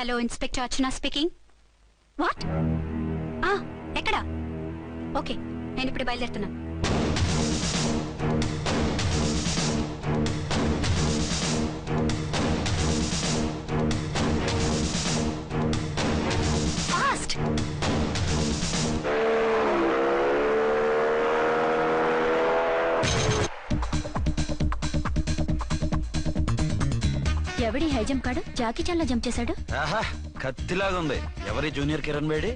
Hello inspector Archana speaking. What? ఎక్కడ? Okay, నేను ఇప్పుడు బయలుదేరుతున్నాను. ఫాస్ట్! ఎవడి హై జంప్ కాడు జాకీ చాన్ లా జంప్ చేశాడు. కత్తిలాగా ఉంది. ఎవరి జూనియర్ కిరణ్ బేడి?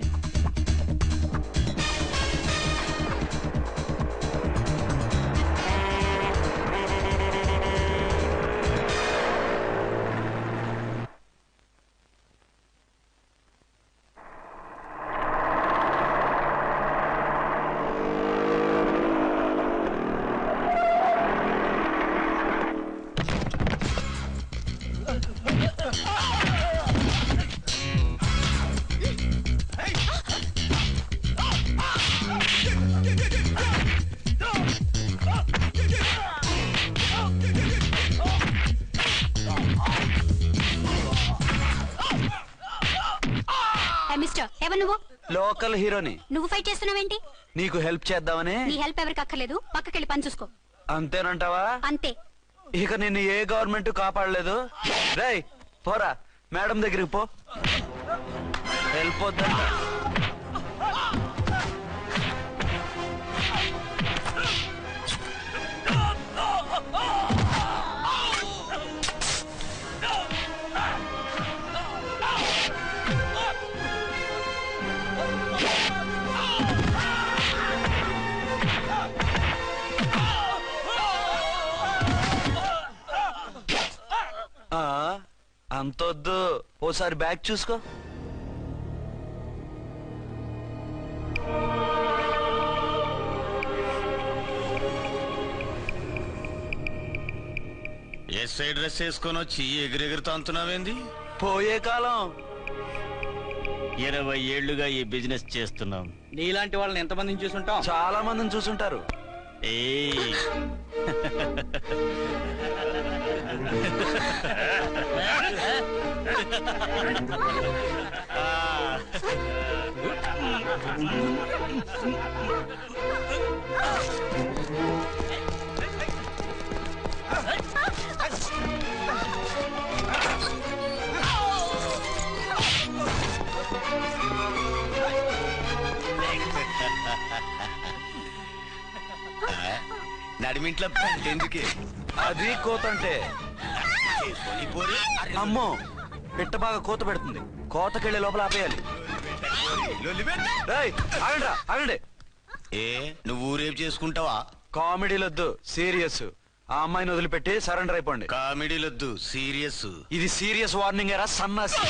లోకల్ హీరోని. నువ్వు ఫైట్ చేస్తున్నావేంటి? నీకు హెల్ప్ చేద్దామని. నీ హెల్ప్ ఎవరికి అక్కర్లేదు, పక్కకెళ్ళి పని చూసుకో. అంతేనంటావా? అంతే. ఇక నిన్ను ఏ గవర్నమెంట్ కాపాడలేదు. రేయ్ పోరా, మేడం దగ్గరికి పో. హెల్ప్ వద్దంట. అంతొద్దు, ఓసారి బ్యాగ్ చూసుకో. ఎస్ఐ డ్రెస్ వేసుకొని వచ్చి ఎగిరెగిరితో అంటున్నావేంది? పోయే కాలం. 20 ఏళ్లుగా ఈ బిజినెస్ చేస్తున్నాం. నీలాంటి వాళ్ళని ఎంతమందిని చూసుంటాం? చాలా మందిని చూసుంటారు. నడిమింట్లో ఎందుకే? అది కోతంటే. అమ్మో, పిట్ట బాగా కోత పెడుతుంది. కోతకెళ్ళే లోపల ఆపేయాలి. ఆగండి. ఏ నువ్వు ఊరేపు చేసుకుంటావా? కామెడీలొద్దు, సీరియస్. ఆ అమ్మాయిని వదిలిపెట్టి సరెండర్ అయిపోండి. కామెడీలొద్దు, సీరియస్. ఇది సీరియస్ వార్నింగ్ ఎరా సన్నాసి.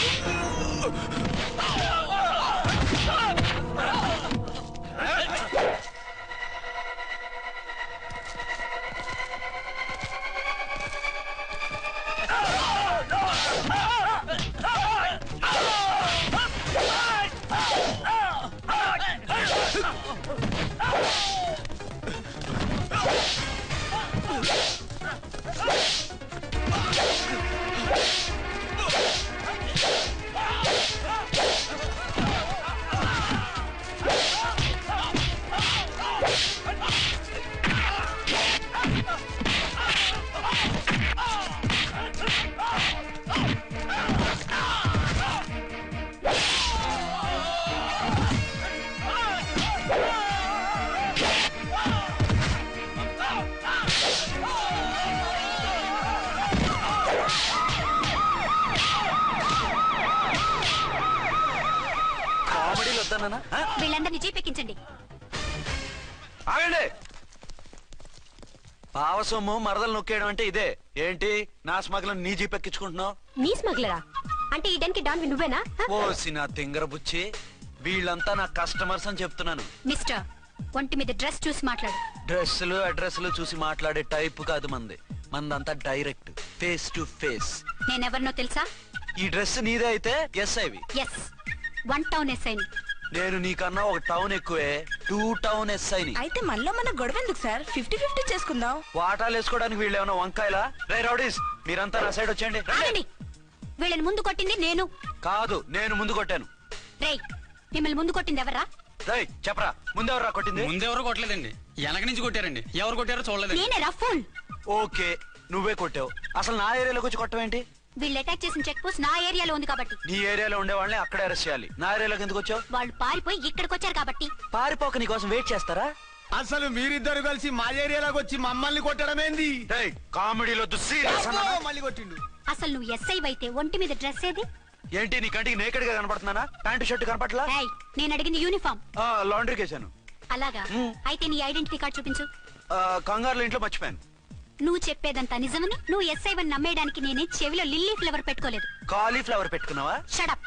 వీళ్ళందరినీ జీపెక్కించండి. ఆగండి. పావసొమ్ము మరదలు నొక్కేయడం అంటే ఇదే. ఏంటి నా స్మగ్లర్ నీ జీపెక్కించుకుంటున్నావు? నీ స్మగ్లరా అంటే ఈ డెన్కి డాన్వి నువ్వేనా? ఓసి నా తింగర బుచ్చి, వీళ్ళంతా నా కస్టమర్స్ అని చెప్తున్నాను. మిస్టర్, ఒంటి మీద డ్రెస్ చూసి మాట్లాడు. డ్రెస్సులు అడ్రస్లు చూసి మాట్లాడే టైప్ కాదు మంది. మందంతా డైరెక్ట్, ఫేస్ టు ఫేస్. నేనెవరినో తెలుసా? ఈ డ్రెస్ నీదే అయితే ఎస్ఐవి. ఎస్, 1 టౌన్ ఎస్ఐని. నేను నీకన్నా ఒక టౌన్ ఎక్కువే, 2 టౌన్ ఎస్ఐని. అయితే మనలో మన గొడవ ఎందుకు సార్? 50-50 చేసుకుందాం. వాటాలు వేసుకోవడానికి వీళ్ళు ఏమైనా వంకాయలా? రే రౌడీస్, మీరంతా నా సైడ్ వచ్చేయండి. వీళ్ళని ముందు కొట్టింది నేను. కాదు, నేను ముందు కొట్టాను. రేయ్, మిమ్మల్ని ముందు కొట్టింది ఎవరా? రేయ్ చెప్పరా, ముందెవరా కొట్టింది? ముందెవరు కొట్టలేదండి, వెనక నుంచి కొట్టారండి. ఎవరు కొట్టారో చూడలేదు. నేనే రఫూల్. ఓకే, నువ్వే కొట్టావు. అసలు నా ఏరియాలోకి వచ్చి కొట్టవేంటి? వీళ్ళు అటాక్ చేసిన చెక్ పోస్ట్ నా ఏరియాలో ఉంది కాబట్టి. నీ ఏరియాలో ఉండే వాళ్ళని అక్కడే అరెస్ట్ చేయాలి. నా ఏరియాలోకి ఎందుకు వచ్చావు? వాళ్ళు పారిపోయి ఇక్కడికి వచ్చారు కాబట్టి. పారిపోక నీ కోసం వెయిట్ చేస్తారా? అసలు మీరిద్దరు కలిసి మా ఏరియాలోకి వచ్చి మమ్మల్ని కొట్టడం ఏంది? రేయ్, కామెడీలో సీరియస్ అబ్బో, మళ్ళీ కొట్టిండు. అసలు నువ్వు ఎస్ఐ అయితే ఒంటి మీద డ్రెస్ ఏది? ఏంటి నీ కంటికి నేకెడ్ గా కనపడుతున్నానా? Pant shirt కనపట్లా? ఏయ్, నేను అడిగింది యూనిఫామ్. లాండ్రీకి వేసాను. అలాగా? అయితే నీ ఐడెంటిటీ కార్డ్ చూపించు. కంగారులో ఇంట్లో మర్చిపోయాను. నువ్వు చెప్పేదంతా నిజమని నువ్వు ఎస్ఐ వన్ నమ్మేయడానికి నేనే చెవిలో లిల్లీ ఫ్లవర్ పెట్టుకోలేదు. కాలీఫ్లవర్ పెట్టుకున్నావా? షడప్.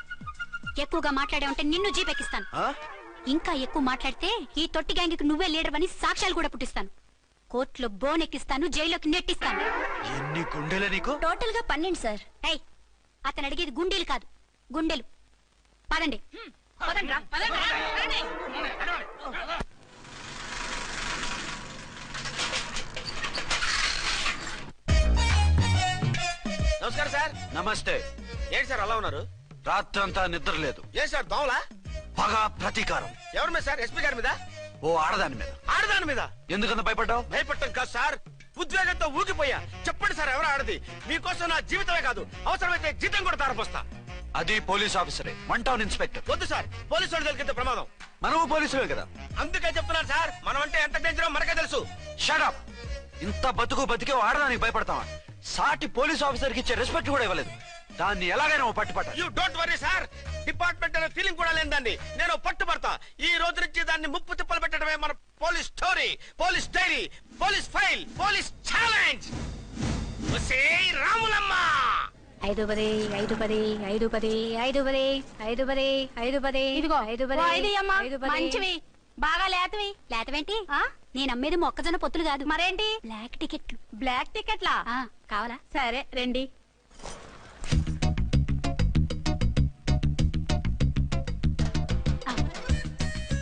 ఎక్కువగా మాట్లాడే ఉంటే నిన్ను జీపెక్కిస్తాను. ఆ? ఇంకా ఎక్కువ మాట్లాడితే ఈ తొట్టి గ్యాంగ్కి నువ్వే లీడర్ అని సాక్ష్యాలు కూడా పుట్టిస్తాను. కోర్టులో బోన్ ఎక్కిస్తాను, జైల్లోకి నెట్టిస్తాను. ఎన్ని గుండెలే నీకు? టోటల్ గా 12 సార్. ఏయ్, అతను అడిగేది గుండెలు కాదు, గుండెలు. పదండి. నమస్కారం సార్. నమస్తే. ఏంటి సార్ అలా ఉన్నారు? రాత్రంతా నిద్ర లేదు. ఏ సార్ దోమలా? పగ, ప్రతీకారం. ఎవరి మీద సార్? ఎస్పీ గారి మీద? ఓ ఆడదాని మీద. ఆడదాని మీద? ఎందుకంత భయపడ్డావు? భయపడటం కాదు సార్, ఉద్వేగంతో ఊగిపోయా. చెప్పండి సార్, ఎవరు ఆడది? మీకోసం నా జీవితమే కాదు, అవసరమైతే జీతం కూడా తారపోస్తా. అది పోలీస్ ఆఫీసరే, 1 టౌన్ ఇన్స్పెక్టర్. వద్దు సార్, పోలీసు వాళ్ళు దొరికితే ప్రమాదం. మనము పోలీసులే కదా. అందుకే చెప్తున్నాను సార్, మనం అంటే ఎంత డేంజరో మనకే తెలుసు. షడప్. ఇంత బతికే ఆడదానికి భయపడతావా? సాటి పోలీస్ ఆఫీసర్ కి ఇచ్చే రెస్పెక్ట్ కూడా ఇవ్వలేదు. దాన్ని ఎలాగైనా పట్టుపట్ట. You don't worry sir, department అనే ఫీలింగ్ కూడా లేని దాన్ని నేను పట్టుబడతా. ఈ రోజు నుంచి దాన్ని ముప్పు తిప్పలు పెట్టడమే మన police story, police diary, police file, police challenge. Ramulamma 5 10 5 10 5 10 5 10 5 10 5 10 ఇదిగో 5 10 మంచివి బాగా లేతవి. లేతవేంటి? నేను అమ్మేది మొక్కజొన్న పొత్తులు కాదు, మరేంటి? బ్లాక్ టికెట్లు. బ్లాక్ టికెట్లా? కావాలా? సరే రండి.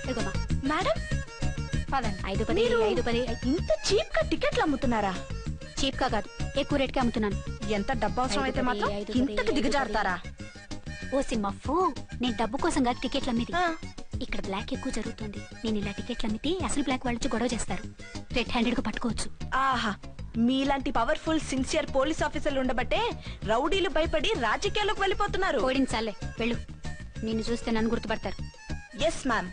ఇదిగోమా. మేడం పదండి. 5 10 మీరు 5 10. ఇంత చీప్ గా టికెట్లు అమ్ముతున్నారా? చీప్ గా కాదు, ఎక్కువ రేట్కి అమ్ముతున్నాను. ఎంత డబ్బు అవసరం అయితే మాత్రం 5 10 ఇంతకు దిగజారుతారా? ఓ సిమ్మఫు, నేను డబ్బు కోసం కాదు టికెట్లు అమ్మేది. ఆ. ఇక్కడ బ్లాక్ ఎక్కువ జరుగుతుంది. నేను ఇలా టికెట్లు అమ్మితే అసలు బ్లాక్ వాళ్ళు గొడవ చేస్తారు. రెడ్ హ్యాండెడ్ గా పట్టుకోవచ్చు. ఆహా, మీలాంటి పవర్ఫుల్ సిన్సియర్ పోలీస్ ఆఫీసర్లు ఉండబట్టే రౌడీలు భయపడి రాజకీయాల్లోకి వెళ్ళిపోతున్నారు. ఓడించాలే, వెళ్ళు. నిన్ను చూస్తే నన్ను గుర్తుపడతారు. Yes ma'am.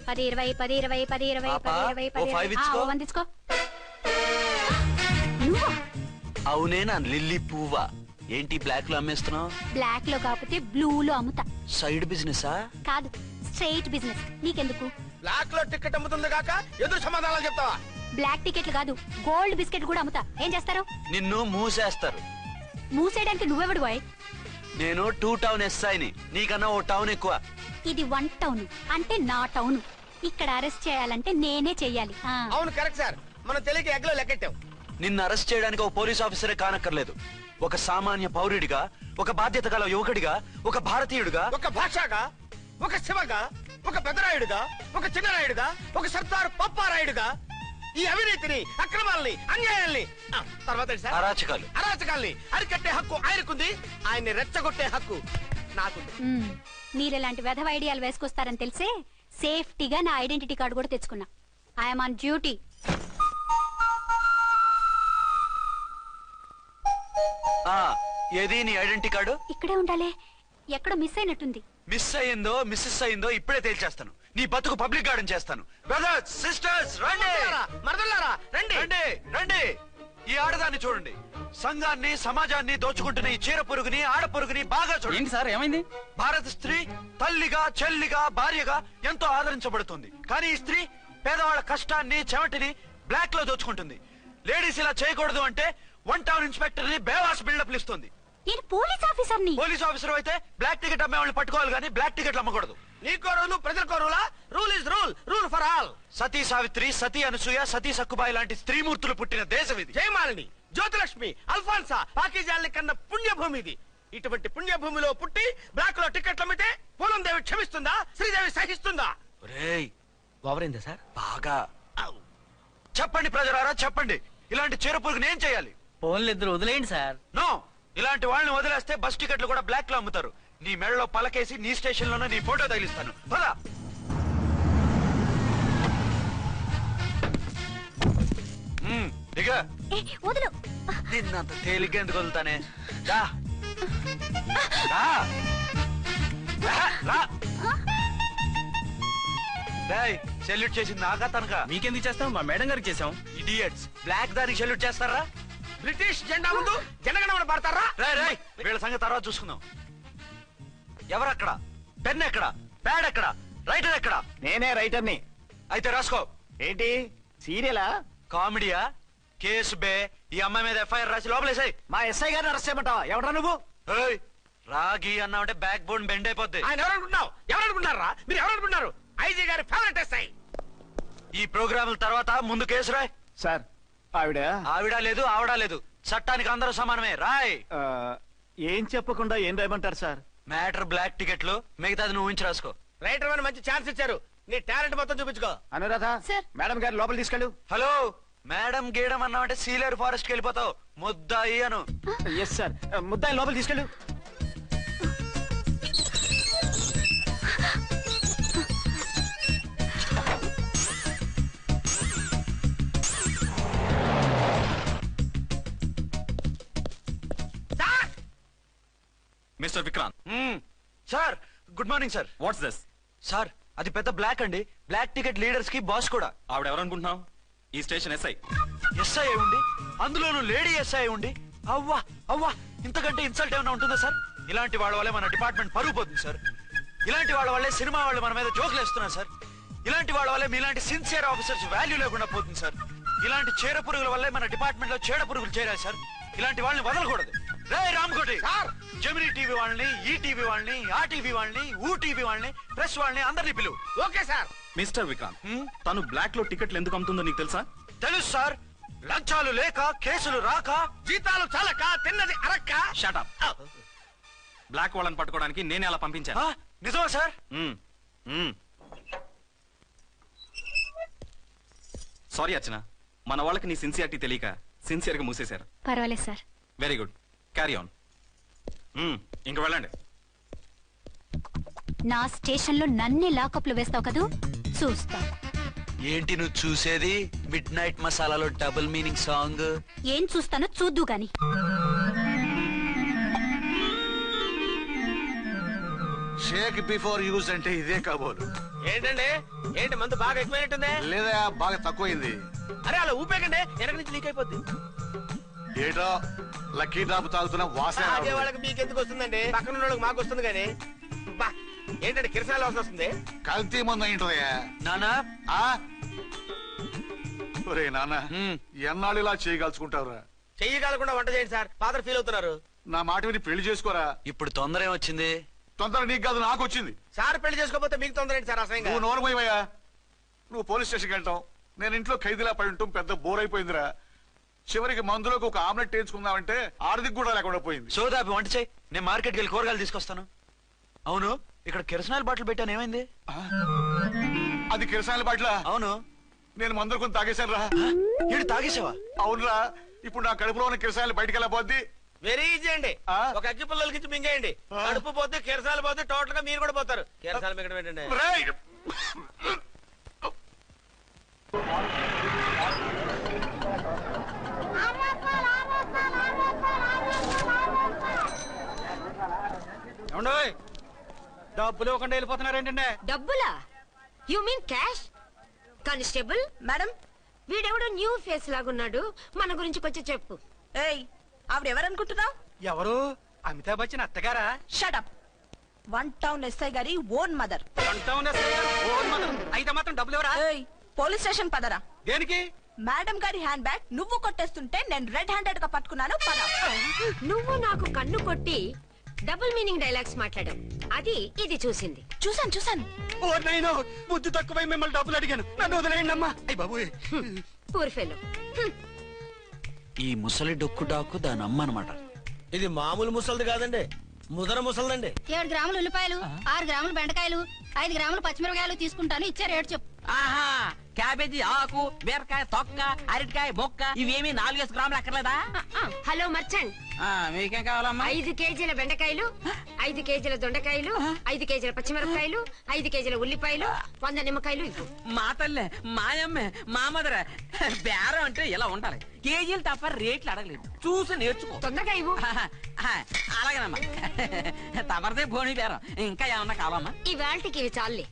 10 20 10 20 10 20 పాపా, 10 20 ఓ 5 ఇచ్చుకో. 1 తీసుకో. నువ్వా? అవునే నా లిల్లీ పువ్వా. ఏంటి బ్లాక్ లో అమ్మేస్తున్నావు? బ్లాక్ లో కాకపోతే బ్లూ లో అమ్ముతా. సైడ్ బిజినెసా? కాదు, స్ట్రైట్ బిజినెస్. నీకెందుకు? బ్లాక్ లో టికెట్ అమ్ముతుంది కాక ఎదురు సమాధానాలు చెప్తావా? బ్లాక్ టికెట్లు కాదు, గోల్డ్ బిస్కెట్ కూడా అమ్ముతా. ఏం చేస్తారు? నిన్ను మూసేస్తారు. మూసేయడానికి నువ్వెవడు బాయ్? నేను 2 టౌన్ ఎస్ఐని, నీకన్నా ఓ టౌన్ ఎక్కువ. ఇది 1 టౌన్, అంటే నా టౌన్. ఇక్కడ అరెస్ట్ చేయాలంటే నేనే చెయ్యాలి. అవును కరెక్ట్ సార్, మనం తెలియక ఎగ్లో లెక్కెట్టాం. నిన్ను అరెస్ట్ చేయడానికి ఒక పోలీస్ ఆఫీసరే కానక్కర్లేదు. ఒక సామాన్య పౌరుడిగా, ఒక బాధ్యత గల యువకుడిగా, ఒక భారతీయుడిగా, ఒక భాషగా, ఒక శివగా, ఒక పెద్దరాయుడుగా, ఒక చిన్నరాయుడుగా, ఒక సర్దార్ పప్పారాయుడుగా ఈ అవినీతిని, అక్రమాలని, అన్యాయాల్ని, తర్వాత ఏంటి సార్? అరాచకాలు, అరాచకాల్ని అరికట్టే హక్కు ఆయనకుంది, ఆయన్ని రెచ్చగొట్టే హక్కు నాకుంది. మీరెలాంటి వెధవ ఐడియాలు వేసుకొస్తారని తెలిసే సేఫ్టీగా నా ఐడెంటిటీ కార్డు కూడా తెచ్చుకున్నా. I'm on duty. ఏది నీ ఐడెంటిటీ కార్డు? ఇక్కడే ఉండాలి. ఎక్కడ మిస్ అయినట్టుంది. మిస్ అయ్యిందో మిస్సెస్ అయ్యిందో ఇప్పుడే తేల్చేస్తాను. నీ బతుకు పబ్లిక్ గార్డెన్ చేస్తాను. బ్రదర్స్, సిస్టర్స్, రండి మరదలారా రండి రండి రండి. ఈ ఆడదాన్ని చూడండి. సంఘాన్ని, సమాజాన్ని దోచుకుంటున్న ఈ చీర పురుగుని, ఆడ పురుగుని బాగా చూడండి. ఏంటి సార్, ఏమైంది? భారత స్త్రీ తల్లిగా, చెల్లిగా, భార్యగా ఎంతో ఆదరించబడుతుంది. కానీ ఈ స్త్రీ పేదవాళ్ళ కష్టాన్ని, చెమటిని బ్లాక్ లో దోచుకుంటుంది. లేడీస్ ఇలా చేయకూడదు అంటే 1 టౌన్ ఇన్స్పెక్టర్ ని బేవాస్ బిల్డప్ ఇస్తుంది. నేను పోలీస్ ఆఫీసర్ని. పోలీస్ ఆఫీసర్ అయితే బ్లాక్ టికెట్ అమ్మే వాళ్ళని పట్టుకోవాలి కానీ బ్లాక్ టికెట్లు అమ్మకూడదు. నీకో రూలు, ప్రజలకో రూలా? Rule is rule, rule for all. Sati Savitri, Sati Anasuya, Sati Sakkubai లాంటి స్త్రీమూర్తులు పుట్టిన దేశం ఇది. జయమాలిని, జ్యోతిలక్ష్మి, అల్ఫాన్సా, పాకిజాల్ని కన్న పుణ్యభూమి ఇది. ఇటువంటి పుణ్యభూమిలో పుట్టి బ్లాక్ లో టికెట్లు అమ్మితే పూలం దేవి క్షమిస్తుందా? శ్రీదేవి సహిస్తుందా? రేయ్, ఓవరైందా సార్? బాగా చెప్పండి ప్రజలారా, చెప్పండి. ఇలాంటి చీర పురుగుని ఏం చేయాలి? ఫోన్లు ఇద్దరు వదిలేయండి సార్. నో, ఇలాంటి వాళ్ళని వదిలేస్తే బస్ టికెట్లు కూడా బ్లాక్ లో అమ్ముతారు. నీ మెడలో పలకేసి నీ స్టేషన్ లోనే నీ ఫోటో తగిలిస్తాను. పదా దిగ. వదులు. నిన్నంత తేలిగ్గా ఎందుకు వదులుతానే? రా. రా. రా. రా. డేయ్, సెల్యూట్ చేసింది నాకా తనకా? మీకెందుకు చేస్తాం? మా మేడం గారికి చేసాం. ఇడియట్స్, బ్లాక్ దానికి సెల్యూట్ చేస్తారా? బ్రిటిష్ జెండా ముందు జనగణమన పడతారా? రేయ్, వీళ్ళ సంగతి తర్వాత చూసుకుందాం. ఎవరక్కడ? పెన్ ఎక్కడ? ప్యాడ్ ఎక్కడ? రైటర్ ఎక్కడ? నేనే రైటర్ని. అయితే రాసుకో. ఏంటి సీరియలా? కామెడీయా? కేసు బే. ఈ అమ్మాయి మీద ఎఫ్ఐఆర్ రాసి లోపలేసాయి. మా ఎస్ఐ గారిని అరెస్ట్ చేయమంటావా? ఎవడరా నువ్వు? రాగి అన్నావంటే బ్యాక్ బోన్ బెండ్ అయిపోద్ది. ఆయన ఎవరనుకుంటున్నావు? ఎవరనుకుంటున్నారా మీరు? ఎవరనుకుంటున్నారు? ఐజీ గారి ఫేవరెట్ ఎస్ఐ. ఈ ప్రోగ్రాముల తర్వాత ముందు కేసు రాయ్. సార్ ఆవిడ ఆవిడ లేదు, ఆవిడ లేదు. చట్టానికి అందరూ సమానమే. రాయ్. ఏం చెప్పకుండా ఏం రాయమంటారు సార్? మ్యాటర్ బ్లాక్ టికెట్లు, మిగతాది నువ్వు ఉంచి రాసుకో. రైటర్ అని మంచి ఛాన్స్ ఇచ్చారు. నీ టాలెంట్ మొత్తం చూపించుకో. అనురాధ, సార్. మేడం గారు లోపల తీసుకెళ్ళు. హలో, మేడం గీయడం అన్నావంటే సీలేరు ఫారెస్ట్ కి వెళ్ళిపోతావు. ముద్దాయి అను. Yes sir. ముద్దాయి లోపల తీసుకెళ్ళు. Mister Vikrant, sir, good morning sir. What's this? Sir, అది పెద్ద బ్లాక్ అండి. బ్లాక్ టికెట్ లీడర్స్ కి బాస్ కూడా. ఆవిడ ఎవరనుకుంటున్నావు? ఈ స్టేషన్ ఎస్ఐ. ఎస్ఐ ఉండి, అందులోనూ లేడీ ఎస్ఐ ఉండి, అవ్వా అవ్వా, ఇంతకంటే ఇన్సల్ట్ ఏమైనా ఉంటుందా సార్? ఇలాంటి వాళ్ళ వల్లే మన డిపార్ట్మెంట్ పరుగు పోతుంది సార్. ఇలాంటి వాళ్ళ వల్లే సినిమా వాళ్ళు మన మీద జోకులు వేస్తున్నారు సార్. ఇలాంటి వాళ్ళ వల్లే మీలాంటి సిన్సియర్ ఆఫీసర్స్ వాల్యూ లేకుండా పోతుంది సార్. ఇలాంటి చీడ పురుగుల వల్లే మన డిపార్ట్మెంట్ లో చీడ పురుగులు చేరాయి సార్. ఇలాంటి వాళ్ళని వదలకూడదు. రే రామ్కోటి సార్, జెమినీ టీవీ వాళ్ళని, ఈ టీవీ వాళ్ళని, ఆ టీవీ వాళ్ళని, ఊ టీవీ వాళ్ళని, ప్రెస్ వాళ్ళని అందరినీ పిలువు. Okay sir. మిస్టర్ విక్రాంత్, తను బ్లాక్ లో టికెట్లు ఎందుకు అమ్ముతుందో నీకు తెలుసా? తెలుసు సార్. లంచాలు లేక, కేసులు రాక, జీతాలు చాలక, తిన్నది అరక్క. Shut up. బ్లాక్ వాళ్ళని పట్టుకోవడానికి నేనే అలా పంపించాను. నిజమా సార్? సారీ అర్చన, మన వాళ్ళకి నీ సిన్సియారిటీ తెలియక సిన్సియర్ గా మూసేశారు. పర్వాలేదు sir. Very good, carry on. ఇంక వెళ్ళండి. నా స్టేషన్ లో నన్నే లాకప్ లో వేస్తావు కదూ, చూస్తా. ఏంటి నువ్వు చూసేది? మిడ్ నైట్ మసాలాలో డబుల్ మీనింగ్ సాంగ్. ఏం చూస్తానో చూద్దు గాని. షేక్ బిఫోర్ యూజ్ అంటే ఇదే కాబోలు. ఏంటండి, ఏంటి మందు బాగా ఎక్కువైనట్టుంది? లేదా బాగా తక్కువైంది. అరే అలా ఊపేకండి, వెనక నుంచి లీక్ అయిపోద్ది. ఏటో లక్కీ డ్రాప్ తాగుతున్న వాసన అదే రావట్లేదు. వాళ్ళకి మీకెందుకు వస్తుందండి? పక్కన ఉన్న వాళ్ళకి మాకు వస్తుంది కానీ. బా, ఏంటంటే కిరసాల వాసన వస్తుంది. కల్తీ మందు అయింటదయ్యా. నానా, ఆ? ఒరే నాన్న, ఎన్నాళ్ళు ఇలా చేయగలుచుకుంటావురా? చెయ్యగలకుండా వంట చేయండి సార్, ఫాదర్ ఫీల్ అవుతున్నారు. నా మాట విని పెళ్లి చేసుకోరా. ఇప్పుడు తొందర ఏమొచ్చింది? తొందర నీకు కాదు, నాకు వచ్చింది. సార్ పెళ్లి చేసుకోకపోతే మీకు తొందర ఏంటి సార్? అసహ్యంగా. నువ్వు నోరు పోయివయ్యా. నువ్వు పోలీస్ స్టేషన్కి వెళ్తావు, నేను ఇంట్లో ఖైదీలా పడి ఉంటాం. పెద్ద బోర్ అయిపోయిందిరా. చివరికి మందులోకి ఒక ఆమ్లెట్ వేయించుకుందామంటే ఆర్థిక కూడా లేకుండా పోయింది. సోదాపి వంట చేయి, నేను మార్కెట్కి వెళ్ళి కూరగాయలు తీసుకొస్తాను. అవును, ఇక్కడ కిరసనాయిల్ బాటిల్ పెట్టాను, ఏమైంది? అది కిరసాయల బాట్ల. అవును. నేను మందులు కొని తాగేశాను రా. ఈడు తాగేసావా? అవునురా. ఇప్పుడు నా కడుపులో ఉన్న కిరసాయలు బయటికి వెళ్ళబోద్ది. వెరీ ఈజీ అండి. ఆ? ఒక అగ్గి పుల్లలకి మింగేయండి. ఆ? కడుపు పోతే కిరసాలు పోతే టోటల్ గా మీరు కూడా పోతారు. కిరసాలు మింగడం ఏంటండి? రేయ్! డబ్బులు ఇవ్వకుండా వెళ్ళిపోతున్నారు ఏంటంటే? డబ్బులా? You mean cash? Constable madam, వీడెవడో న్యూ ఫేస్ లాగున్నాడు, మన గురించి కొంచెం చెప్పు. ఏయ్, ఆవిడ ఎవరనుకుంటున్నావు? ఎవరు? అమితాబ్ బచ్చన్ అత్తగారా? షటప్. 1 టౌన్ ఎస్ఐ గారి ఓన్ మదర్. అయితే మాత్రం డబ్బులు ఎవరా? ఏయ్, పోలీస్ స్టేషన్ పదరా. దేనికి? మేడం గారి హ్యాండ్ బ్యాగ్ నువ్వు కొట్టేస్తుంటే నేను రెడ్ హ్యాండెడ్ గా పట్టుకున్నాను. పద. నువ్వు నాకు కన్ను కొట్టి డబుల్ మీనింగ్ డైలాగ్స్ మాట్లాడావు, అది ఇది చూసింది. చూసాను. ఓ నైనో, బుద్ధి తక్కువై మిమ్మల్ని డబ్బులు అడిగాను, నన్ను వదిలేయండి అమ్మా. అయ్య బాబు, పూర్ ఫెలో. ఈ ముసలి డొక్కు డాకు దాని అమ్మ అనమాట. ఇది మామూలు ముసలిది కాదండి, ముదర ముసలిదండి. 7 గ్రాములు ఉల్లిపాయలు, 6 గ్రాములు బెండకాయలు, 5 గ్రాములు పచ్చిమిరపకాయలు తీసుకుంటాను. ఇచ్చే రేటు చెప్పు. ఆహా, క్యాబేజీ ఆకు బీరకాయ తొక్క అరటికాయ బొక్క ఇవేమి 4 గ్రాములు అక్కర్లేదా? హలో మర్చండ్, మీకేం కావాలమ్మా? 5 కేజీల బెండకాయలు, 5 కేజీల దొండకాయలు, 5 కేజీల పచ్చిమిరపకాయలు, 5 కేజీల ఉల్లిపాయలు, 100 నిమ్మకాయలు ఇవ్వు. మా తల్లే మాయమ్మే మా మదర బేరం అంటే ఇలా ఉండాలి. కేజీలు తప్ప రేట్లు అడగలేదు, చూసి నేర్చుకో. తొందరగా ఇవ్వు. అలాగేనమ్మా. తమరిదే భోని బేరం. ఇంకా ఏమన్నా కావాలమ్మా? ఇవాళకి ఇవి చాలులే.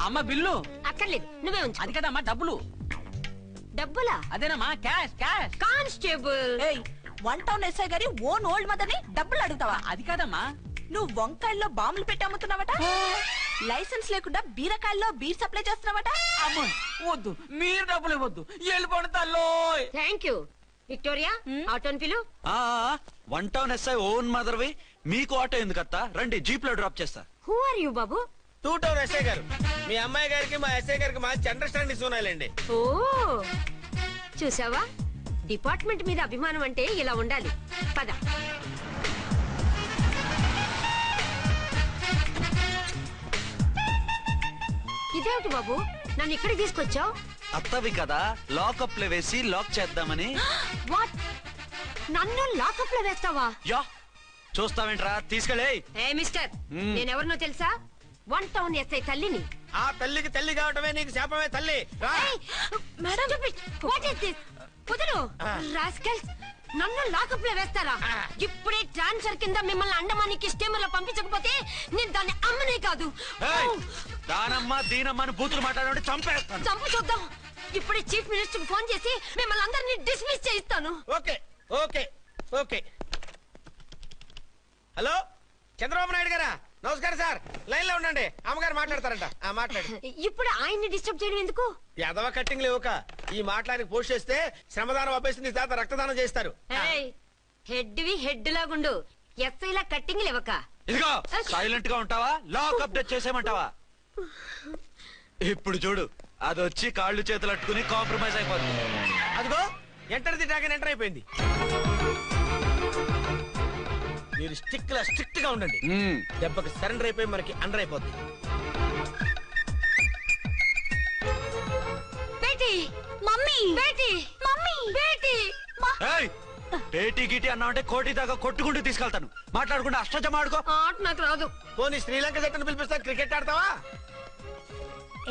అమ్మ బిల్లు అక్కర్లేదు, నువ్వే ఉంచు. అది కదమ్మా డబ్బులు. డబ్బులా? అదేనమ్మా cash cash. Constable, 1 town SI గారి ఓన్ ఓల్డ్ మదర్ ని డబ్బులు అడుగుతావా? అది కదమ్మా. నువ్వు వంకాయల్లో బాంబులు పెట్టి అమ్ముతున్నావట, లైసెన్స్ లేకుండా బీరకాయల్లో బీర్ సప్లై చేస్తున్నావట. అమ్మో వద్దు, మీరు డబ్బులు ఇవ్వద్దు, వెళ్ళిపోండి తల్లో. Thank you. విక్టోరియా, ఆటోన్ పిలు. 1 టౌన్ ఎస్ఐ ఓన్ మదర్వి, మీకు ఆటో ఎందుకు అత్త? రండి, జీప్ లో డ్రాప్ చేస్తా. హూ ఆర్ యూ బాబు? 2 టౌన్ ఎస్ఐ గారు. మీ అమ్మాయి గారికి మా ఎస్ఐ గారికి మంచి అండర్స్టాండింగ్ ఉన్నాయండి. ఓ చూసావా, డిపార్ట్మెంట్ మీద అభిమానం అంటే ఇలా ఉండాలి. పద. ఇదేమిటి బాబు, నన్ను ఇక్కడికి తీసుకొచ్చావు? అత్తవి కదా, లాకప్ లో వేసి లాక్ చేద్దామని. వాట్, నన్ను లాకప్ లో వేస్తావా? యా, చూస్తావేంట్రా, తీసుకెళ్ళే. ఏ మిస్టర్, నేనెవరినో తెలుసా? 1 టౌన్ ఎస్ఐ తల్లిని. ఆ తల్లికి తల్లి కావటమే నీకు శాపమే తల్లి. రా. Madam, what is this? కుదురు రాస్కల్స్, నన్ను లాకప్ లో వేస్తారా? ఇప్పుడే ట్రాన్స్ఫర్ కింద మిమ్మల్ని అండమానికి స్టీమర్ లో పంపించకపోతే నేను దాన్ని అమ్మనే కాదు. దానమ్మ దీనమ్మని బూతులు మాట్లాడే చంపేస్తాను. చంపు చూద్దాం. ఇప్పుడే చీఫ్ మినిస్టర్ ఫోన్ చేసి మిమ్మల్ని అందరినీ డిస్మిస్ చేయిస్తాను. Okay okay okay. Hello, Chandrababu Naidu గారా? నమస్కారం సార్, లైన్ లో ఉండండి, అమ్మగారు మాట్లాడతారంట. మాట్లాడు. ఇప్పుడు ఆయన్ని డిస్టర్బ్ చేయడం ఎందుకు? ఎదవ కట్టింగ్ లేవుక ఈ మాట్లాడికి పోస్ట్ చేస్తే శ్రమదానం అభ్యసి నీ తాత రక్తదానం చేస్తారు. హెడ్వి హెడ్ లాగుండు, ఎస్ఐ లా కట్టింగ్ లేవక. ఇదిగో సైలెంట్ గా ఉంటావా, లాక్ అప్డేట్ చేసేమంటావా? ఇప్పుడు చూడు, అది వచ్చి కాళ్ళు చేతులు అట్టుకుని కాంప్రమైజ్ అయిపోతుంది. అదిగో ఎంటర్ ది డ్రాగన్ ఎంటర్ అయిపోయింది. మీరు స్ట్రిక్ట్ గా ఉండండి, దెబ్బకి సరెండర్ అయిపోయి మనకి అండర్ అయిపోద్ది. బేటీ, మమ్మీ, బేటీ, మమ్మీ, బేటీ. పేటీ గిటి అన్నావంటే కోటి దాకా కొట్టుకుంటూ తీసుకెళ్తాను. మాట్లాడకుండా అష్టజమ ఆడుకో. ఆట నాకు రాదు. పోనీ శ్రీలంక జట్టును పిలిపిస్తా, క్రికెట్ ఆడతావా?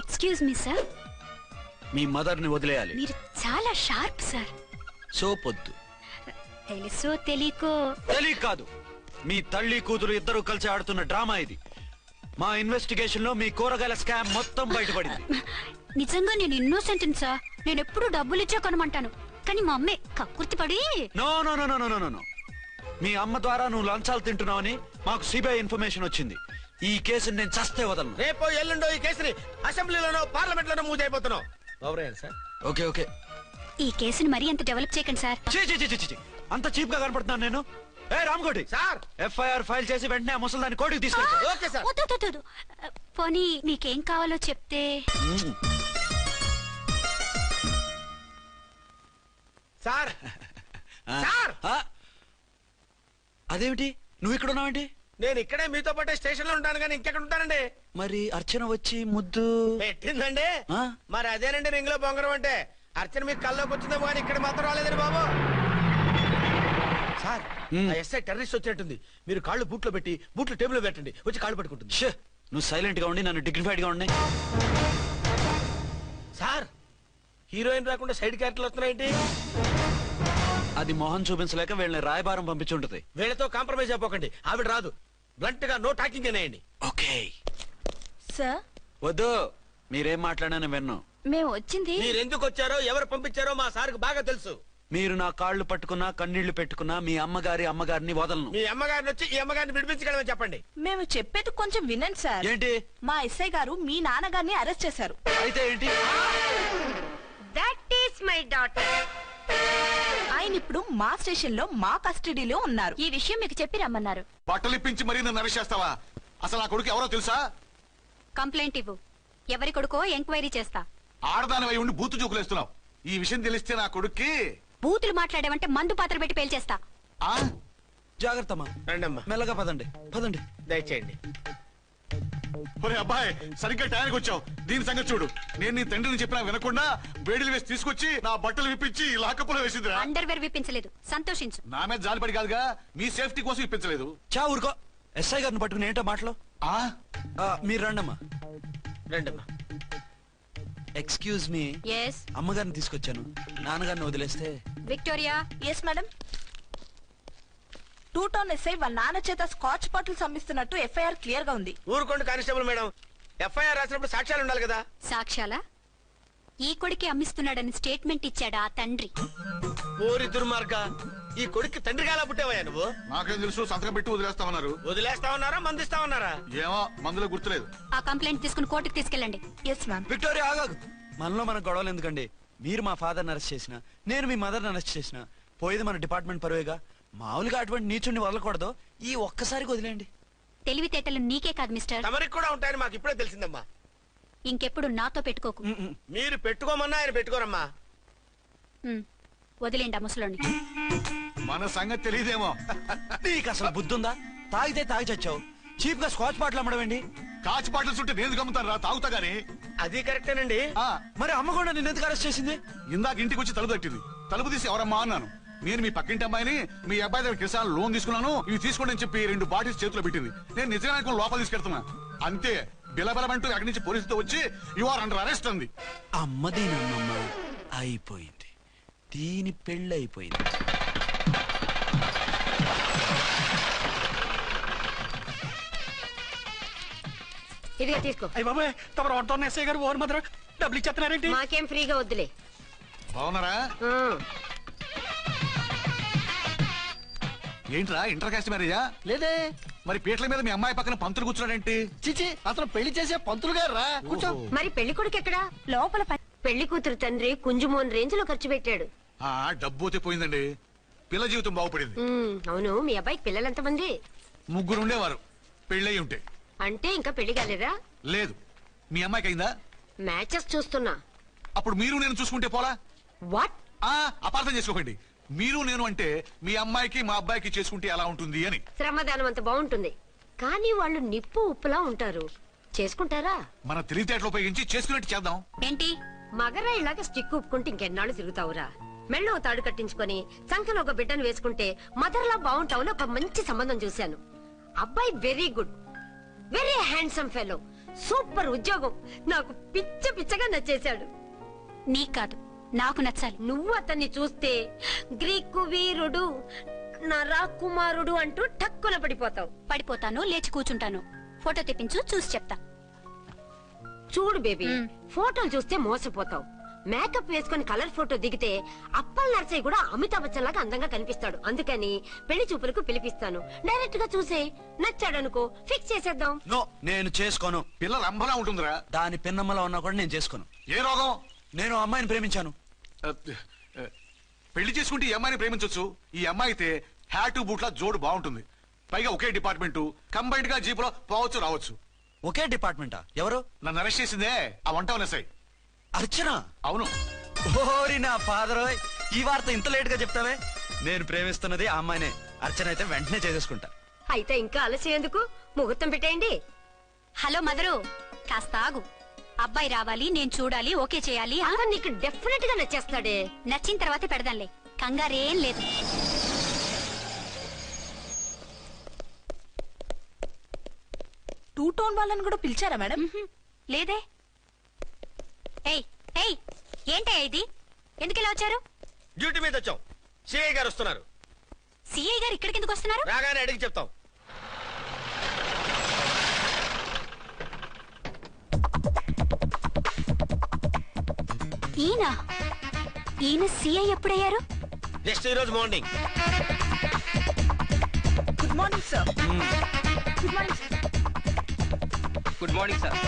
ఎక్స్క్యూజ్ మీ సార్, మీ మదర్ ని వదిలేయాలి. మీరు చాలా షార్ప్ సార్. సోపొద్దు. తెలుసో తెలియకో. తెలియక కాదు, మీ తల్లి కూతురు ఇద్దరు కలిసి ఆడుతున్న డ్రామా ఇది. మా ఇన్వెస్టిగేషన్ లో మీ కూరగాయల స్కామ్ మొత్తం బయటపడింది. నిజంగా నేను ఇన్నోసెంట్ సార్. నేను ఎప్పుడు డబ్బులు ఇచ్చా కొనమంటాను, కానీ మా అమ్మే కక్కుర్తి పడి. No no no no no no no. మీ అమ్మ ద్వారా నువ్వు లంచాలు తింటున్నావని మాకు సిబిఐ ఇన్ఫర్మేషన్ వచ్చింది. ఈ కేసుని నేను చస్తే వదలను. రేపో ఎల్లుండో ఈ కేసుని అసెంబ్లీలోనో పార్లమెంట్ లోనో మూవ్ అయిపోతున్నావు. Sir okay okay. ఈ కేసుని మరీ అంత డెవలప్ చేయకండి సార్. అంత చీప్ గా కనపడుతున్నాను నేను? ఏ రామ్కోటి సార్, ఎఫ్ఐఆర్ ఫైల్ చేసి వెంటనే ఆ ముసలిదాన్ని కోర్టుకి తీసుకెళ్ళి. Okay sir. వద్దు. పోనీ మీకేం కావాలో చెప్తే. సార్ సార్, అదేమిటి నువ్వు ఇక్కడ ఉన్నావేంటి? నేను ఇక్కడే మీతో పాటే స్టేషన్ లో ఉంటాను, కానీ ఇంకెక్కడ ఉంటానండి? మరి అర్చన వచ్చి ముద్దు పెట్టిందండి. మరి అదేనండి రింగ్ లో బొంగరం అంటే. అర్చన మీకు కల్లోకి వచ్చిందేమో కానీ ఇక్కడ మాత్రం రాలేదండి బాబు. సార్, ఎస్ఐ టెర్రరిస్ట్ వచ్చినట్టుంది. మీరు కాళ్ళు బూట్లో పెట్టి బూట్లు టేబుల్ లో పెట్టండి, వచ్చి కాళ్ళు పట్టుకుంటుంది. నువ్వు సైలెంట్ గా ఉండి నన్ను డిగ్నిఫైడ్ గా ఉండి. సార్, హీరోయిన్ రాకుండా సైడ్ క్యారెక్టర్లు వస్తున్నాయేంటి? అది మొహం చూపించలేక వీళ్ళని రాయబారం పంపించుంటది. వీళ్ళతో కాంప్రమైజ్ అయిపోకండి, ఆవిడ రాదు. బ్లంట్ గా నో టాకింగ్ అనేయండి. ఓకే సార్, వద్దు, మీరేం మాట్లాడానని విన్ను. మేము వచ్చింది. మీరు ఎందుకు వచ్చారో ఎవరు పంపించారో మా సార్కు బాగా తెలుసు. మీరు నా కాళ్ళు పట్టుకున్నా కన్నీళ్లు పెట్టుకున్నా మీ అమ్మగారిని వదలను. మీ అమ్మగారిని వచ్చి ఈ అమ్మగారిని విడిపించగలమని చెప్పండి. మేము చెప్పేది కొంచెం వినండి సార్. ఏంటి? మా ఎస్ఐ గారు మీ నాన్నగారిని అరెస్ట్ చేశారు. అయితే ఏంటి? That is my daughter. ఆయన ఇప్పుడు మా స్టేషన్ లో మా కస్టడీలో ఉన్నారు. ఈ విషయం మీకు చెప్పి రమ్మన్నారు. బట్టలిప్పించి మరీ నన్ను అరెస్ట్ చేస్తావా? అసలు ఆ కొడుకు ఎవరో తెలుసా? కంప్లైంట్ ఇవ్వు, ఎవరి కొడుకో ఎంక్వైరీ చేస్తా. ఆడదానివై ఉండి బూతు చూకులేస్తున్నావు. ఈ విషయం తెలిస్తే నా కొడుక్కి. బూతులు మాట్లాడావంటే మందు పాత్ర పెట్టి పేల్చేస్తా. జాగ్రత్తమ్మా, రండమ్మా, మెల్లగా పదండి. దయచేయండి. ఒరే అబ్బాయి సరిగ్గా టయానికి వచ్చావు. దీని సంగతి చూడు. నేను నీ తండ్రిని చెప్పినా వినకుండా వేడిలు వేసి తీసుకొచ్చి నా బట్టలు విప్పించి లాకప్పులో వేసిందిరా. అండర్వేర్ విప్పించలేదు, సంతోషించు. నా మీద జాలిపడి కాదుగా, మీ సేఫ్టీ కోసం ఇప్పించలేదు. చా ఊరుకో. ఎస్ఐ గారిని పట్టుకుని ఏంటో మాటలు. ఆ మీరు రండమ్మా. రండమ్మా. Excuse me. ఎస్ అమ్మగారిని తీసుకొచ్చాను. నాన్నగారిని వదిలేస్తే. Victoria. Yes madam. 2 town SI వాళ్ళ నాన్న చేత స్కాచ్ బాటిల్స్ అమ్మిస్తున్నట్టు ఎఫ్ఐఆర్ క్లియర్ గా ఉంది. ఊరుకోండి కానిస్టేబుల్ మేడం. ఎఫ్ఐఆర్ రాసినప్పుడు సాక్ష్యాలు ఉండాలి కదా. సాక్ష్యాలా? ఈ కొడుకే అమ్మిస్తున్నాడని స్టేట్మెంట్ ఇచ్చాడు ఆ తండ్రి. ఓరి దుర్మార్గ, ఈ కొడుక్కి తండ్రిగా ఎలా పుట్టావయ్యా నువ్వు? నాకేం తెలుసు, సంతకం పెట్టి వదిలేస్తామన్నారు. వదిలేస్తామన్నారా మందిస్తామన్నారా? ఏమో మందులో గుర్తులేదు. ఆ కంప్లైంట్ తీసుకుని కోర్టుకు తీసుకెళ్ళండి. Yes ma'am. విక్టోరియా ఆగాగు. మనలో మన గొడవలు ఎందుకండి? మీరు మా ఫాదర్ని అరెస్ట్ చేసిన, నేను మీ మదర్ని అరెస్ట్ చేసిన, పోయేది మన డిపార్ట్మెంట్ పరువేగా. మామూలుగా అటువంటి నీచుని వదలకూడదు. ఈ ఒక్కసారికి వదిలేండి. తెలివితేటలు నీకే కాదు మిస్టర్, తమరికి కూడా ఉంటాయని మాకు ఇప్పుడే తెలిసిందమ్మా. ఇంకెప్పుడు నాతో పెట్టుకోకు. మీరు పెట్టుకోమన్నా ఆయన పెట్టుకోరమ్మా. వదిలేండి ఆ ముసలోని. మన సంగతి తెలియదేమో. నీకు అసలు బుద్ధి ఉందా? తాగితే తాగి చచ్చావు. చీప్ గా స్కాచ్ బాటిల్ అమ్మడమేంటి? కాచి బాటిల్స్ ఉంటే నేను గమ్ముతాను రా, తాగుతా గానీ. అది కరెక్టేనండి. మరి అమ్మ కూడా నిన్ను ఎందుకు అరెస్ట్ చేసింది? ఇందాక ఇంటికి వచ్చి తలుపు తట్టింది. తలుపు తీసి ఎవరమ్మా అన్నాను. నేను మీ పక్కింటి అమ్మాయిని, మీ అబ్బాయి దగ్గర కిసాన్ లోన్ తీసుకున్నాను, ఇవి తీసుకోండి అని చెప్పి 2 బాటిల్స్ చేతిలో పెట్టింది. నేను నిజంగా అనుకుని లోపల తీసుకెళ్తున్నా. అంతే, బిలబలమంటూ అక్కడి నుంచి పోలీసుతో వచ్చి యు ఆర్ అండర్ అరెస్ట్ అంది. అమ్మ దీనమ్మమ్మ అయిపోయింది. దీని పెళ్ళి అయిపోయింది. ఇదిగా తీసుకో. అయ్య బాబాయ్, తమరు 1 టౌన్ ఎస్ఐ గారు ఓవర్ మాత్రం డబ్బులు ఇచ్చేస్తున్నారేంటి? మాకేం ఫ్రీగా వద్దులే. బాగున్నారా? ఏంట్రా ఇంటర్ కాస్ట్ మ్యారేజా? లేదే. మరి పీటల మీద మీ అమ్మాయి పక్కన పంతులు కూర్చున్నాడేంటి? చిచి, అతను పెళ్లి చేసే పంతులు గారు రా. కూర్చో. మరి పెళ్లి కొడుకు ఎక్కడా? లోపల పెళ్లి కూతురు తండ్రి కుంజుమోన్ రేంజ్ లో ఖర్చు పెట్టాడు. డబ్బు అయితే పోయిందండి, పిల్ల జీవితం బాగుపడింది. అవును, మీ అబ్బాయికి పిల్లలు ఎంతమంది? 3 ఉండేవారు, పెళ్ళయి ఉంటే. అంటే ఇంకా పెళ్లి కాలేదా? లేదు. మీ అమ్మాయికి అయిందా? మ్యాచెస్ చూస్తున్నా. అప్పుడు మీరు నేను చూసుకుంటే పోలా? వాట్? అపార్థం చేసుకోకండి. మీరు నేను అంటే మీ అమ్మాయికి మా అబ్బాయికి చేసుకుంటే ఎలా ఉంటుంది అని. శ్రమదానం అంత బాగుంటుంది, కానీ వాళ్ళు నిప్పు ఉప్పులా ఉంటారు. చేసుకుంటారా? మన తెలివితేటలు ఉపయోగించి చేసుకున్నట్టు చేద్దాం. ఏంటి? మగరా ఇలాగ స్టిక్ ఉప్పుకుంటే ఇంకెన్నాళ్ళు తిరుగుతావురా? మెళ్ళో తాడు కట్టించుకొని సంఖ్యలో ఒక బిడ్డను వేసుకుంటే మదర్లా బాగుంటావుని ఒక మంచి సంబంధం చూశాను. అబ్బాయి very good, very handsome fellow, super ఉద్యోగం. నాకు పిచ్చగా నచ్చేశాడు. నీకు కాదు, నాకు నచ్చాలి. నువ్వు అతన్ని చూస్తే గ్రీకు వీరుడు, నరాకుమారుడు అంటూ టక్కున పడిపోతావు. పడిపోతాను, లేచి కూర్చుంటాను. ఫోటో తెప్పించు, చూసి చెప్తా. చూడు బేబీ, ఫోటోలు చూస్తే మోసపోతావు. మేకప్ వేసుకుని కలర్ ఫోటో దిగితే అప్పల్ నర్సయ్య కూడా అమితాబ్ బచ్చన్ లాగా అందంగా కనిపిస్తాడు. అందుకని పెళ్లి చూపులకు పిలిపిస్తాను. డైరెక్ట్ గా చూసే నచ్చాడనుకో, ఫిక్స్ చేసేద్దాం. నో, నేను చేసుకోను. పిల్ల రంభలా ఉంటుందిరా. దాని పిన్నమ్మలా ఉన్నా కూడా నేను చేసుకోను. ఏ రోగం? నేను అమ్మాయిని ప్రేమించాను. పెళ్లి చేసుకుంటే ఈ అమ్మాయిని ప్రేమించొచ్చు. ఈ అమ్మాయి అయితే హ్యాటు బూట్ల జోడు బాగుంటుంది. పైగా ఒకే డిపార్ట్మెంట్, కంబైన్డ్ గా జీపులో పోవచ్చు రావచ్చు. ఒకే డిపార్ట్మెంటా? ఎవరు? నన్ను అరెస్ట్ చేసిందే ఆ వంట ఎస్ఐ. అర్చన? అవును. ఓరి నా ఫాదర్, ఈ వార్త ఇంత లేట్ గా చెప్తావే. నేను ప్రేమిస్తున్నది ఆ అమ్మాయినే. అర్చన అయితే వెంటనే చేసేసుకుంటా. అయితే ఇంకా ఆలస్యం ఎందుకు, ముహూర్తం పెట్టేయండి. హలో మదరు, కాస్త ఆగు. అబ్బాయి రావాలి, నేను చూడాలి, ఓకే చేయాలి. అతను నీకు డెఫినెట్ గా నచ్చేస్తాడే. నచ్చిన తర్వాతే పెడదాంలే, కంగారేం లేదు. టూ టౌన్ వాళ్ళని కూడా పిలిచారా మేడం? లేదే. ఏయ్ ఏయ్, ఏంటయ్యా ఇది? ఎందుకు ఇలా వచ్చారు? డ్యూటీ మీద వచ్చాం. సిఐ గారు వస్తున్నారు. సిఐ గారు ఇక్కడికి ఎందుకు వస్తున్నారు? రాగానే అడిగి చెప్తాం. ఈయన సిఐ ఎప్పుడయ్యారు? నెక్స్ట్ ఈ రోజు morning. Good morning sir. Good morning sir. Good morning sir.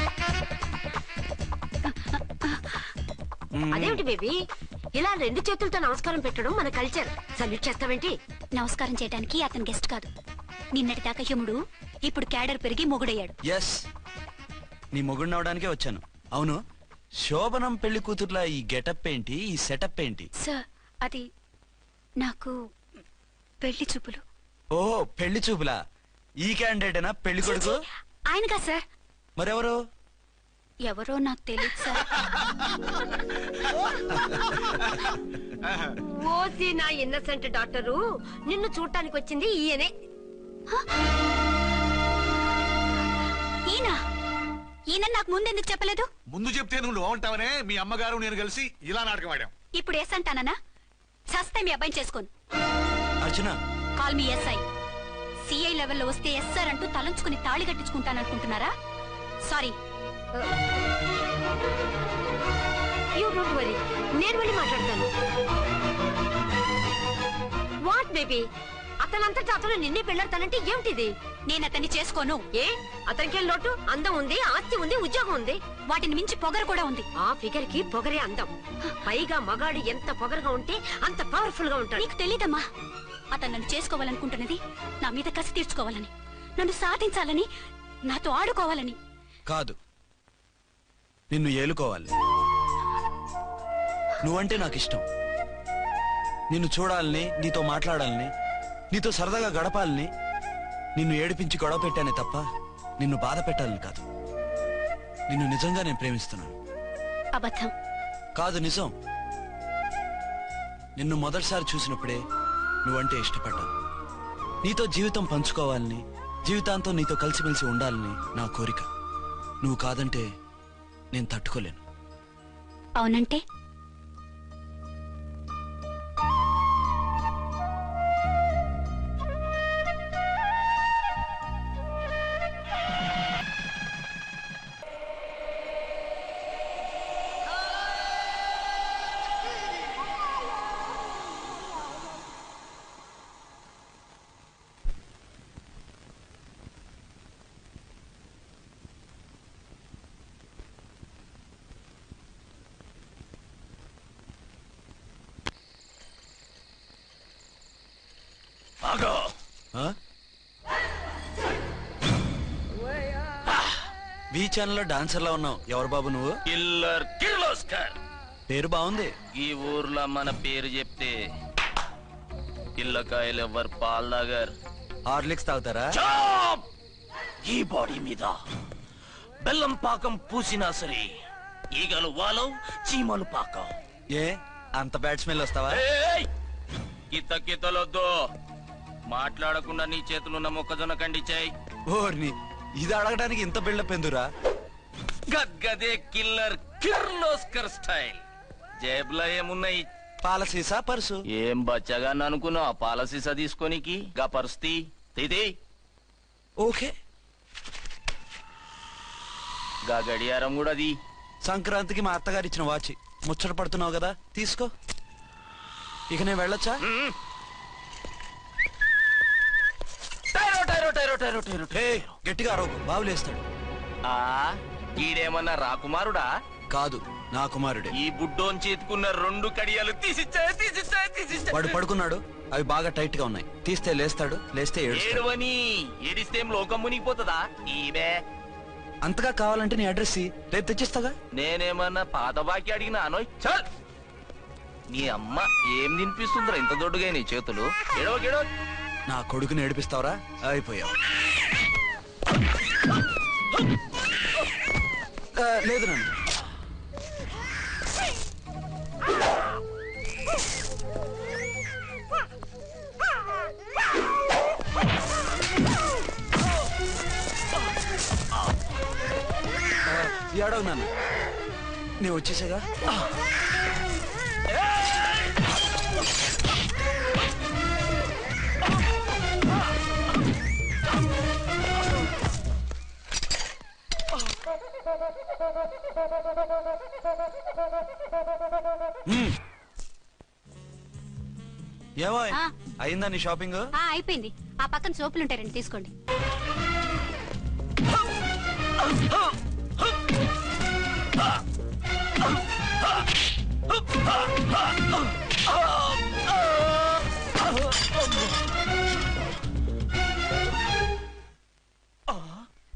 అదేమిటి బేబీ, ఇలా 2 చేతులతో నమస్కారం పెట్టడం మన కల్చర్. సల్యూట్ చేస్తావేంటి? నమస్కారం చేయడానికి అతను గెస్ట్ కాదు. నిన్నటి దాకా యముడు, ఇప్పుడు క్యాడర్ పెరిగి మొగుడయ్యాడు. ఎస్, నీ మొగుడినవడానికే వచ్చాను. అవును, శోభనం పెళ్లి కూతుర్లా ఈ గెటప్ ఏంటి, ఈ సెటప్ ఏంటి? సార్, అది నాకు పెళ్లి చూపులు. ఓ, పెళ్లి చూపులా? ఈ క్యాండిడేటేనా పెళ్లి కొడుకు? ఆయనగా సార్, మరెవరు? ఎవరో నాకు తెలియదు సార్. ఓసి నా ఇన్నసెంట్ డాక్టరు, నిన్ను చూడటానికి వచ్చింది ఈయనే. ఈయన నాకు ముందెందుకు చెప్పలేదు? ముందు చెప్తే నువ్వు బాగుంటావనే మీ అమ్మగారు నేను కలిసి ఇలా నాటకం ఆడాం. ఇప్పుడు ఎస్ అంటానా? చస్తే మీ అబ్బాయిని చేసుకోను. అర్చన, కాల్ మీ ఎస్ఐ. సిఐ లెవెల్లో వస్తే ఎస్ఆర్ అంటూ తలంచుకుని తాళి కట్టించుకుంటాననుకుంటున్నారా? సారీ. యూ డోంట్ వరీ, నేను వెళ్ళి మాట్లాడతాను. వాట్ బేబీ, అతనంతటా అతను నిన్నే పెళ్ళాడతానంటే ఏమిటిది? నేను అతన్ని చేసుకోను. ఏ అతనికేం లోటు? అందం ఉంది, ఆస్తి ఉంది, ఉద్యోగం ఉంది. వాటిని మించి పొగరు కూడా ఉంది. ఆ ఫిగర్ కి పొగరే అందం. పైగా మగాడు ఎంత పొగరుగా ఉంటే అంత పవర్ఫుల్ గా ఉంటాడు. నీకు తెలీదమ్మా, అతను నన్ను చేసుకోవాలనుకుంటున్నది నా మీద కసి తీర్చుకోవాలని, నన్ను సాధించాలని, నాతో ఆడుకోవాలని కాదు, నిన్ను ఏలుకోవాలి. నువ్వంటే నాకు ఇష్టం. నిన్ను చూడాలని, నీతో మాట్లాడాలని, నీతో సరదాగా గడపాలని, నిన్ను ఏడిపించి గొడవ పెట్టానే తప్ప నిన్ను బాధ పెట్టాలని కాదు. నిన్ను నిజంగా నేను ప్రేమిస్తున్నాను. అబద్ధం. కాదు, నిజం. నిన్ను మొదటిసారి చూసినప్పుడే నువ్వంటే ఇష్టపడ్డాను. నీతో జీవితం పంచుకోవాలని, జీవితాంతం నీతో కలిసిమెలిసి ఉండాలని నా కోరిక. నువ్వు కాదంటే నేను తట్టుకోలేను. అవునంటే బీ ఛానల్ లో డాన్సర్ లా ఉన్నావు. ఎవరు బాబు నువ్వు? కిల్లర్ కిర్లోస్కర్. పేరు బాగుంది. ఈ ఊర్లో మన పేరు చెప్తే పిల్లకాయలు ఎవరు పాల్ తాగర్. హార్లిక్స్ తాగుతారా? ఈ బాడీ మీద బెల్లం పాకం పూసినా సరే ఈగలు వాలవు, చీమలు పాకం. ఏ అంత బ్యాడ్ స్మెల్ వస్తావా? కిత కితలొద్దు. మాట్లాడకుండా నీ చేతులున్న మొక్కజొన్న కండిచాయి. ఓర్ని, ఇది అడగడానికి ఇంత బిల్డప్ ఎందురా? గద్గదే కిల్లర్ కిర్లోస్కర్ స్టైల్. జేబులో ఏమున్నాయి? పాలసీసా, పర్సు? ఏం బచ్చగా అనుకున్నావు? పాలసీసా తీసుకోనికి గా పరిస్థితి తీది. ఓకే, గా గడియారం కూడా అది. సంక్రాంతికి మా అత్తగారు ఇచ్చిన వాచి. ముచ్చట పడుతున్నావు కదా, తీసుకో. ఇక నేను వెళ్ళొచ్చా? గట్టిగా అరవకు, బావులేస్తాడు. ఈడేమన్నా రాకుమారుడా? కాదు, నా కుమారుడే. ఈ బుడ్డోన్ చేతుకున్న 2 కడియాలు తీసిచ్చా. వాడు పడుకున్నాడు, అవి బాగా టైట్ గా ఉన్నాయి. తీస్తే లేస్తాడు, లేస్తే ఏడుస్తాడు. ఏడవని ఏడిస్తే లోకం మునిగిపోతుందా? ఈబే అంతగా కావాలంటే నీ అడ్రస్ రేపు తెచ్చిస్తాగా. నేనేమన్నా పాత బాకి అడిగినా అనోయ్. చల్, నీ అమ్మ ఏం తినిపిస్తుందిరా ఇంత దొడ్డుగా నీ చేతులు? ఎడవ నా కొడుకుని ఏడిపిస్తావరా? అయిపోయావు. లేదు నన్ను. ఏడవు నాన్న, నేను వచ్చేసాగా. ఏమో అయిందా నీ షాపింగ్? అయిపోయింది. ఆ పక్కన సోపులు ఉంటారండి, తీసుకోండి.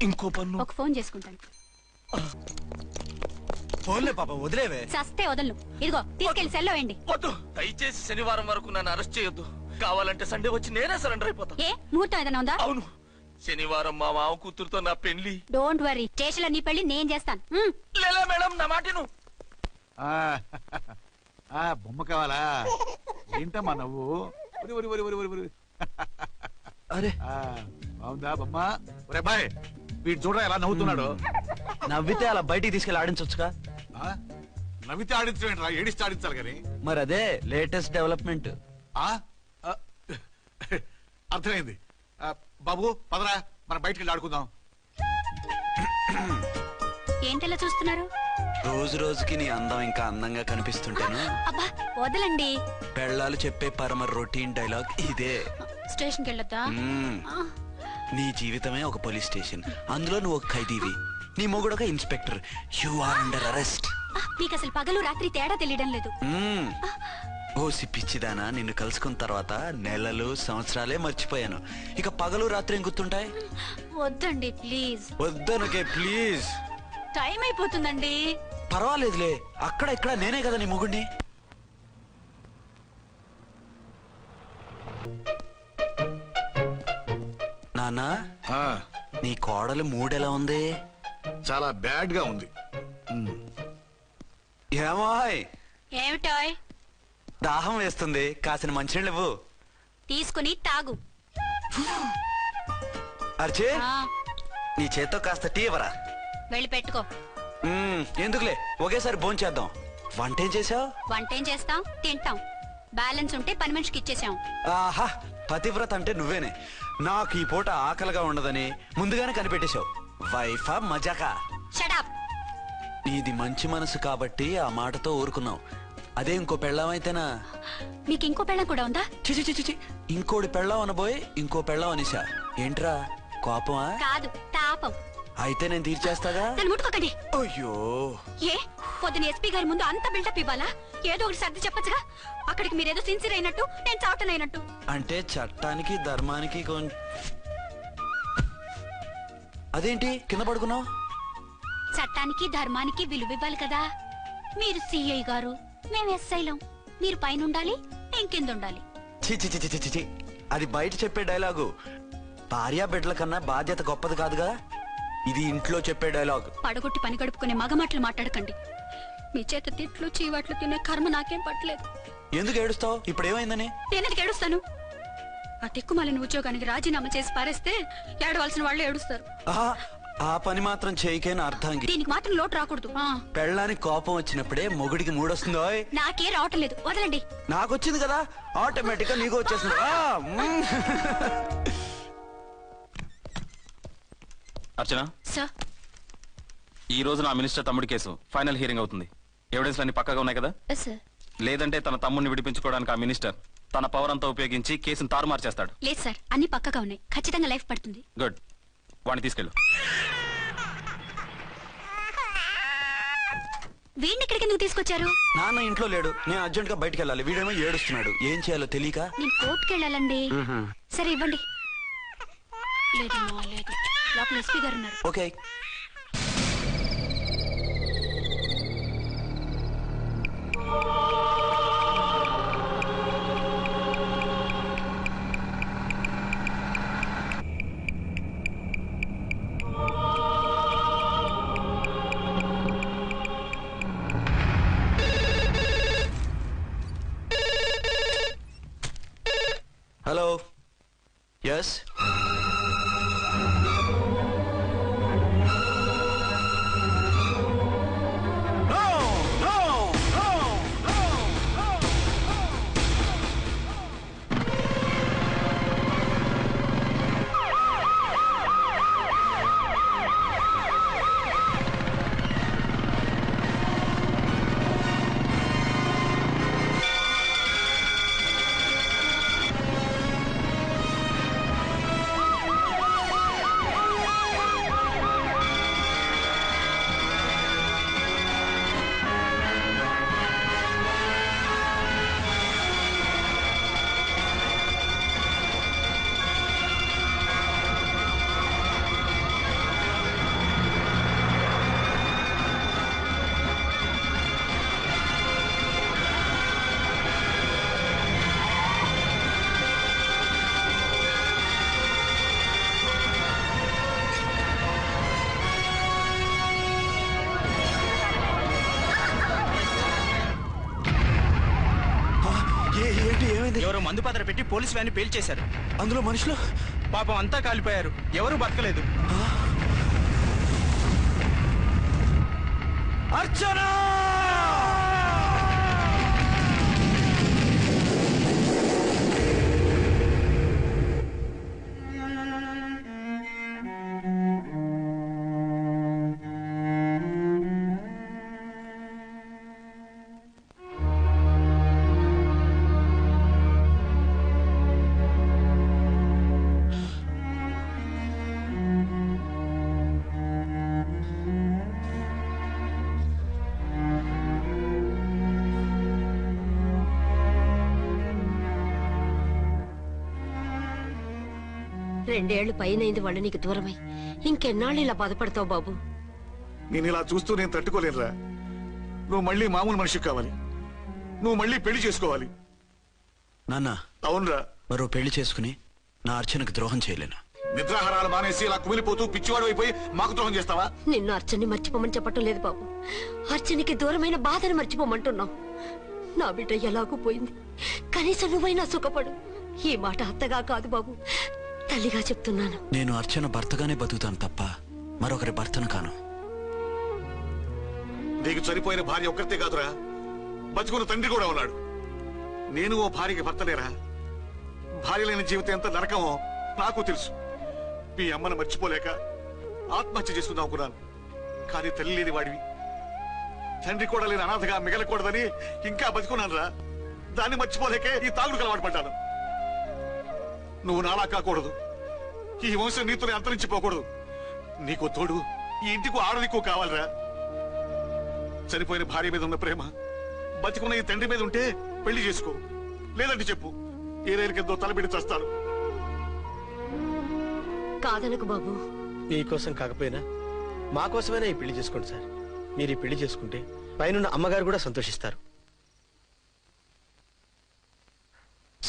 ఇంకో పన్ను. ఒక ఫోన్ చేసుకుంటాను. ఫోన్లే పాప, వదిలేవే. చస్తే వదలను. ఇదిగో తీసుకెళ్లి సెల్లో వేయండి. వద్దు, దయచేసి శనివారం వరకు నన్ను అరెస్ట్ చేయొద్దు. కావాలంటే సండే వచ్చి నేనే సరెండర్ అయిపోతా. ఏ ముహూర్తం ఏదైనా ఉందా? అవును, శనివారం మా మామ కూతురుతో నా పెళ్లి. డోంట్ వరీ, స్టేషన్ లో నీ పెళ్లి నేను చేస్తాను. లేలా మేడం, నా మాటను. బొమ్మ కావాలా? ఏంటమ్మా నవ్వు? అరే బాగుందా బొమ్మ? ఒరే బాయ్, వీడు చూడరా ఎలా నవ్వుతున్నాడు. నవ్వితే అలా బయటికి తీసుకెళ్ళి ఆడించొచ్చుగా. నవ్వితే ఆడించడం, ఏడిస్తే ఆడించాలి కానీ. మరి అదే లేటెస్ట్ డెవలప్మెంట్. అర్థమైంది. బాబు పదరా, మనం బయటికి వెళ్ళి ఆడుకుందాం. ఏంటలా చూస్తున్నారు? రోజు రోజుకి నీ అందం ఇంకా అందంగా కనిపిస్తుంటాను. అబ్బా వదలండి. పెళ్ళాలు చెప్పే పరమ రొటీన్ డైలాగ్ ఇదే. స్టేషన్కి వెళ్ళొద్దా? నీ జీవితమే ఒక పోలీస్ స్టేషన్, అందులో నువ్వు ఒక ఖైదీవి, నీ మొగుడు ఒక inspector. You are under arrest. మీకు అసలు పగలు రాత్రి తేడా తెలియడం లేదు. ఓ సిప్పిచ్చిదానా, నిన్ను కలుసుకున్న తర్వాత నెలలు సంవత్సరాలే మర్చిపోయాను. ఇక పగలు రాత్రి ఏం గుర్తుంటాయి? వద్దండి ప్లీజ్. వద్దనుకే ప్లీజ్. టైం అయిపోతుందండి. పర్వాలేదులే, అక్కడ ఇక్కడ నేనే కదా నీ మొగుడిని. నాన్నా, నీ కోడలు మూడెలా ఉంది? చాలా బ్యాడ్ గా ఉంది. ఏమాయ్? ఏమిటాయ్? దాహం వేస్తుంది, కాసిన మంచినీళ్ళు ఇవ్వు. తీసుకుని తాగు. అర్చే, నీ చేత్తో కాస్త టీ ఇవ్వరా. వెళ్ళి పెట్టుకో. ఎందుకులే, ఒకేసారి భోంచేద్దాం. వంటేం చేసావు? వంటేం చేస్తాం, తింటాం. బ్యాలెన్స్ ఉంటే పని మనిషికి ఇచ్చేసాం. ఆహా, పతివ్రత అంటే నువ్వేనే. నాకు ఈ పూట ఆకలిగా ఉండదని ముందుగానే కనిపెట్టేశావు. వైఫా మజాకా? షడప్. నీది మంచి మనసు కాబట్టి ఆ మాటతో ఊరుకున్నావు. అదే ఇంకో పెళ్ళాం అయితేనా? మీకు ఇంకో పెళ్ళం కూడా ఉందా? చిచి, ఇంకోటి పెళ్ళాం అనబోయి ఇంకో పెళ్ళాం అనిసా. ఏంట్రా కోపమా? కాదు, తాపం. అయితే నేను తీర్చేస్తాగా. నన్ను ముట్టుకోకండి. అయ్యో, ఏ పొద్దున ఎస్పీ గారి ముందు అంత బిల్డప్ ఇవ్వాలా? ఏదో ఒకటి సర్ది చెప్పచ్చుగా. అక్కడికి మీరేదో సిన్సియర్ అయినట్టు, నేను చావటం అయినట్టు. అంటే చట్టానికి ధర్మానికి అదేంటి కింద పడుకున్నావు? చట్టానికి ధర్మానికి విలువ ఇవ్వాలి కదా. మీరు సిఐ గారు, మేము ఎస్ఐలం. మీరు పైన ఉండాలి, నేను కింద ఉండాలి. చి, అది బయట చెప్పే డైలాగు. భార్యా బిడ్డల కన్నా బాధ్యత గొప్పది కాదుగా. ఇది ఇంట్లో చెప్పే డైలాగ్. పడగొట్టి పని గడుపుకునే మగమాటలు మాట్లాడకండి. మీ చేత తిట్లు చీవాట్లు తినే కర్మ నాకేం పట్టలేదు. ఎందుకు ఏడుస్తావు? ఇప్పుడు ఏమైందని? నేనెందుకు ఏడుస్తాను? ఆ తిక్కుమాలిన ఉద్యోగానికి రాజీనామా చేసి పారేస్తే ఏడవలసిన వాళ్ళు ఏడుస్తారు. ఆ పని మాత్రం చేయకేన అర్థంగి. దీనికి మాత్రం లోటు రాకూడదు. పెళ్ళానికి కోపం వచ్చినప్పుడే మొగుడికి మూడొస్తుందో. నాకే రావటం లేదు, వదలండి. నాకొచ్చింది కదా, ఆటోమేటిక్ గా నీకు వచ్చేసింది. అర్చన సార్, ఈ రోజు నా మినిస్టర్ తమ్ముడి కేసు ఫైనల్ హియరింగ్ అవుతుంది. ఎవిడెన్స్ అన్ని పక్కగా ఉన్నాయి కదా? సార్. లేదంటే తన తమ్ముడిని విడిపించుకోవడానికి ఆ మినిస్టర్ తన పవర్ అంతా ఉపయోగించి కేసును తారుమారు చేస్తాడు. లేదు సార్, అన్ని పక్కగా ఉన్నాయి. ఖచ్చితంగా లైఫ్ పడుతుంది. గుడ్, వాడిని తీసుకెళ్ళు. వీడిని ఇక్కడికి ఎందుకు తీసుకొచ్చారు? నాన్న ఇంట్లో లేడు, నేను అర్జెంట్ గా బయటికి వెళ్ళాలి. వీడేమో ఏడుస్తున్నాడు, ఏం చేయాలో తెలియక. నేను కోర్టుకి వెళ్ళాలండి. సరే ఇవ్వండి. లేదమ్మా లేదు, లోపల ఎస్పీ గారు ఉన్నారు. ఓకే. Hello, yes. మందుపాత్ర పెట్టి పోలీసు వ్యాన్ని పేల్చేశారు. అందులో మనుషులు పాపం అంతా కాలిపోయారు, ఎవరు బతకలేదు. అర్చనా! రెండేళ్లు పైనైంది వాళ్ళు నీకు దూరమై. ఇంకెన్నాళ్ళు ఇలా బాధపడతావు బాబు? నేను ఇలా చూస్తూ నేను తట్టుకోలేనురా. నువ్వు మళ్ళీ మామూలు మనిషి కావాలి, నువ్వు మళ్ళీ పెళ్లి చేసుకోవాలి. నాన్న, అవునరా. మరో పెళ్లి చేసుకుని నా అర్చనకు ద్రోహం చేయలేను. నిద్రాహారాలు మానేసి ఇలా కుమిలిపోతూ పిచ్చివాడు అయిపోయి మాకు ద్రోహం చేస్తావా? నిన్ను అర్చన్ని మర్చిపోమని చెప్పటం లేదు బాబు, అర్చనికి దూరమైన బాధను మర్చిపోమంటున్నావు. నా బిడ్డ ఎలాగూ పోయింది, కనీసం నువ్వైనా సుఖపడు. ఈ మాట అత్తగా కాదు బాబు, తల్లిగా చెప్తున్నాను. నేను అర్చన భర్తగానే బతుకుతాను తప్ప మరొకరి భర్తను కాను. నీకు చనిపోయిన భార్య ఒక్కరితే కాదురా, బతుకున్న తండ్రి కూడా ఉన్నాడు. నేను ఓ భార్యకి భర్తలేరా? భార్య లేని జీవితం ఎంత నరకమో నాకు తెలుసు. మీ అమ్మను మర్చిపోలేక ఆత్మహత్య చేసుకుందాం అనుకున్నాను. కానీ తల్లి లేని వాడివి, తండ్రి కూడా లేని అనాథగా మిగలకూడదని ఇంకా బతుకున్నాను రా. దాన్ని మర్చిపోలేకే ఈ తాగుడుకు అలవాటు పడ్డాను. నువ్వు నాలా కాకూడదు, ఈ వంశం నీతోనే అంతరించిపోకూడదు. నీకు తోడు ఈ ఇంటికి ఆడదికు కావాలిరా. చనిపోయిన భార్య మీద ఉన్న ప్రేమ బతికున్న ఈ తండ్రి మీద ఉంటే పెళ్లి చేసుకో, లేదంటే చెప్పు, ఏ రైలుకెందో తలబిడి చస్తాను. కాదనకు బాబు. మీకోసం కాకపోయినా మా కోసమైనా ఈ పెళ్లి చేసుకోండి సార్. మీరు ఈ పెళ్లి చేసుకుంటే పైన అమ్మగారు కూడా సంతోషిస్తారు.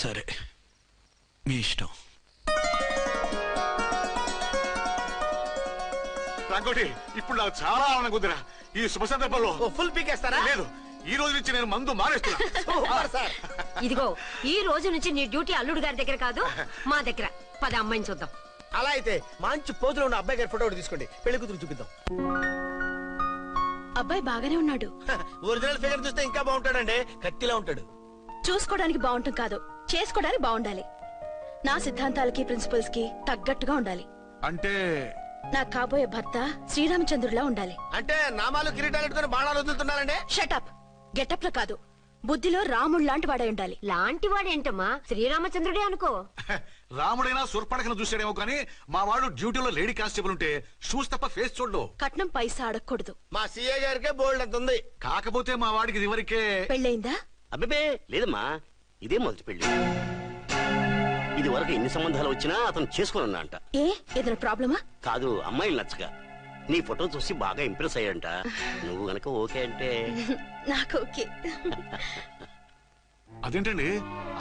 సరే, మీ ఇష్టం. రంగోటి, ఇప్పుడు నాకు చాలా ఆనందంగా ఉందిరా. ఈ శుభ సందర్భంలో ఫుల్ పీకేస్తారా? లేదు, ఈ రోజు నుంచి నేను మందు మానేస్తున్నా. సార్ ఇదిగో, ఈ రోజు నుంచి నీ డ్యూటీ అల్లుడు గారి దగ్గర కాదు, మా దగ్గర. పద అమ్మాయిని చూద్దాం. అలా అయితే మంచి పోజులో ఉన్న అబ్బాయి గారి ఫోటో ఒకటి తీసుకోండి, పెళ్లి కూతురు చూపిద్దాం. అబ్బాయి బాగానే ఉన్నాడు. ఒరిజినల్ ఫిగర్ చూస్తే ఇంకా బాగుంటాడండి, కత్తిలా ఉంటాడు. చూసుకోవడానికి బాగుంటాం కాదు, చేసుకోవడానికి బాగుండాలి. నా సిద్ధాంతాలకి ప్రిన్సిపల్స్ కి తగ్గట్టుగా ఉండాలి. అంటే నా కాబోయే భర్త శ్రీరామచంద్రుడిలా ఉండాలి. అంటే నామాలు కిరీటాలు పెట్టుకుని బాణాలు వదులుతున్నారండి. షటప్. గెటప్ లో కాదు, బుద్ధిలో రాముడు లాంటి వాడై ఉండాలి. లాంటి వాడేంటమ్మా, శ్రీరామచంద్రుడే అనుకో. రాముడైనా సుర్పడకను చూసాడేమో కానీ మా వాడు డ్యూటీలో లేడీ కానిస్టేబుల్ ఉంటే షూస్ తప్ప ఫేస్ చూడడు. కట్నం పైసా అడగకూడదు. మా సీఏ గారికే బోల్డ్ అంత ఉంది. కాకపోతే మా వాడికి ఇదివరకే పెళ్ళయిందా? అబ్బే లేదమ్మా, ఇదే మొదటి పెళ్లి. ఇది వరకు ఎన్ని సంబంధాలు వచ్చినా అతను చేసుకున్నా అంట. ఏ ఏదైనా ప్రాబ్లమా? కాదు, అమ్మాయిలు నచ్చగా నీ ఫోటో చూసి బాగా ఇంప్రెస్ అయ్యంట. నువ్వు గనక ఓకే అంటే నాకు ఓకే. అదేంటండి,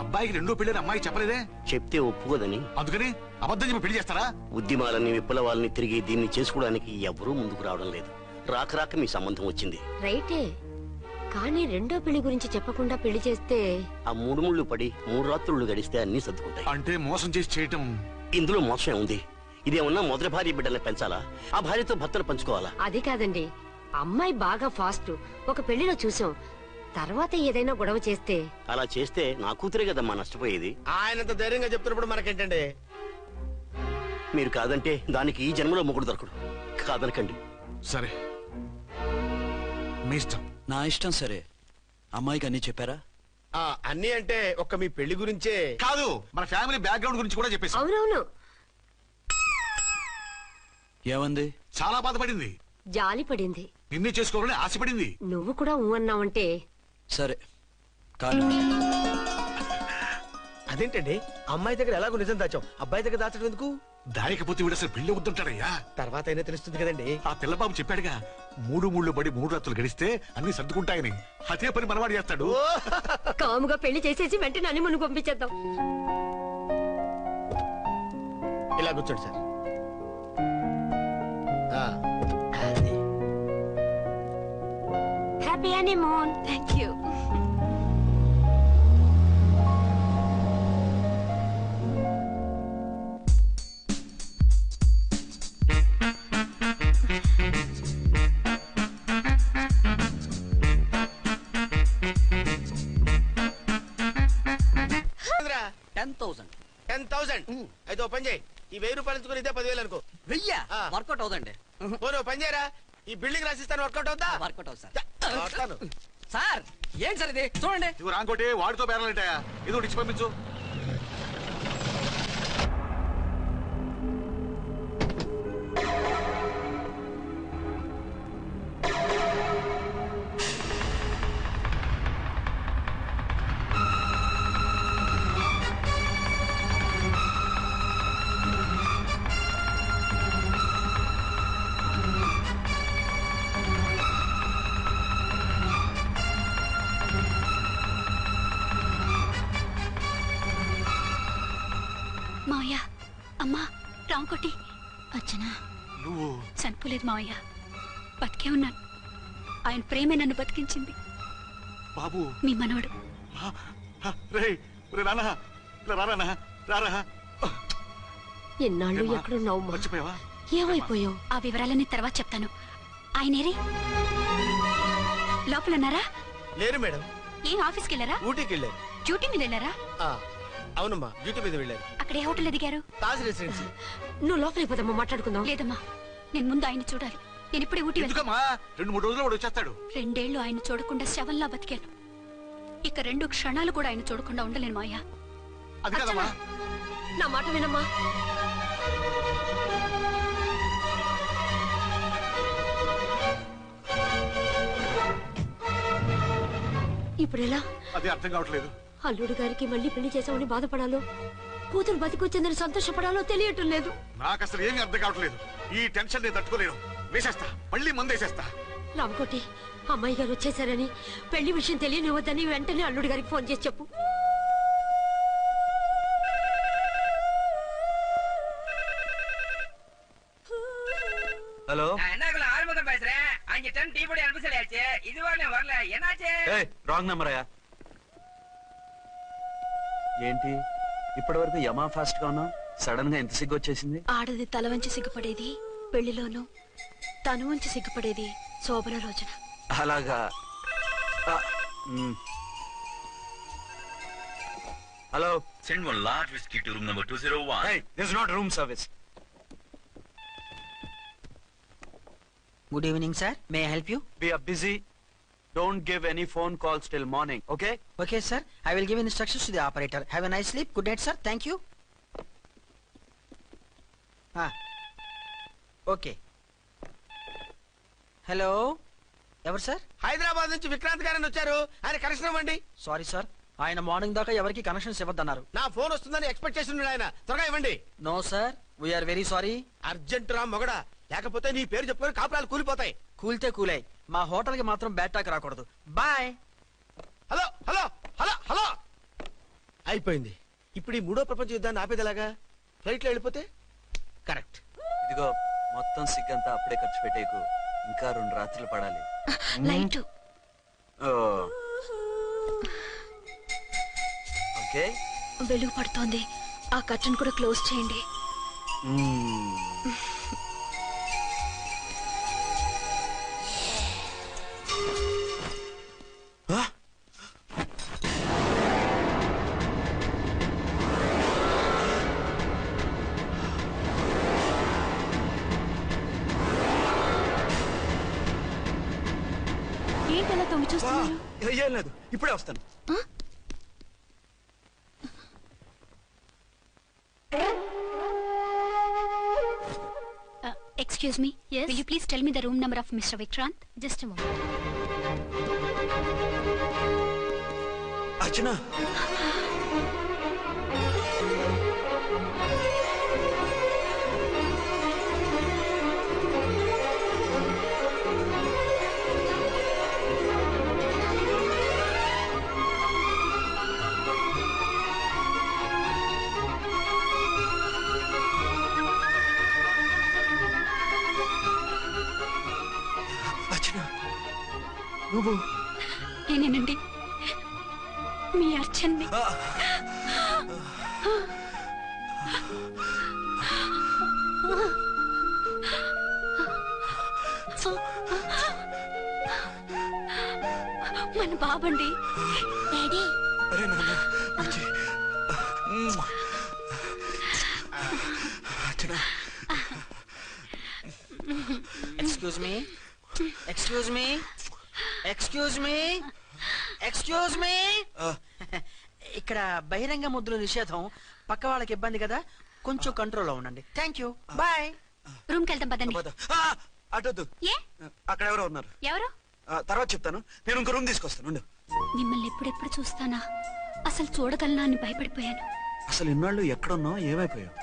అబ్బాయికి రెండో పెళ్లి అమ్మాయి చెప్పలేదే? చెప్తే ఒప్పుకోదని. అందుకని అబద్ధం చెప్పి పెళ్లి చేస్తారా? ఉద్యమాలని విప్లవాలని తిరిగి దీన్ని చేసుకోవడానికి ఎవరూ ముందుకు రావడం లేదు. రాక రాక మీ సంబంధం వచ్చింది. రైటే, కానీ రెండో పెళ్లి గురించి చెప్పకుండా పెళ్లి చేస్తే ఆ 3 ముళ్ళు పడి 3 రాత్రులు గడిస్తే అన్ని సర్దుకుంటాయి. అంటే మోసం చేసి చేయటం. ఇందులో మోసం ఉంది. ఇదేమన్నా మొదటి భార్య బిడ్డల్ని పెంచాలా, ఆ భార్యతో భర్తను పంచుకోవాలా? అది కాదండి, అమ్మాయి బాగా ఫాస్ట్. ఒక పెళ్లిలో చూసాం, తర్వాత ఏదైనా గొడవ చేస్తే. అలా చేస్తే నా కూతురే కదమ్మా నష్టపోయేది. ఆయనంత ధైర్యంగా చెప్తున్నప్పుడు మనకేంటండి? మీరు కాదంటే దానికి ఈ జన్మలో మొగుడు దొరకడు. కాదనకండి. సరే, మీ ఇష్టం. నా ఇష్టం. సరే, అమ్మాయికి అన్ని చెప్పారా? అన్ని అంటే ఒక్క మీ పెళ్లి గురించే కాదు, మన ఫ్యామిలీ బ్యాక్గ్రౌండ్ గురించి కూడా చెప్పేసి. అవునవును. ఏమంది? చాలా బాధపడింది, జాలి పడింది, నిన్నే చేసుకోవాలని ఆశపడింది. నువ్వు కూడా ఊ అన్నావంటే. సరే కాదు. అదేంటండి, అమ్మాయి దగ్గర ఎలాగో నిజం దాచాం, అబ్బాయి దగ్గర దాచడం ఎందుకు? దాయకపోతే వీడు అసలు పెళ్లి వద్దుంటాడయ్యా. తర్వాత అయినా తెలుస్తుంది కదండి. ఆ పిల్లబాబు చెప్పాడుగా, 3 ముళ్ళు పడి 3 రాత్రులు గడిస్తే అన్ని సర్దుకుంటాయని. అదే పని మనవాడు చేస్తాడు. కాముగా పెళ్లి చేసేసి వెంటనే అన్ని మును పంపించేద్దాం. ఇలా కూర్చోండి sir. Happy honeymoon. Thank you. 10,000. అయితే ఓ పని చేయి, ఈ 1000 రూపాయలు ఎంచుకుని ఇదే 10,000 అనుకో. వెయ్యా ఆ. వర్కౌట్ అవుదండి. పోనీ ఓ పని చేయరా, ఈ బిల్డింగ్ రాసిస్తాను, వర్కౌట్ అవుతా? వర్కౌట్ అవుతుంది సార్. వస్తాను. సార్ ఏంటి సార్ ఇది చూడండి. నువ్వు రాంకోటి వాడితో బేరాలంటాయా? ఇది ఒకటి ఇచ్చి పంపించు. మావయ్య, అమ్మా, రాంకోటి, అర్చనా నువ్వు చనిపోలేదు మావయ్య, బతికే ఉన్నాను. ఆయన ప్రేమే నన్ను బతికించింది. బాబు మీ మనవడు. రే రానా, రానా, రారా. ఎన్నాళ్ళు ఎక్కడున్నావు మా? మర్చిపోయావా? ఏమైపోయావు? ఆ వివరాలన్నీ తర్వాత చెప్తాను. ఆయనేరి లోపల ఉన్నారా? లేరు మేడం. ఏం ఆఫీస్కి వెళ్ళారా? ఊటీకి వెళ్ళారు. డ్యూటీ మీద వెళ్ళారా? అవునమ్మా, డ్యూటీ మీద వెళ్ళారు. అక్కడ ఏ హోటల్ ఎదిగారు? తాజ్ రెసిడెన్సీ. నువ్వు లోపలికి పోదమ్మా, మాట్లాడుకుందాం. లేదమ్మా, నేను ముందు ఆయన చూడాలి. నేను ఇప్పుడే ఊటీ వెళ్తాను. ఎందుకమ్మా? 2-3 రోజులు వాడు వచ్చేస్తాడు. 2 ఏళ్లు ఆయన చూడకుండా శవంలా బతికాను. ఇక 2 క్షణాలు కూడా ఆయన చూడకుండా ఉండలేను మాయా. అది కదమ్మా. నా మాట వినమ్మా. ఇప్పుడు ఎలా? అది అర్థం కావట్లేదు. అల్లుడు గారికి మళ్ళీ పెళ్లి చేసామని బాధపడాలో, కూతురు బతికొచ్చిందని సంతోషపడాలో తెలియటం లేదు. నాకు అసలు ఏమీ అర్థం కావట్లేదు. ఈ టెన్షన్ నేను తట్టుకోలేను. వేసేస్తా, మళ్ళీ మందేసేస్తా. రామకోటి, అమ్మాయి గారు వచ్చేసారని, పెళ్లి విషయం తెలియనివ్వద్దని వెంటనే అల్లుడు గారికి ఫోన్ చేసి చెప్పు. ஹலோ என்ன ஆரம்பம் பேசுறேன். அங்க 10 டீ பொடி அனுப்ப சொல்லியாச்சு. இதுவரை வரல, என்னாச்சு? రాంగ్ నెంబర్ అయ్యా. ఏంటి ఇప్పటి వరకు యమా ఫాస్ట్ గా ఉన్నావు, సడన్ గా ఎంత సిగ్గు వచ్చేసింది? ఆడది తల వంచి సిగ్గుపడేది పెళ్లిలోను, తను వంచి సిగ్గుపడేది శోభన రోజున. అలాగా. Hello, Send one large whiskey to room number 201. hey, this is not room service. Good evening sir, may I help you? We are busy. Don't give any phone calls till morning, okay? Okay sir, I will give instructions to the operator. Have a nice sleep. Good night sir. Thank you. Okay. Hello, ఎవరు sir? Hyderabad నుంచి విక్రాంత్ గారని వచ్చారు. ఆయన connection ఇవ్వండి. Sorry sir, ఆయన morning దాకా ఎవరికి connections ఇవ్వద్దన్నారు. నా ఫోన్ వస్తుందని ఎక్స్పెక్ట్ చేసి ఉన్నాడు ఆయన. త్వరగా ఇవ్వండి. No sir, we're very sorry. Urgent రా మొగడా, లేకపోతే నీ పేరు చెప్పుకొని కాపురాలు కూలిపోతాయి. కూల్తే కూలాయి, మా హోటల్ కి మాత్రం బ్యాడ్ టాక్ రాకూడదు. Bye. Hello hello hello hello. అయిపోయింది. ఇప్పుడు ఈ 3వ ప్రపంచ యుద్ధాన్ని ఆపేదిలాగా? ఫ్లైట్ లో వెళ్ళిపోతే కరెక్ట్. ఇదిగో మొత్తం సిగ్గంతా అప్పుడే ఖర్చు పెట్టేకు, ఇంకా 2 రాత్రులు పడాలి. లైట్ ఓకే, వెలుగు పడుతోంది. ఆ కర్టన్ కూడా క్లోజ్ చేయండి. ఏంటలా తొంగి చూస్తున్నారు? ఏం లేదు, ఇప్పుడే వస్తాను. Excuse me. Yes. Will you please tell me the room number of Mr. Vikrant? Just a moment. Archana. నువ్వు నేనేనండి, మీ అర్చన్ని. మన బాబండి. డాడీ. అరే నాన్న, excuse me excuse me excuse me excuse me ఇక్కడ బహిరంగ ముద్దుల నిషేధం, పక్క వాళ్ళకి ఇబ్బంది కదా, కొంచెం కంట్రోల్లో ఉండండి. Thank you, bye. రూమ్ కి వెళ్తాం పదండి. అటొద్దు, ఏ అక్కడ ఎవరో ఉన్నారు. ఎవరు? తర్వాత చెప్తాను. నేను ఇంకో రూమ్ తీసుకొస్తాను. ఉండు. మిమ్మల్ని ఎప్పుడెప్పుడు చూస్తానా, అసలు చూడగలనా అని భయపడిపోయాను. అసలు ఇన్నాళ్ళు ఎక్కడున్నావు, ఏమైపోయావు?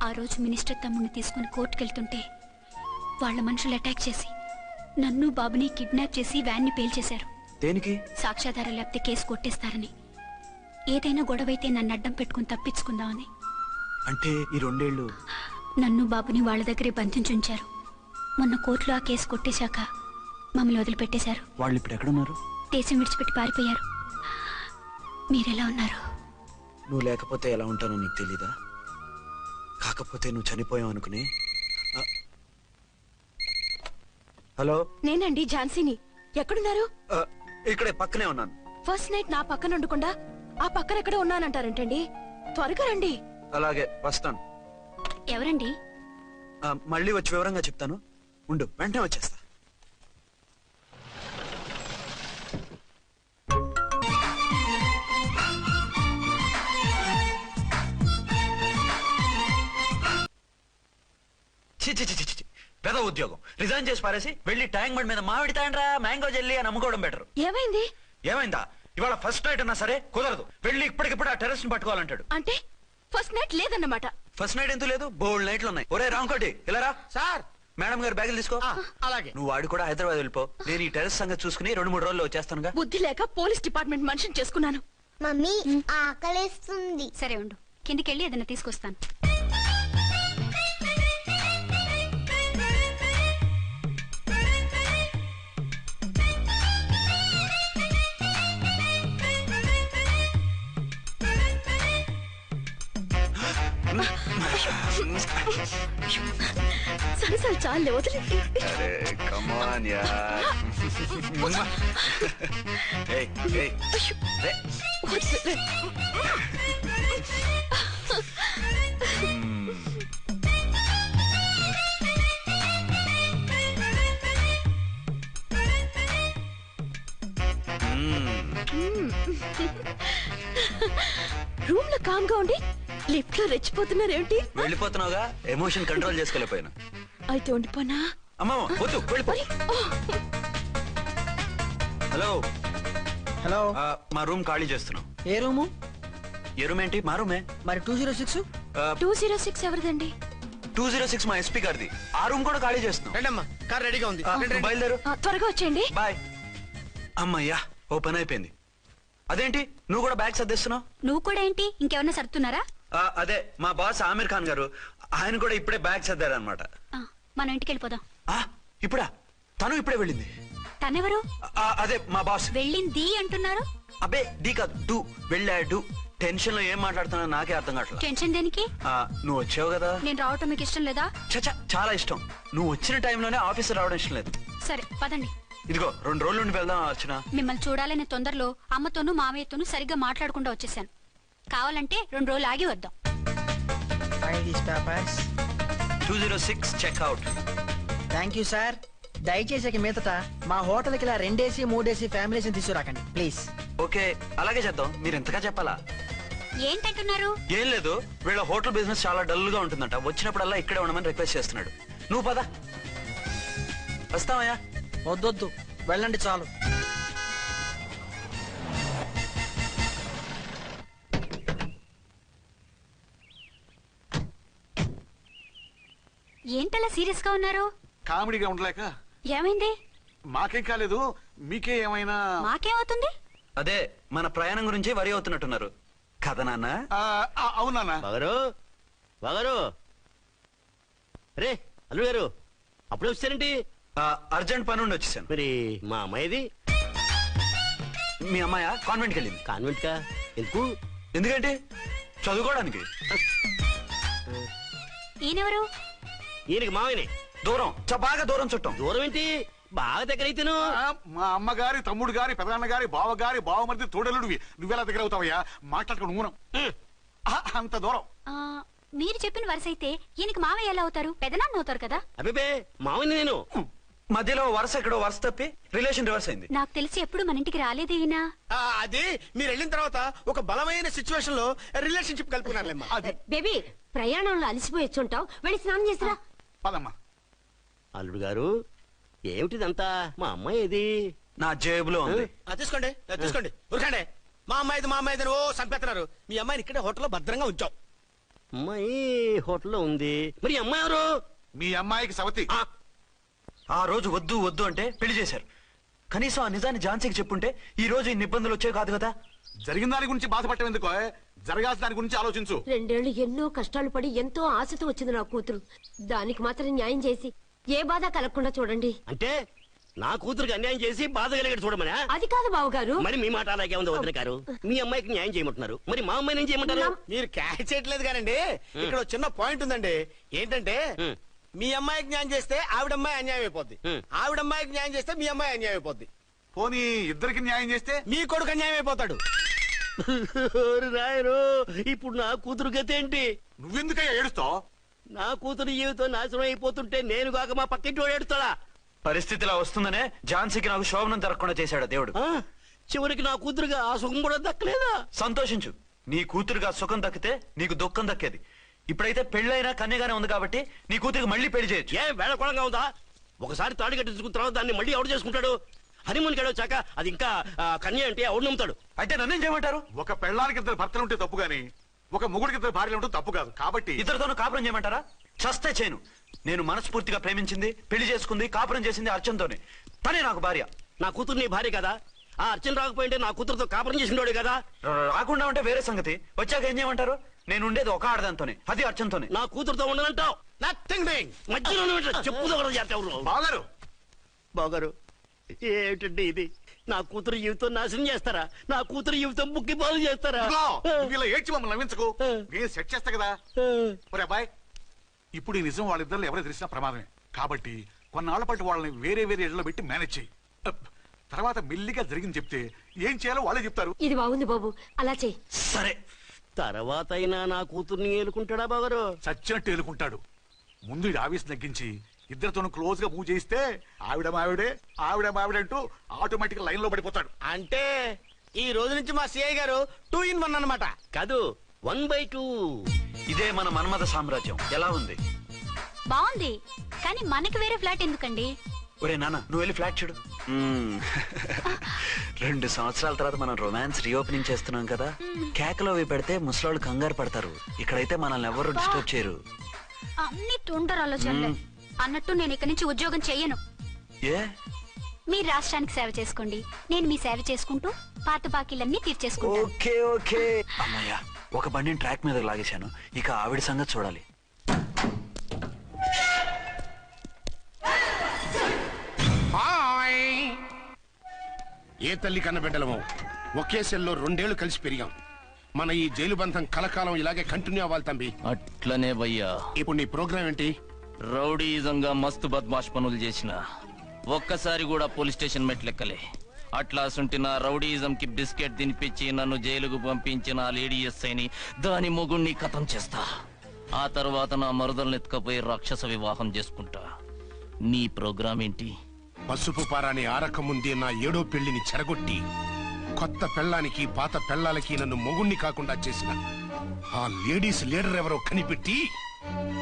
ఆ రోజు మినిస్టర్ తమ్ముడిని తీసుకుని కోర్టుకెళ్తుంటే వాళ్ళ మనుషులు అటాక్ చేసి నన్ను బాబుని కిడ్నాప్ చేసి వ్యాన్ ని పేల్చేశారు. దేనికి? సాక్ష్యాధారాలు లేకపోతే కేసు కొట్టేస్తారని. ఏదైనా గొడవైతే నన్ను అడ్డం పెట్టుకుని తప్పించుకుందామని. అంటే ఈ 2 ఏళ్ళు నన్ను బాబుని వాళ్ళ దగ్గరే బంధించుంచారు. మొన్న కోర్టులో ఆ కేసు కొట్టేశాక మమ్మల్ని వదిలిపెట్టేశారు. వాళ్ళు ఇప్పుడు ఎక్కడున్నారు? దేశం విడిచిపెట్టి పారిపోయారు. మీరెలా ఉన్నారు? నువ్వు లేకపోతే ఎలా ఉంటానో నీకు తెలీదా? కాకపోతే నువ్వు చనిపోయావు అనుకుని. హలో, నేనండి ఝాన్సీని. ఎక్కడున్నారు? ఇక్కడే పక్కనే ఉన్నాను. ఫస్ట్ నైట్ నా పక్కన ఉండకుండా ఆ పక్కన ఎక్కడ ఉన్నానంటారంటండి. త్వరగా రండి. అలాగే వస్తాను. ఎవరండి? మళ్ళీ వచ్చి వివరంగా చెప్తాను. ఉండు, వెంటనే వచ్చేస్తా. పెద్ద ఉద్యోగం రిజైన్ చేసి పారేసి వెళ్ళి ట్యాంక్ బండ్ మీద మామిడి తాండ్రా మ్యాంగో జెల్లీ అని అమ్ముకోవడం బెటర్. ఏమైంది? ఏమైందా? ఇవాళ ఫస్ట్ నైట్ అన్నా సరే కుదరదు. వెళ్ళి ఇప్పటికిప్పుడు ఆ టెర్రస్ ని పట్టుకోవాలంటాడు. అంటే ఫస్ట్ నైట్ లేదన్నమాట. ఫస్ట్ నైట్ ఎందుకు లేదు? బోల్డ్ నైట్లు ఉన్నాయి. ఒరే రాంకోటి ఇలా రా. సార్. మేడం గారు బ్యాగులు తీసుకో. అలాగే. నువ్వు వాడు కూడా హైదరాబాద్ వెళ్ళిపో. నేను ఈ టెర్రస్ సంగతి చూసుకుని 2-3 రోజుల్లో వచ్చేస్తానుగా. బుద్ధి లేక పోలీస్ డిపార్ట్మెంట్ మనిషిని చేసుకున్నాను. మమ్మీ ఆకలేస్తుంది. సరే ఉండు, కిందికెళ్ళి ఏదైనా తీసుకొస్తాను. సరే సరే చాలే, వదిలేండి. అరే కమాన్ యార్. ఏయ్ ఏయ్ రే. రూమ్ లో కామ్ గా ఉండి లిఫ్ట్ లో రెచ్చిపోతున్నారేంటి? వెళ్ళిపోతున్నావుగా, ఎమోషన్ కంట్రోల్ చేసుకోలేకపోయినా. అయితే ఉండిపోనా? అమ్మా వద్దు, వెళ్ళిపో. హలో హలో, మా రూమ్ ఖాళీ చేస్తున్నాం. ఏ రూము? ఏ రూమ్ ఏంటి? మా రూమే. మరి 206? 206 ఎవరిదండి? 206 మా ఎస్పీ గారిది. ఆ రూమ్ కూడా ఖాళీ చేస్తున్నాం. రండమ్మా, కార్ రెడీగా ఉంది. బయలుదేరు. త్వరగా వచ్చేయండి. బాయ్. అమ్మయ్యా, ఓ పని అయిపోయింది. అదేంటి నువ్వు కూడా బ్యాగ్ సర్దేస్తున్నావు? నువ్వు కూడా ఏంటి, ఇంకేమన్నా సర్దుతున్నారా? అదే మా బాస్ ఆమీర్ ఖాన్ గారు, ఆయన కూడా ఇప్పుడే బ్యాగ్ సర్దారనమాట. మనం ఇంటికి వెళ్ళిపోదాం. ఇప్పుడా? తను ఇప్పుడే వెళ్ళింది. తనెవరు? అదే మా బాస్. వెళ్ళింది అంటున్నారు. అబ్బే డీ కాదు, డూ. వెళ్ళాడు. టెన్షన్ లో ఏం మాట్లాడుతున్నా నాకే అర్థం కావట్లేదు. టెన్షన్ దేనికి? నువ్వు వచ్చావు కదా. నేను రావటం మీకు ఇష్టం లేదా? చచ్చా, చాలా ఇష్టం. నువ్వు వచ్చిన టైంలోనే ఆఫీసర్ రావడం ఇష్టం లేదు. సరే పదండి. ఇదిగో 2 రోజుల నుండి వెళ్దాం అర్చన. మిమ్మల్ని చూడాలనే తొందరలో అమ్మతోనూ మామయ్యతోనూ సరిగ్గా మాట్లాడకుండా వచ్చేసాను. కావాలంటే 2 రోజులు ఆగి వద్దాం. 206 చెక్అవుట్. Thank you sir. దయచేసి ఇక మీదట మా హోటల్కి ఇలా 2 AC 3 AC ఫ్యామిలీస్ తీసుకురాకండి ప్లీజ్. ఓకే, అలాగే చేద్దాం. మీరు ఎంతగా చెప్పాలా? ఏంటంటున్నారు? ఏం లేదు, వీళ్ళ హోటల్ బిజినెస్ చాలా డల్ గా ఉంటుందంట. వచ్చినప్పుడల్లా ఇక్కడే ఉండమని రిక్వెస్ట్ చేస్తున్నాడు. నువ్వు పద. వస్తావయ్యా? వద్దొద్దు, వెళ్ళండి చాలు. ఏంటలా సీరియస్ గా ఉన్నారు? కామెడీగా ఉండలేక. ఏమైంది? మాకేం కాలేదు, మీకే ఏమైనా? మాకేమవుతుంది? అదే మన ప్రయాణం గురించి వరి అవుతున్నట్టున్నారు కదా నాన్న? అవునా బాగారు బాగారు. రే అల్లు గారు, అప్పుడే వచ్చారేంటి? అర్జెంట్ పని ఉండి వచ్చేసాను. మరి మా అమ్మాయిది? మీ అమ్మాయ కాన్వెంట్కి వెళ్ళింది. కాన్వెంట్ కా? ఎందుకు? ఎందుకంటే చదువుకోవడానికి. ఈయనెవరు? ఈయనకి మామయ్యనే. దూరం, బాగా దూరం చుట్టాం. దూరం ఏంటి, బాగా దగ్గర అయితేను. మా అమ్మగారి, తమ్ముడు గారి, పెదనాన్న గారి, బావగారి, బావమరిది, తోడలుడివి. నువ్వెలా దగ్గర అవుతావయ్యా? మాట్లాడుకుని ఊనం. అంత దూరం. మీరు చెప్పిన వరుస అయితే ఈయనకి మావయ్య ఎలా అవుతారు? పెదనాన్న అవుతారు కదా. అబిబే మామని నేను మధ్యలో వరుస ఎక్కడో వరుస తప్పి రిలేషన్ రివర్స్ అయింది. నాకు తెలిసి ఎప్పుడు మన ఇంటికి రాలేదు ఈయన. అది మీరు వెళ్ళిన తర్వాత ఒక బలమైన సిచ్యువేషన్ లో రిలేషన్షిప్ కలుపుకున్నారులేమ్మా. బేబీ ప్రయాణంలో అలసిపోయి వచ్చుంటావు, వెళ్ళి స్నానం చేసిరా. పదమ్మా. అల్లుడు గారు ఏమిటిదంతా? మా అమ్మాయి ఏది? నా జేబులో ఉంది. తీసుకోండి తీసుకోండి, ఉరకండి. మా అమ్మాయిది ఓ సంపెత్తనారు. మీ అమ్మాయిని ఇక్కడే హోటల్లో భద్రంగా ఉంచాం. అమ్మాయి హోటల్లో ఉంది. మరి అమ్మాయి ఎవరు? మీ అమ్మాయికి సవతి. ఆ రోజు వద్దు వద్దు అంటే పెళ్లి చేశారు. కనీసం ఆ నిజాన్ని ఝాన్సీకి చెప్పుంటే ఈ రోజు ఇన్ని ఇబ్బందులు వచ్చే కాదు కదా. జరిగిన దాని గురించి బాధపడటం ఎందుకో, జరగాల్సిన దాని గురించి ఆలోచించు. 2 ఏళ్లు ఎన్నో కష్టాలు పడి ఎంతో ఆశతో వచ్చింది నా కూతురు. దానికి మాత్రం న్యాయం చేసి ఏ బాధ కలగకుండా చూడండి. అంటే నా కూతురికి అన్యాయం చేసి బాధ కలిగేది చూడమనా? అది కాదు బావగారు. మరి మీ మాట అలాగే ఉంది వదిన గారు. మీ అమ్మాయికి న్యాయం చేయమంటున్నారు, మరి మా అమ్మాయిని ఏం చేయమంటారు? మీరు క్యాచ్ చేయట్లేదు కానండి. ఇక్కడ ఒక చిన్న పాయింట్ ఉందండి. ఏంటంటే మీ అమ్మాయికి న్యాయం చేస్తే ఆవిడమ్మాయి అన్యాయం అయిపోద్ది, ఆవిడమ్మాయికి న్యాయం చేస్తే మీ అమ్మాయి అన్యాయం అయిపోద్ది. పోనీ ఇద్దరికి న్యాయం చేస్తే మీ కొడుకు అన్యాయం అయిపోతాడు. రాయరు, ఇప్పుడు నా కూతురు గతి ఏంటి? నువ్వెందుకయ్యా ఏడుస్తావు? నా కూతురు జీవితం నాశనం అయిపోతుంటే నేను కాక మా పక్కింటి వాడు ఏడుస్తాడా? పరిస్థితి ఇలా వస్తుందనే ఝాన్సీకి నాకు శోభనం జరగకుండా చేశాడు దేవుడు. చివరికి నా కూతురుగా ఆ సుఖం కూడా దక్కలేదా? సంతోషించు, నీ కూతురుగా సుఖం దక్కితే నీకు దుఃఖం దక్కేది. ఇప్పుడైతే పెళ్ళైనా కన్యగానే ఉంది కాబట్టి నీ కూతురికి మళ్ళీ పెళ్లి చేయొచ్చు. ఏం వేళకోళంగా ఉందా? ఒకసారి తాడు కట్టించుకున్న తర్వాత దాన్ని మళ్ళీ ఎవడు చేసుకుంటాడు? హనీమూన్ వచ్చాక అది ఇంకా కన్య అంటే ఎవడు నమ్ముతాడు? అయితే నన్నేం చేయమంటారు? ఒక పెళ్ళానికి 2 భర్తలు ఉంటే తప్పు గాని ఒక మొగుడికి 2 భార్యలు ఉంటే తప్పు కాదు. కాబట్టి ఇద్దరితోనూ కాపురం చేయమంటారా? చస్తే చేయను. నేను మనస్ఫూర్తిగా ప్రేమించింది, పెళ్లి చేసుకుంది, కాపురం చేసింది అర్చనతోనే. తనే నాకు భార్య. నా కూతురు నీ భార్య కదా? ఆ అర్చన రాకపోయింటే నా కూతురుతో కాపురం చేసినోడే కదా? రాకుండా ఉంటే వేరే సంగతి. వచ్చాక ఏం చేయమంటారు? నేను ఉండేది ఒక ఆడదాంతోనే, అది అర్చనతోనే. నా కూతురుతో ఉండనంటావు? మధ్యలో చెప్పుదారు బాగారు. ఏమిటండి ఇది? నా కూతురు జీవితం నాశనం చేస్తారా? నా కూతురు జీవితం బుక్కి పాలు చేస్తారా? ఇలా ఏడ్చి మమ్మల్ని నవ్వించకు, నేను సెట్ చేస్తా కదా. ఒరే అబ్బాయి, ఇప్పుడు ఈ నిజం వాళ్ళిద్దరు ఎవరో తెలిసినా ప్రమాదమే. కాబట్టి కొన్నాళ్ల పాటు వాళ్ళని వేరే వేరే ఇళ్లలో పెట్టి మేనేజ్ చేయి. తర్వాత మెల్లిగా జరిగింది చెప్తే ఏం చేయాలో వాళ్ళే చెప్తారు. ఇది బాగుంది బాబు, అలా చెయ్యి. సరే, తర్వాత అయినా నా కూతుర్ని ఏలుకుంటాడా బాగారు? చచ్చినట్టు ఏలుకుంటాడు. ముందు ఈ ఆవేశం తగ్గించి ఇద్దరితోనూ క్లోజ్ గా మూవ్ చేయిస్తే ఆవిడ మావిడంటూ ఆటోమేటిక్ లైన్ లో పడిపోతాడు. అంటే ఈ రోజు నుంచి మా సిఐ గారు 2 in 1 అన్నమాట. కాదు, 1/2. ఇదే మన మన్మథ సామ్రాజ్యం. ఎలా ఉంది? బాగుంది, కానీ మనకి వేరే ఫ్లాట్ ఎందుకండి? ఒరే నాన్న, నువ్వు వెళ్ళి ఫ్లాట్ చూడు. 2 సంవత్సరాల తర్వాత మనం రొమాన్స్ రీఓపెనింగ్ చేస్తున్నాం కదా. కేకలో అవి పెడితే ముసలాళ్ళు కంగారు పడతారు. ఇక్కడైతే మనల్ని ఎవరు డిస్టర్బ్ చేయరు. అన్ని తుంటరు ఆలోచనలే. అన్నట్టు నేను ఇక్కడి నుంచి ఉద్యోగం చెయ్యను. ఏ? మీరు రాష్ట్రానికి సేవ చేసుకోండి, నేను మీ సేవ చేసుకుంటూ పాత బాకీలన్నీ తీర్చేసుకుంటాను. Okay okay. అమ్మయ్య, ఒక బండిని ట్రాక్ మీద లాగేశాను. ఇక ఆవిడ సంగతి చూడాలి. ఏ తల్లి కన్న బిడ్డలమో ఒకే సెల్లో 2 ఏళ్లు కలిసి పెరిగాం. మన ఈ జైలు బంధం కలకాలం ఇలాగే కంటిన్యూ అవ్వాలి తంబి. అట్లనే భయ్యా. ఇప్పుడు నీ ప్రోగ్రామ్ ఏంటి? రౌడీజంగా మస్తు బద్మాష్ పనులు చేసిన ఒక్కసారి కూడా పోలీస్ స్టేషన్ మెట్లెక్కలే. అట్లా సుంటి నా రౌడీజం కి బిస్కెట్ తినిపించి నన్ను జైలుకు పంపించిన లేడీ ఎస్ఐని దాని మొగుణ్ణి కథం చేస్తా. ఆ తర్వాత నా మరుదల్ని ఎత్తుకపోయి రాక్షస వివాహం చేసుకుంటా. నీ ప్రోగ్రామ్ ఏంటి? పసుపు పారాని ఆరక ముందే నా 7వ పెళ్లిని చెరగొట్టి కొత్త పెళ్ళానికి పాత పెళ్ళాలకి నన్ను మొగుణ్ణి కాకుండా చేసిన ఆ లేడీస్ లీడర్ ఎవరో కనిపెట్టి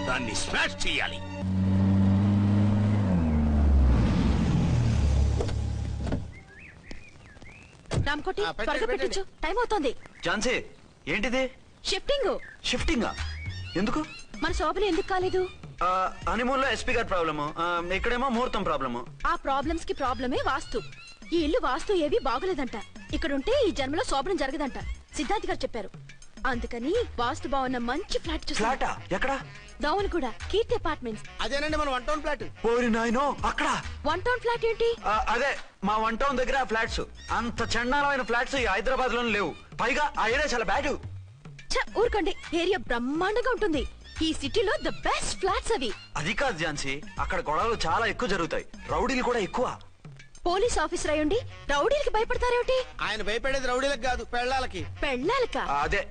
దాన్ని స్మాష్ చేయాలి. రామ్కోటి, త్వరగా పెట్టించు, టైం అవుతోంది. ఝాన్సీ, ఏంటిది? షిఫ్టింగ్. షిఫ్టింగా? ఎందుకు? మన శోభన ఎందుకు కాలేదు? హనీమూన్ లో ఎస్పీ గారి ప్రాబ్లము, ఇక్కడేమో ముహూర్తం ప్రాబ్లము. ఆ ప్రాబ్లమ్స్ కి ప్రాబ్లమే వాస్తు. ఈ ఇల్లు వాస్తు ఏవి బాగోలేదంట. ఇక్కడుంటే ఈ జన్మలో శోభనం జరగదంట సిద్ధార్థ్ గారు చెప్పారు. అందుకని వాస్తు బాగున్న మంచి ఫ్లాట్ చూసి. ఫ్లాటా? ఎక్కడ? దౌన్ కూడా కీర్తి అపార్ట్మెంట్స్. అదేనండి మన 1 టౌన్ ఫ్లాట్. ఓరి నాయనో, అక్కడ 1 టౌన్ ఫ్లాట్ ఏంటి? అదే మా 1 టౌన్ దగ్గర ఫ్లాట్స్. అంత చండాలమైన ఫ్లాట్స్ ఈ హైదరాబాద్ లో లేవు. పైగా ఆ ఏరియా చాలా బ్యాడ్. ఊరుకోండి, ఏరియా బ్రహ్మాండంగా ఉంటుంది. ఈ సిటీలో ద బెస్ట్ ఫ్లాట్స్ అవి. అది కాదు ఝాన్సీ, అక్కడ గొడవలు చాలా ఎక్కువ జరుగుతాయి, రౌడీలు కూడా ఎక్కువ. పోలీస్ ఆఫీసర్ అయ్యుండి రౌడీలకి భయపడతారేమిటి? ఆయన భయపడేది రౌడీలకు కాదు, పెళ్ళాలకి. పెళ్ళాలకా? అదే,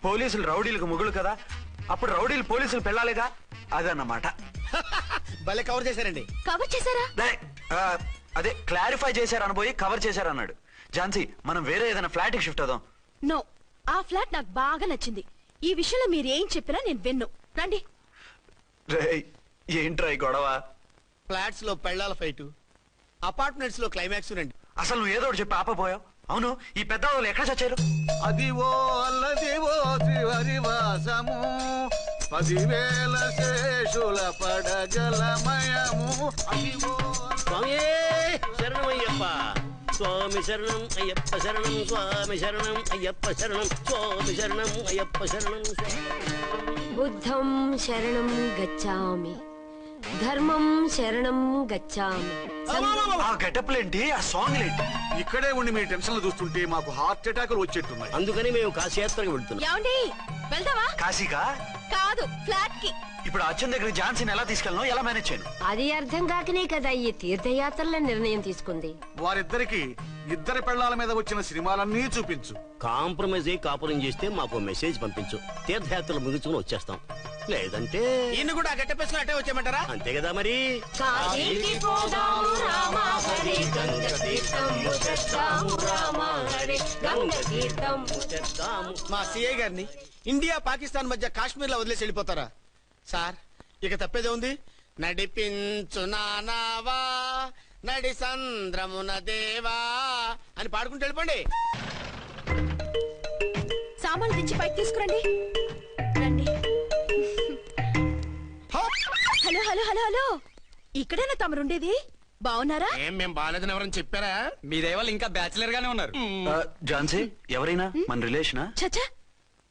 పోలీసులు రౌడీలకు మొగులు కదా. అప్పుడు రౌడీలు పోలీసులు పెళ్ళాలిగా అదన్నమాట. భలే కవర్ చేశారండి. కవర్ చేశారా? అదే క్లారిఫై చేశారని పోయి కవర్ చేశారన్నాడు. ఝాన్సీ, మనం వేరే ఏదైనా ఫ్లాట్ కి షిఫ్ట్ అవుదాం. నో, ఆ ఫ్లాట్ నాకు బాగా నచ్చింది. ఈ విషయంలో మీరు ఏం చెప్పినా నేను విన్ను. రండి. ఏంట్రా ఈ గొడవ? ఫ్లాట్స్ లో పెళ్ళాల ఫైట్, అపార్ట్మెంట్స్ లో క్లైమాక్స్ రండి. అసలు నువ్వు ఏదో ఒకటి చెప్పి ఆపపోయావు. అవును, ఈ పెద్ద వాళ్ళు ఎక్కడ చచ్చారు? అదివో అల్లదివో త్రివరివాసము 10,000 శేషుల పడగలమయము. అదివో స్వామి శరణమయ్యప్ప, స్వామి శరణం అయ్యప్ప శరణం, స్వామి శరణం అయ్యప్ప శరణం, స్వామి శరణం అయ్యప్ప శరణం. బుద్ధం శరణం గచ్చామి, ధర్మం శరణం గచ్చామి. ఆ గెటప్లేంటి, ఆ సాంగ్లేంటి? ఇక్కడే ఉండి మీ టెన్షన్లు చూస్తుంటే మాకు హార్ట్ అటాకులు వచ్చేట్టున్నాయి. అందుకని మేము కాశీయాత్రకు వెళ్తున్నాం. ఏమండి, వెళ్దావా? కాశీకా? కాదు, ఫ్లాట్ కి. ఇప్పుడు అచ్చన్ దగ్గర ఝాన్సీని ఎలా తీసుకెళ్ళను, ఎలా మేనేజ్ చేయను? అది అర్థం కాకనే కదా ఈ తీర్థయాత్రల నిర్ణయం తీసుకుంది. వారిద్దరికి ఇద్దరి పెళ్లాల మీద వచ్చిన సినిమాలన్నీ చూపించు. కాంప్రమైజ్ అయ్యి కాపురం చేస్తే మాకు మెసేజ్ పంపించు, తీర్థయాత్రలు ముగించుకుని వచ్చేస్తాం. లేదంటే ఈయన కూడా గట్టెప్పేసుకుని అట్టే వచ్చేయమంటారా? అంతే కదా మరి. కాశీకి పోదాము రామా హరి, గంగ తీర్థము తెద్దాము రామా హరి, గంగ తీర్థము తెద్దాము. మా సిఐ గారిని ఇండియా పాకిస్తాన్ మధ్య కాశ్మీర్ లో వదిలేసి వెళ్ళిపోతారా సార్? ఇక తప్పేదే ఉంది. నడిపించు నానావా నడి సంద్రమున దేవా అని పాడుకుంటూ వెళ్ళిపోండి. సామాన్లు దించి పైకి తీసుకురండి. రండి. హలో హలో హలో హలో, ఇక్కడేనా తమరుండేది? బాగున్నారా? ఏం మేము బాగాలేదని ఎవరని చెప్పారా? మీ దయవల్ల ఇంకా బ్యాచిలర్ గానే ఉన్నారు. ఝాన్సీ ఎవరైనా మన రిలేషనా? చచ్చా,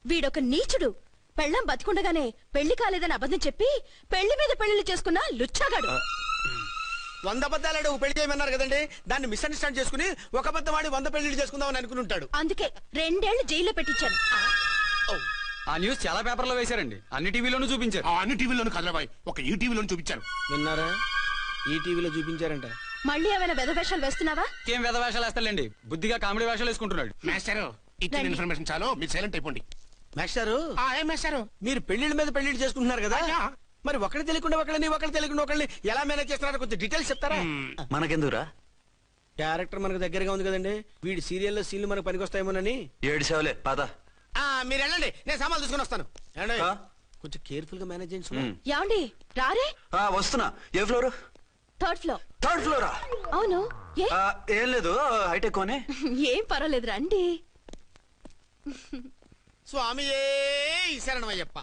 వీడొక నీచుడు. పెళ్ళం బతికుండగానే పెళ్లి కాలేదని అబద్ధం చెప్పి పెళ్లి మీద పెళ్లిళ్ళు చేసుకున్న లుచ్చాగాడు. 100 అబద్ధాలు పెళ్లి చేయమన్నారు కదండి, దాన్ని మిస్అండర్స్టాండ్ చేసుకుని ఒక అబద్ధం ఆడి 100 పెళ్లిళ్ళు చేసుకుందామని అనుకుని ఉంటాడు. అందుకే 2 ఏళ్లు జైల్లో పెట్టించాను. ఆ న్యూస్ చాలా పేపర్లో వేశారండి, అన్ని టీవీలోనూ చూపించారు. అన్ని టీవీలోను కదలబాయ్, ఒక ఈ టీవీలోను చూపించారు. విన్నారా? ఈ టీవీలో చూపించారంట. మళ్ళీ ఏమైనా వెధవేషాలు వేస్తున్నావా? ఏం వెధ వేషాలు వేస్తాడండి, బుద్ధిగా కామెడీ వేషాలు వేసుకుంటున్నాడు. మాస్టారు ఇచ్చిన ఇన్ఫర్మేషన్ చాలు, మీరు సైలెంట్ అయిపోండి. మాస్టారు, మీరు పెళ్లిళ్ళ మీద పెళ్లిళ్ళు చేసుకుంటున్నారు కదా, మరి ఒకళ్ళు తెలియకుండా ఒకళ్ళని ఎలా మేనేజ్ చేస్తున్నారో కొంచెం డీటెయిల్స్ చెప్తారా? మనకెందుకురా? క్యారెక్టర్ మనకు దగ్గరగా ఉంది కదండి, వీడి సీరియల్లో సీన్లు మనకు పనికొస్తాయేమోనని. 7 సేవలే పద. మీరు వెళ్ళండి, నేను సామాన్లు తీసుకుని వస్తాను. కొంచెం కేర్ఫుల్ గా మేనేజ్ చేయండి. ఏమండి రారే? వస్తున్నా. ఏ ఫ్లోర్? 3rd floor. 3rd ఫ్లోరా? అవును. ఏం లేదు, హైటెక్ కోనే. ఏం పర్వాలేదు, రండి. స్వామియే శరణమయ్యప్ప.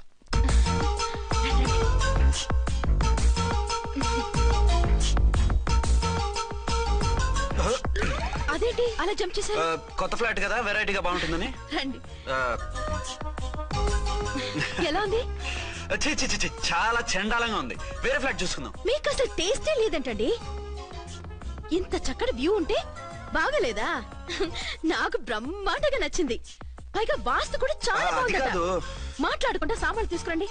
అదేంటి అలా జంప్ చేశారు? కొత్త ఫ్లాట్ కదా, వెరైటీగా బాగుంటుందని. రండి. ఎలా ఉంది? చాలా చండాలంగా ఉంది. వేరే ఫ్లాట్ చూసుకుందాం. మీకు అసలు టేస్టే లేదంటండి. ఇంత చక్కటి వ్యూ ఉంటే బాగలేదా? నాకు బ్రహ్మాండంగా నచ్చింది. పైగా వాస్తు కూడా చాలా బాగుంది. మాట్లాడకుండా సామాన్లు తీసుకురండి.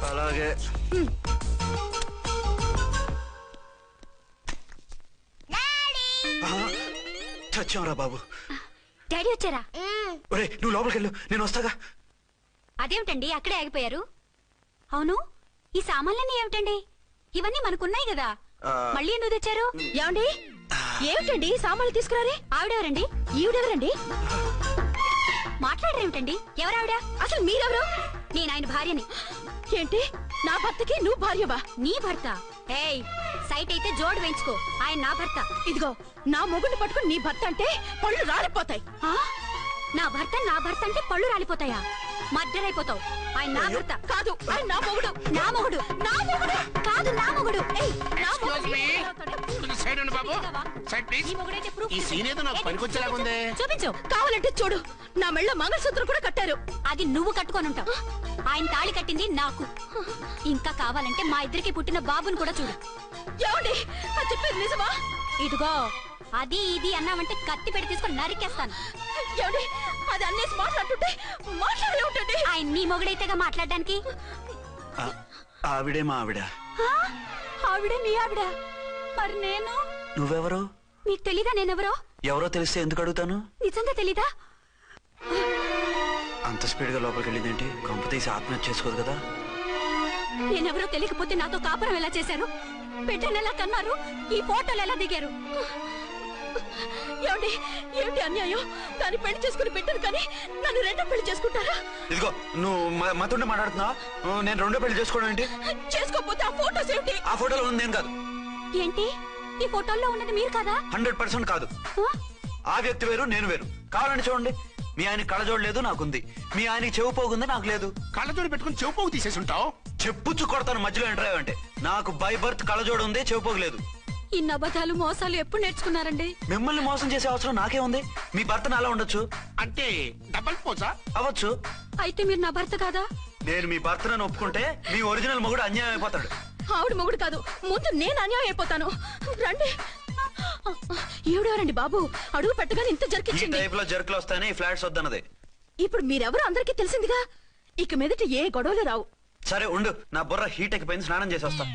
అలాగే. చచ్చాంరా బాబు. డాడీ వచ్చారా? ఒరే నువ్వు లోపలికి వెళ్ళు, నేను వస్తాగా. అదేమిటండి అక్కడే ఆగిపోయారు? అవును, ఈ సామాన్లన్నీ ఏమిటండి? ఇవన్నీ మనకున్నాయి కదా, మళ్ళీ ఎందుకు తెచ్చారు? ఏమండి, ఏమిటండి సామాన్లు తీసుకురారే? ఆవిడెవరండి? ఈవిడెవరండి? మాట్లాడరేమిటండి? ఎవరావిడ? అసలు మీరెవరు? నేను ఆయన భార్యని. ఏంటి, నా భర్తకి నువ్వు భార్యవా? నీ భర్త? ఏయ్, సైట్ అయితే జోడు వేయించుకో, ఆయన నా భర్త. ఇదిగో, నా మొగుడిని పట్టుకుని నీ భర్త అంటే పళ్ళు రాలిపోతాయి. నా భర్త అంటే పళ్ళు రాలిపోతాయా? మర్డర్ అయిపోతావు. ఆయన నా భర్త కాదు, ఆయన నా మొగుడు. నా మొగుడు కాదు, నా మొగుడు. చూపించు. కావాలంటే చూడు, నా మెళ్ళ మంగళసూత్రం కూడా కట్టారు. అది నువ్వు కట్టుకొని ఉంటావు. ఆయన తాళి కట్టింది నాకు. ఇంకా కావాలంటే మా ఇద్దరికి పుట్టిన బాబుని కూడా చూడు. ఏమండి, చెప్పేది నిజమా? ఇదిగో, అది ఇది అన్నావంటే కత్తి పెట్టి తీసుకొని నరికేస్తాను. ఏమండి, అది అన్నేసి మాట్లాడుతుంటే మాట్లాడే ఉంటుంది. ఆయన నీ మొగుడైతేగా మాట్లాడడానికి. ఆవిడే మా ఆవిడ. ఆవిడే మీ ఆవిడ? మరి నేను? నువ్వెవరు? మీకు తెలీదా నేనెవరో? ఎవరో తెలిస్తే ఎందుకు అడుగుతాను? నిజంగా తెలీదా? అంత స్పీడ్ గా లోపలికి వెళ్ళిందేంటి? కంప తీసి ఆత్మహత్య చేసుకోదు కదా? నేనెవరో తెలియకపోతే నాతో కాపురం ఎలా చేశారు? బిడ్డను ఎలా కన్నారు? ఈ ఫోటోలు ఎలా దిగారు? ఏమండి ఏమిటి అన్యాయం? దాన్ని పెళ్లి చేసుకుని బిడ్డను కానీ నన్ను రెండో పెళ్లి చేసుకుంటారా? ఇదిగో నువ్వు మాతోనే మాట్లాడుతున్నా. నేను రెండో పెళ్లి చేసుకోవడం ఏంటి? చేసుకోకపోతే ఆ ఫోటోస్ ఏమిటి? ఆ ఫోటోలో ఉంది నేను కాదు. ఏంటి ఈ ఫోటోల్లో ఉన్నది మీరు కదా? 100% కాదు. ఆ వ్యక్తి వేరు, నేను వేరు. కావాలని చూడండి. మీ ఆయన కళ్ళజోడు లేదు, నాకుంది. మీ ఆయనకి చెవు పోగుంది, నాకు లేదు. కళ్ళజోడు పెట్టుకుని చెవు పోగు తీసేసి ఉంటావు. చెప్పుచ్చు కొడతాను మధ్యలో ఎంటర్ అంటే. నాకు బై బర్త్ కళ్ళజోడు ఉంది, చెవు పోగు లేదు. ఇన్ని అబద్ధాలు మోసాలు ఎప్పుడు నేర్చుకున్నారండి? మిమ్మల్ని మోసం చేసే అవసరం నాకే ఉంది? మీ భర్త నాలా ఉండొచ్చు. అంటే డబల్ పోజా అవ్వచ్చు. అయితే మీరు నా భర్త కాదా? నేను మీ భర్తను ఒప్పుకుంటే మీ ఒరిజినల్ మొగుడు అన్యాయం అయిపోతాడు. ఆవిడ మొగుడు కాదు, ముందు నేను అన్యాయం అయిపోతాను. రండి. ఏడవరండి బాబు, అడుగు పెట్టగానే ఇంత ఈ జరికించింది. టైప్ లో జర్కులు వస్తాయని ఈ ఫ్లాట్స్ వద్దన్నది. ఇప్పుడు మీరెవరో అందరికీ తెలిసిందిగా, ఇక మీదట ఏ గొడవలు రావు. సరే ఉండు, నా బుర్ర హీట్ ఎక్కిపోయింది, స్నానం చేసి వస్తా.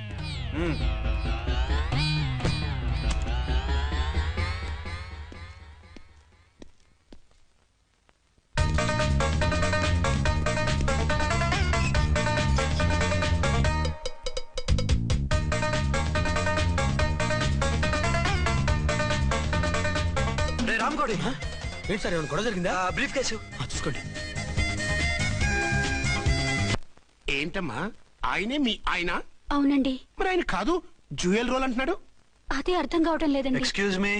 రామ్కోడి ఏంటి సార్ ఏమైనా గొడవ జరిగిందా? బ్రీఫ్ కేసు చూసుకోండి. ఏంటమ్మా ఆయనే మీ ఆయన? అవునండి. మరి ఆయన కాదు జ్యువెల్ రోల్ అంటున్నాడు. అదే అర్థం కావటం లేదండి. Excuse me.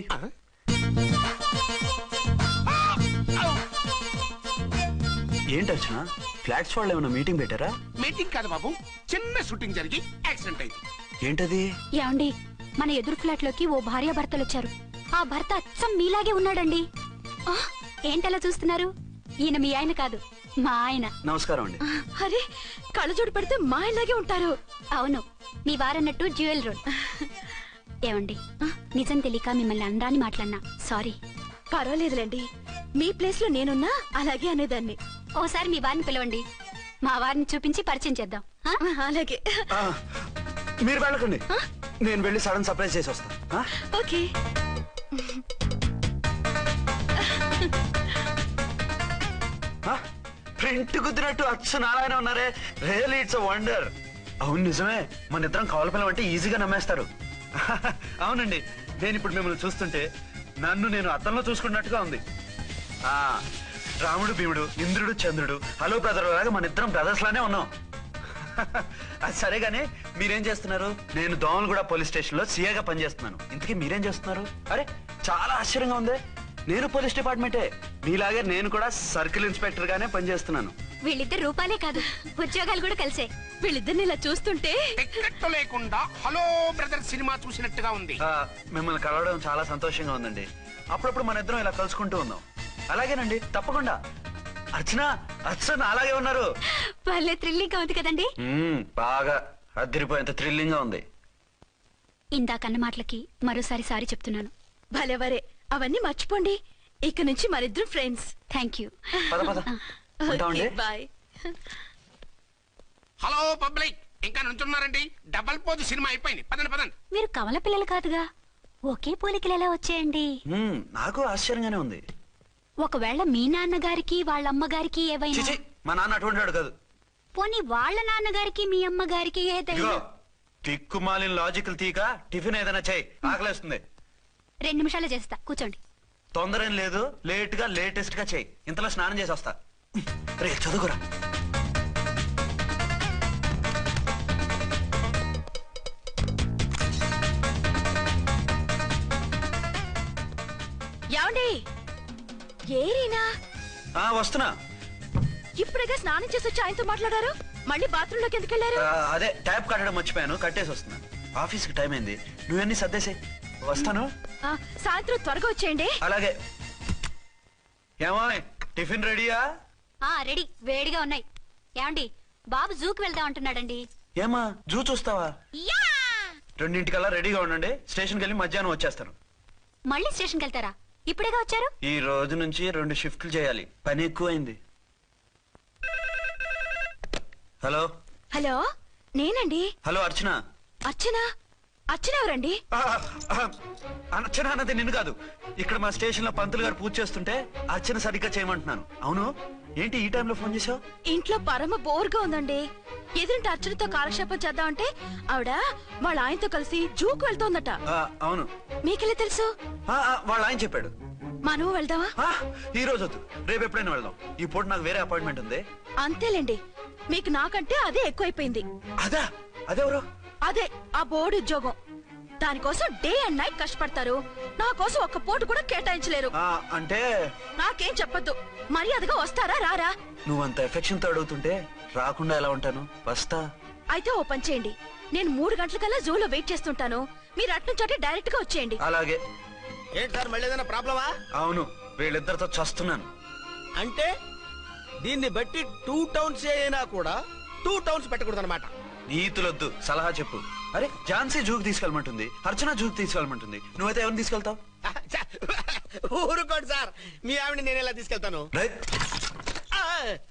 ఏంటి అర్చన, ఫ్లాట్స్ వాళ్ళు ఏమైనా మీటింగ్ పెట్టారా? మీటింగ్ కాదు బాబు, చిన్న షూటింగ్ జరిగి యాక్సిడెంట్ అయింది. ఏంటది? ఏమండి, మన ఎదురు ఫ్లాట్ లోకి ఓ భార్య భర్తలు వచ్చారు. ఆ భర్త అచ్చం మీలాగే ఉన్నాడండి. ఏంటలా చూస్తున్నారు? ఈయన మీ ఆయన కాదు, మా ఆయన. నమస్కారం అండి. అరే, కళ్ళజోడు పెడితే మా ఇలాగే ఉంటారు. అవును, మీ వారన్నట్టు జ్యువెల్ రోడ్. ఏమండి, నిజం తెలియక మిమ్మల్ని అందాన్ని మాట్లాడినా సారీ. పర్వాలేదులేండి, మీ ప్లేస్ లో నేనున్నా అలాగే అనేదాన్ని. ఓసారి మీ వారిని పిలవండి, మా వారిని చూపించి పరిచయం చేద్దాం. అలాగే. మీరు వెళ్ళకండి, నేను వెళ్ళి సడన్ సర్ప్రైజ్ చేసి వస్తాను. ఓకే. ప్రింట్ కుదిరినట్టు అచ్చు నారాయణ ఉన్నారే. Really it's wonder. అవును నిజమే, మన ఇద్దరం కవల పిల్లం అంటే ఈజీగా నమ్మేస్తారు. అవునండి, నేను ఇప్పుడు మిమ్మల్ని చూస్తుంటే నన్ను నేను అద్దంలో చూసుకున్నట్టుగా ఉంది. రాముడు భీముడు, ఇంద్రుడు చంద్రుడు, హలో బ్రదర్ లాగా మన ఇద్దరం బ్రదర్స్ లానే ఉన్నాం. అది సరే గానీ మీరేం చేస్తున్నారు? నేను దోమలగూడ పోలీస్ స్టేషన్ లో సీఏగా పనిచేస్తున్నాను. ఇంతకీ మీరేం చేస్తున్నారు? అరే చాలా ఆశ్చర్యంగా ఉంది. నేను పోలీస్ డిపార్ట్మెంటే, మీలాగే నేను కూడా సర్కిల్ ఇన్స్పెక్టర్ గానే పనిచేస్తున్నాను. వీళ్ళిద్దరు రూపాలే కాదు, ఉద్యోగాలు కూడా కలిసే. వీళ్ళిద్దరిని ఇలా చూస్తుంటే టికెట్ లేకుండా హలో బ్రదర్ సినిమా చూసినట్టుగా ఉంది. మిమ్మల్ని కలవడం చాలా సంతోషంగా ఉందండి. అప్పుడప్పుడు మన ఇద్దరం ఇలా కలుసుకుంటూ ఉందాం. అలాగేనండి, తప్పకుండా. అర్చన, అర్చన అలాగే ఉన్నారు. వాళ్ళే థ్రిల్లింగ్ గా ఉంది కదండి. బాగా అదిరిపోయేంత థ్రిల్లింగ్ గా ఉంది. ఇందాకన్న మాటలకి మరోసారి సారీ చెప్తున్నాను. భలేవరే, అవన్నీ మర్చిపోండి. ఇక నుంచి మరిద్దరం ఫ్రెండ్స్. Thank you. పద పద. ఉంటామండి. బాయ్. హలో పబ్లిక్, ఇంకా నుంచున్నారండి? డబల్ పోజ్ సినిమా అయిపోయింది, పదండి పదండి. మీరు కమల పిల్లలు కాదుగా, ఒకే పోలికలు ఎలా వచ్చాయండి? నాకు ఆశ్చర్యంగానే ఉంది. ఒకవేళ మీ నాన్నగారికి వాళ్ళ అమ్మగారికి ఏవైనా, మా నాన్న అటువంటి వాడు కాదు. పోనీ వాళ్ళ నాన్నగారికి మీ అమ్మగారికి ఏదైనా. తిక్కుమాలిన లాజికల్ తీక టిఫిన్ ఏదైనా చేయి, ఆకలేస్తుంది. 2 నిమిషాలు చేస్తా, కూర్చోండి. తొందర ఏం లేదు, లేట్ గా లేటెస్ట్ గా చేయి. ఇంతలో స్నానం చేసి వస్తా. రే చదువుకురా. ఏమండి, ఏరీనా? వస్తున్నా. ఇప్పుడేగా స్నానం చేసి వచ్చి ఆయనతో మాట్లాడారు, మళ్ళీ బాత్రూమ్ లోకి ఎందుకు వెళ్ళారు? అదే ట్యాప్ కట్టడం మర్చిపోయాను, కట్టేసి వస్తున్నా. ఆఫీస్ కి టైం అయింది, నువ్వన్నీ సర్దేసే. వస్తాను. సాయంత్రం త్వరగా వచ్చేయండి. అలాగే. ఏమో టిఫిన్ రెడీయా? రెడీ, వేడిగా ఉన్నాయి. ఏమండి, బాబు జూకి వెళ్దాం అంటున్నాడండి. ఏమా జూ చూస్తావా? 2:00కల్లా రెడీగా ఉండండి, స్టేషన్కి వెళ్ళి మధ్యాహ్నం వచ్చేస్తాను. మళ్ళీ స్టేషన్కి వెళ్తారా? ఇప్పుడేగా వచ్చారు. ఈ రోజు నుంచి 2 షిఫ్ట్లు చేయాలి, పని ఎక్కువైంది. హలో. హలో, నేనండి. హలో అర్చన. అర్చన? అర్చన ఎవరండి? అర్చన అన్నది నిన్ను కాదు. ఇక్కడ మా స్టేషన్ లో పంతులు గారు పూజ చేస్తుంటే అర్చన సరిగ్గా చేయమంటున్నాను. అవును, ఏంటి ఈ టైంలో ఫోన్ చేసావు? ఇంట్లో పరమ బోర్గా ఉందండి. ఎదురింటి అర్చనతో కాలక్షేపం చేద్దామంటే ఆవిడ వాళ్ళ ఆయనతో కలిసి జూకు వెళ్తోందట. అవును. మీకెలా తెలుసు? వాళ్ళ ఆయన చెప్పాడు. మనం వెళ్దామా? ఈ రోజు వద్దు, రేపు ఎప్పుడైనా వెళ్దాం. ఈ పూట నాకు వేరే అపాయింట్మెంట్ ఉంది. అంతేలేండి, మీకు నాకంటే అదే ఎక్కువైపోయింది. అదెవరు? అదే ఆ బోర్డు ఉద్యోగం. దానికోసం డే అండ్ నైట్ కష్టపడతారు. నా కోసం ఒక్క పోటు కూడా కేటాయించలేరు. అంటే నాకేం చెప్పొద్దు, మర్యాదగా వస్తారా రారా? నువ్వంత ఎఫెక్షన్ తో అడుగుతుంటే రాకుండా ఎలా ఉంటాను? వస్తా. అయితే ఓ పని చేయండి, నేను 3 గంటలకల్లా జూలో వెయిట్ చేస్తుంటాను. మీరు అట్నుంచి డైరెక్ట్ గా వచ్చేయండి. అలాగే. ఏంటి సార్ మళ్ళీ ఏదైనా ప్రాబ్లమా? అవును, వీళ్ళిద్దరితో చస్తున్నాను. అంటే దీన్ని బట్టి 2 టౌన్స్ అయినా కూడా 2 టౌన్స్ పెట్టకూడదు అనమాట. నీతులొద్దు, సలహా చెప్పు. అరే ఝాన్సీ జూకి తీసుకెళ్ళమంటుంది, అర్చన జూకి తీసుకెళ్ళమంటుంది. నువ్వైతే ఎవరిని తీసుకెళ్తావు? ఊరుకోండి సార్, మీ ఆవిడ నేను ఎలా తీసుకెళ్తాను?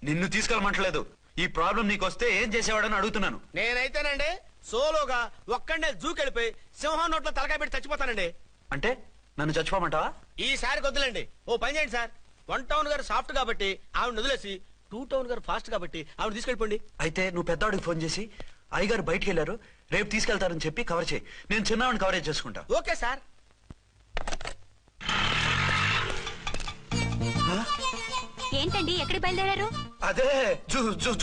నిన్ను తీసుకెళ్ళమంటలేదు. ఈ ప్రాబ్లం నీకు వస్తే ఏం చేసేవాడని అడుగుతున్నాను. నేనైతేనండి సోలోగా ఒక్కడే జూకెళ్ళిపోయి సింహం నోట్లో తలకాయ పెట్టి చచ్చిపోతానండి. అంటే నన్ను చచ్చిపోమంటావా? ఈసారి వద్దులండి. ఓ పని చేయండి సార్, 1 టౌన్ గారు సాఫ్ట్ కాబట్టి ఆవిడ వదిలేసి 2 టౌన్ గారు ఫాస్ట్ కాబట్టి ఆవిడ తీసుకెళ్ళిపోండి. అయితే నువ్వు పెద్దవాడికి ఫోన్ చేసి అయ్యగారు బయటికి వెళ్ళారు, రేపు తీసుకెళ్తారని చెప్పి కవర్ చేయి. నేను చిన్నవాడిని కవరేజ్ చేసుకుంటా. Okay sir. ఏంటండి ఎక్కడికి బయలుదేరారు? అదే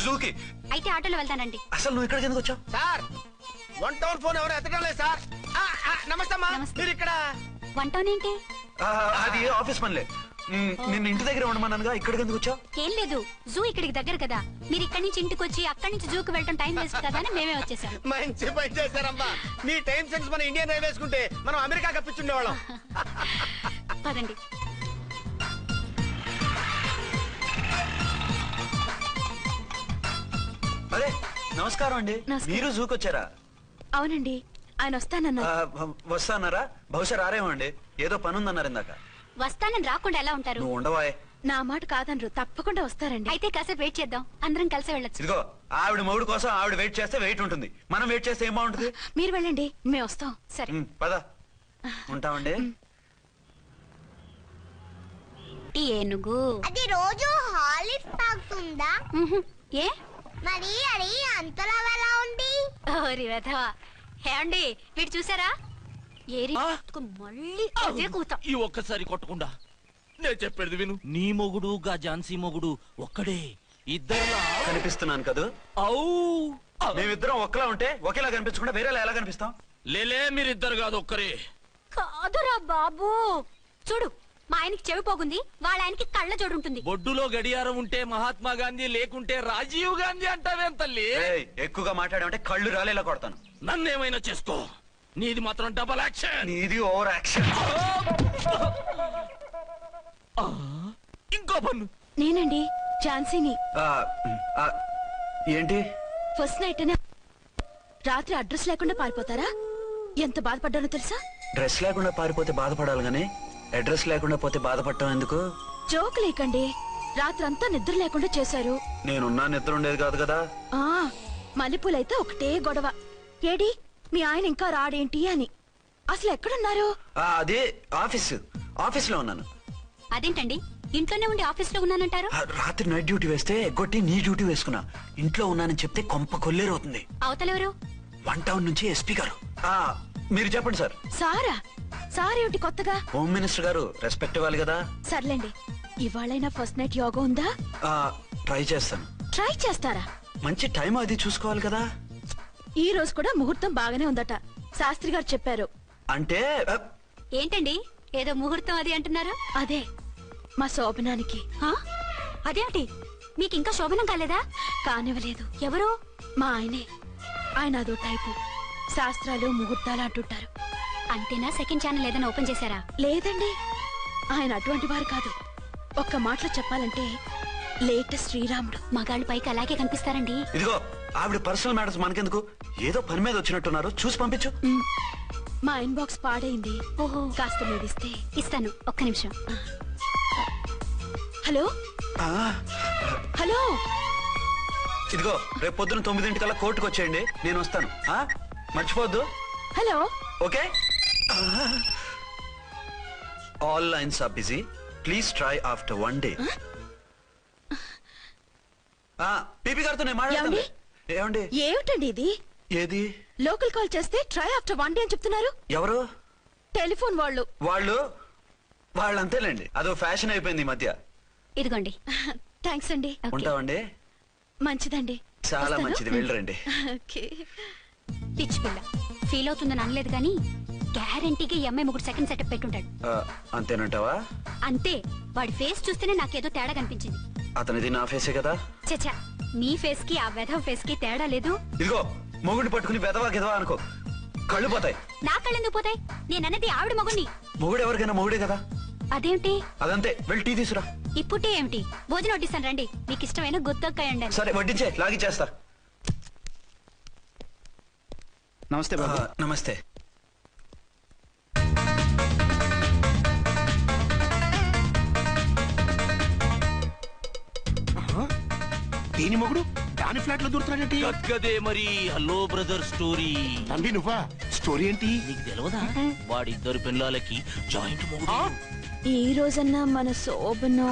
జూకి. అయితే ఆటోలో వెళ్తానండి. అసలు నువ్వు ఇక్కడికి ఎందుకు వచ్చావు? సార్ 1 టౌన్ ఫోన్ ఎవరు ఎత్తడం లేదు సార్. నమస్తే అమ్మా. మీరు ఇక్కడ 1 టౌన్ ఏంటి? అది ఆఫీస్ పనిలే. నిన్ను ఇంటి దగ్గర ఉండమన్నానుగా, ఇక్కడికి ఎందుకు వచ్చావు? ఏం లేదు, జూ ఇక్కడికి దగ్గర కదా. మీరు ఇక్కడి నుంచి ఇంటికి వచ్చి అక్కడి నుంచి జూకి వెళ్ళడం టైం వేస్ట్ కదా అని మేమే వచ్చేసాం. మంచి పని చేశారమ్మా. మీ టైం సెన్స్ మన ఇండియన్ రైల్వే వేసుకుంటే మనం అమెరికా కప్పించుండేవాళ్ళం. పదండి. అరే నమస్కారం అండి. మీరు జూకి వచ్చారా? అవునండి, ఆయన వస్తానన్నారు. వస్తానారా? బహుశా రారేమో అండి, ఏదో పని ఉందన్నారు ఇందాక. వస్తానని రాకుండా ఎలా ఉంటారు? నువ్వు ఉండవా? నా మాట కాదనరు, తప్పకుండా వస్తారండి. అయితే కాసేపు వెయిట్ చేద్దాం, అందరం కలిసి వెళ్ళొచ్చు. ఇదిగో ఆవిడ మొగుడు కోసం ఆవిడ వెయిట్ చేస్తే వెయిట్ ఉంటుంది, మనం వెయిట్ చేస్తే ఏం బాగుంటుంది? మీరు వెళ్ళండి, మేము వస్తాం. సరే పద. ఉంటామండి. ఏనుగు అది రోజు హాలిక్స్ తాగుతుందా? ఏ మరి అది అంతలా ఎలా ఉంది? ఓరి వెధవా. ఏమండి వీడు చూసారా? ఏరి మళ్ళీ అదే కూత. ఈ ఒక్కసారి కొట్టకుండా నేను చెప్పేది విను. నీ మొగుడు గా ఝాన్సీ మొగుడు ఒక్కడే, ఇద్దరులా కనిపిస్తున్నాను కదా? మేమిద్దరం ఒక్కలా ఉంటే ఒకేలా కనిపించకుండా వేరేలా ఎలా కనిపిస్తాం? లేలే, మీరిద్దరు కాదు ఒక్కరే. కాదురా బాబు, చూడు మా ఆయనకి చెవి పోగుంది, వాళ్ళ ఆయనకి కళ్ళ జోడు ఉంటుంది. బొడ్డులో గడియారం ఉంటే మహాత్మా గాంధీ, లేకుంటే రాజీవ్ గాంధీ అంటావేం తల్లి? ఎక్కువగా మాట్లాడామంటే కళ్ళు రాలేలా కొడతాను. నన్నేమైనా చేసుకో, నీది మాత్రం డబల్ యాక్షన్. నీది ఓవర్ యాక్షన్. ఇంకో పన్ను. నేనండి ఝాన్సీని. ఏంటి ఫస్ట్ నైట్ రాత్రి అడ్రస్ లేకుండా పారిపోతారా? ఎంత బాధపడ్డానో తెలుసా? డ్రెస్ లేకుండా పారిపోతే బాధపడాలి గానీ అడ్రస్ లేకుండా పోతే బాధపడటం ఎందుకు? జోక్ లేకండి, రాత్రంతా నిద్ర లేకుండా చేశారు. నేనున్నా నిద్ర ఉండేది కాదు కదా. మల్లెపూలైతే ఒకటే గొడవ. ఏడి మీ ఆయన ఇంకా రాడేంటి అని. అసలు ఎక్కడున్నారు? అదే ఆఫీస్ లో ఉన్నాను. అదేంటండి ఇంట్లోనే ఉండి ఆఫీస్ లో ఉన్నానంటారు? రాత్రి నైట్ డ్యూటీ వేస్తే ఎగ్గొట్టి నీ డ్యూటీ వేసుకున్నా. ఇంట్లో ఉన్నానని చెప్తే కొంప కొల్లేరవుతుంది. అవతలెవరు? 1 టౌన్ నుంచి ఎస్పీ గారు. మీరు చెప్పండి సార్. సారా? సారేమిటి కొత్తగా? హోమ్ మినిస్టర్ గారు, రెస్పెక్ట్ ఇవ్వాలి కదా. సర్లేండి, ఇవాళైనా ఫస్ట్ నైట్ యోగా ఉందా? ట్రై చేస్తాను. ట్రై చేస్తారా? మంచి టైం అది చూసుకోవాలి కదా. ఈ రోజు కూడా ముహూర్తం బాగానే ఉందట, శాస్త్రి గారు చెప్పారు. అంటే ఏంటండి ఏదో ముహూర్తం అది అంటున్నారు? అదే మా శోభనానికి. అదేంటి మీకు ఇంకా శోభనం కాలేదా? కానివ్వలేదు. ఎవరు? మా ఆయనే. ఆయన అదో టైపు, శాస్త్రాలు ముహూర్తాలు అంటుంటారు. అంతేనా? సెకండ్ ఛానల్ ఏదైనా ఓపెన్ చేశారా? లేదండి, ఆయన అటువంటి వారు కాదు. ఒక్క మాటలో చెప్పాలంటే లేటెస్ట్ శ్రీరాముడు. మగాళ్ళు పైకి అలాగే కనిపిస్తారండి. ఇదిగో ఆవిడ పర్సనల్ మ్యాటర్స్ మనకెందుకు, ఏదో పని మీద వచ్చినట్టున్నారు, చూసి పంపించు. మా ఇన్బాక్స్ పాడైంది. ఓహో, కాస్త మీదిస్తే. ఇస్తాను, ఒక్క నిమిషం. హలో హలో, ఇదిగో రేపు పొద్దున 9 కోర్టుకు వచ్చేయండి, నేను వస్తాను. మర్చిపోద్దు. Hello. Okay. All lines are busy, please try after 1 day. PP గారితో నేను మాట్లాడతాను. ఏమండి? ఏమిటండి ఇది? ఏది? లోకల్ కాల్ చేస్తే ట్రై ఆఫ్టర్ 1 డే అని చెప్తున్నారు. ఎవరు? టెలిఫోన్ వాళ్ళు. వాళ్ళు అంతేలేండి, అదో ఫ్యాషన్ అయిపోయింది ఈ మధ్య. ఇదిగోండి. థ్యాంక్స్ అండి. ఉంటామండి. మంచిదండి. చాలా మంచిది, వెళ్ళరండి. పిచ్చి పిల్ల ఫీల్ అవుతుందని అనలేదు కానీ గ్యారంటీగా ఈ అమ్మాయి ముగ్గురు సెకండ్ సెటప్ పెట్టుంటాడు. అంతేనంటావా? అంతే. వాడి ఫేస్ చూస్తేనే నాకేదో తేడా కనిపించింది. అతనిది నా ఫేసే కదా. చచ్చా, మీ ఫేస్ కి ఆ వెధవ ఫేస్ కి తేడా లేదు. ఇదిగో మొగుడిని పట్టుకుని వెధవా గెదవా అనుకో, కళ్ళు పోతాయి. నా కళ్ళెందుకు పోతాయి? నేనన్నది ఆవిడ మొగుడిని. మొగుడు ఎవరికైనా మొగుడే కదా. అదేంటి? అదంతే, వెళ్ళి టీ తీసురా. ఇప్పుడు టీ ఏమిటి? భోజనం వడ్డిస్తాను రండి. మీకు ఇష్టమైన గుత్తొక్కాయ ఉండండి. సరే వడ్డించే, లాగిచ్చేస్తా. నమస్తే బాబు. నమస్తే. దేని మొగుడు దాని ఫ్లాట్ లో దూరుతున్నాడేంటి? గదే మరి. Hello brother story. తంబి నువ్వా? స్టోరీ ఏంటి? నీకు తెలియదా? వాడిద్దరు పిల్లలకి జాయింట్ మొగుడు. ఈ రోజన్నా మన శోభను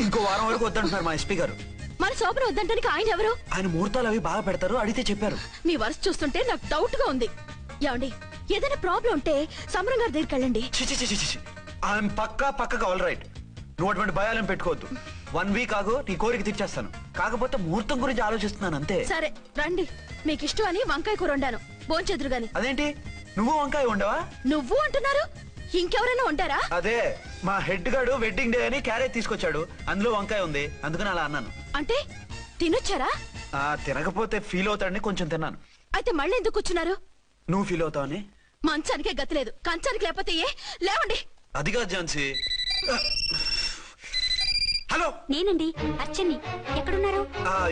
ఇంకో వారం వరకు వద్దంటున్నారు మా ఎస్పీ గారు. మన శోభను వద్దంటానికి ఆయన ఎవరు? ఆయన ముహూర్తాలు అవి బాగా పెడతారు, అడిగితే చెప్పారు. మీ వరుస చూస్తుంటే నాకు డౌట్ గా ఉంది. ఏమండి, ఏదైనా ప్రాబ్లం ఉంటే సమరం గారి దగ్గరికి వెళ్ళండి. ఆయన పక్కగా ఆల్ రైట్. నువ్వు అటువంటి భయాలను పెట్టుకోవద్దు. 1 వీక్ ఆగు, నీ కోరిక తీర్చేస్తాను. కాకపోతే ముహూర్తం గురించి ఆలోచిస్తున్నాను అంతే. సరే రండి. మీకు ఇష్టం అని వంకాయ కూర వండాను, భోంచెదురు గాని. అదేంటి నువ్వు వంకాయ ఉండవా? నువ్వు అంటున్నారు, ఇంకెవరైనా ఉంటారా? అదే మా హెడ్ గాడు వెడ్డింగ్ డే అని క్యారేజ్ తీసుకొచ్చాడు, అందులో వంకాయ ఉంది, అందుకని అలా అన్నాను. అంటే తినొచ్చారా? తినకపోతే ఫీల్ అవుతాడని కొంచెం తిన్నాను. అయితే మళ్ళీ ఎందుకు కూర్చున్నారు? నువ్వు ఫీల్ అవుతావని. మంచానికే గతి లేదు, కంచానికి లేకపోతే ఏ? లేవండి. అదిగా ఝాన్సీ. హలో, నేనండి అర్చన్ని. ఎక్కడున్నారు?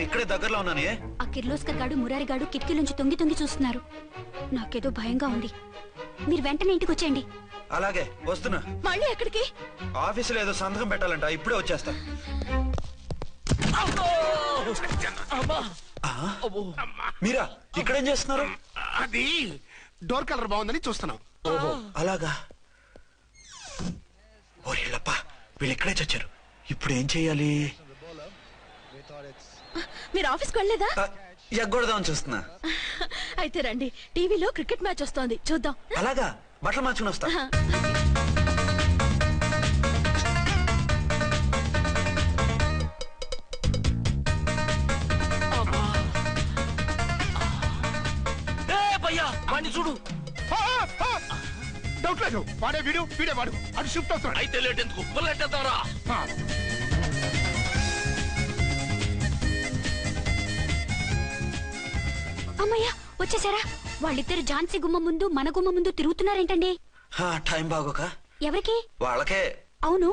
ఇక్కడే దగ్గరలో ఉన్నాను. ఆ కిర్లోస్కర్ గాడు మురారి గాడు కిటికీ నుంచి తొంగి చూస్తున్నారు. నాకేదో భయంగా ఉంది. మీరు వెంటనే ఇంటికి వచ్చేయండి. అలాగే వస్తున్నా. మళ్ళీ ఎక్కడికి? ఆఫీసులో ఏదో సంతకం పెట్టాలంట, ఇప్పుడే వచ్చేస్తా. మీరా ఇక్కడేం చేస్తున్నారు? అది డోర్ కలర్ బాగుందని చూస్తున్నాం. ఓహో అలాగా. ఓరేళ్ళప్ప, వీళ్ళు ఇక్కడే చచ్చారు. ఇప్పుడు ఏం చెయ్యాలి? మీరు ఆఫీస్కి వెళ్ళలేదా? ఎగ్గొడదామని చూస్తున్నా. అయితే రండి, టీవీలో క్రికెట్ మ్యాచ్ వస్తోంది, చూద్దాం. అలాగా, బట్టలు మార్చుకుని వస్తా. చూడు. డౌట్ లేదు, వాడే వీడే వాడు. అటు షిఫ్ట్ అవుతాడు. అయితే లేట్ ఎందుకు? లేటేద్దాంరా. అమ్మయ్యా, వచ్చేసారా? వాళ్ళిద్దరు ఝాన్సీ గుమ్మ ముందు మన గుమ్మ ముందు తిరుగుతున్నారేంటండి? టైం బాగోక. ఎవరికి? వాళ్ళకే. అవును,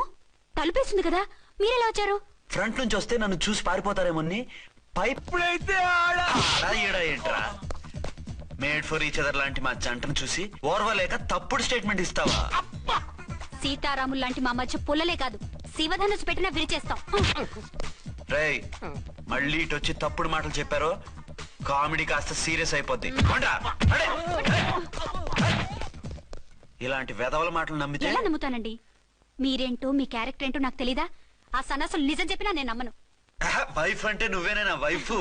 తలుపేసింది కదా, మీరెలా వచ్చారు? ఫ్రంట్ నుంచి వస్తే నన్ను చూసి పారిపోతారేమోని పైపుడైతే ఏంట్రా మేడ్ ఫర్ ఈచ్ అదర్ లాంటి మా జంటను చూసి ఓర్వలేక తప్పుడు స్టేట్మెంట్ ఇస్తావా? సీతారాములు లాంటి మా మధ్య పుల్లలే కాదు, శివధనుసు పెట్టినా విరిచేస్తాం. రేయ్, మళ్ళీ ఇటు వచ్చి తప్పుడు మాటలు చెప్పారో కామెడీ కాస్త సీరియస్ అయిపోద్ది. ఇలాంటి వెధవల మాటలు నమ్మితే ఎలా నమ్ముతానండి? మీరేంటో మీ క్యారెక్టర్ ఏంటో నాకు తెలీదా? ఆ సన్నాసులు నిజం చెప్పినా నేను నమ్మను. వైఫ్ అంటే నువ్వేనా వైఫ్?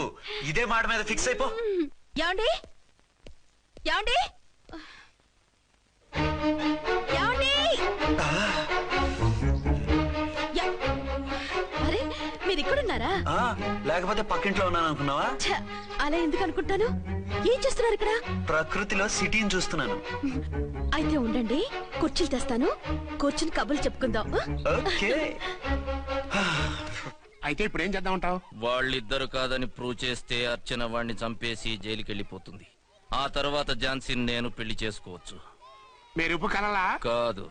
ఇదే మాట మీద ఫిక్స్ అయిపో. ఏమండి ఏమండి ఏమండి? అరే, మీరు ఇక్కడున్నారా? లేకపోతే పక్కింట్లో ఉన్నాను అనుకున్నావా? అలా ఎందుకు అనుకుంటాను? ఏం చేస్తున్నారు ఇక్కడ? ప్రకృతిలో సిటీని చూస్తున్నాను. అయితే ఉండండి, కుర్చీలు తెస్తాను, కూర్చుని కబుర్లు చెప్పుకుందాం. ఓకే. అయితే ఇప్పుడు ఏం చేద్దాం అంటావు? వాళ్ళిద్దరు కాదని ప్రూవ్ చేస్తే అర్చన వాడిని చంపేసి జైలుకి వెళ్ళిపోతుంది. ఆ తర్వాత ఝాన్సీని నేను పెళ్లి చేసుకోవచ్చు. మీరు కలలా? కాదు,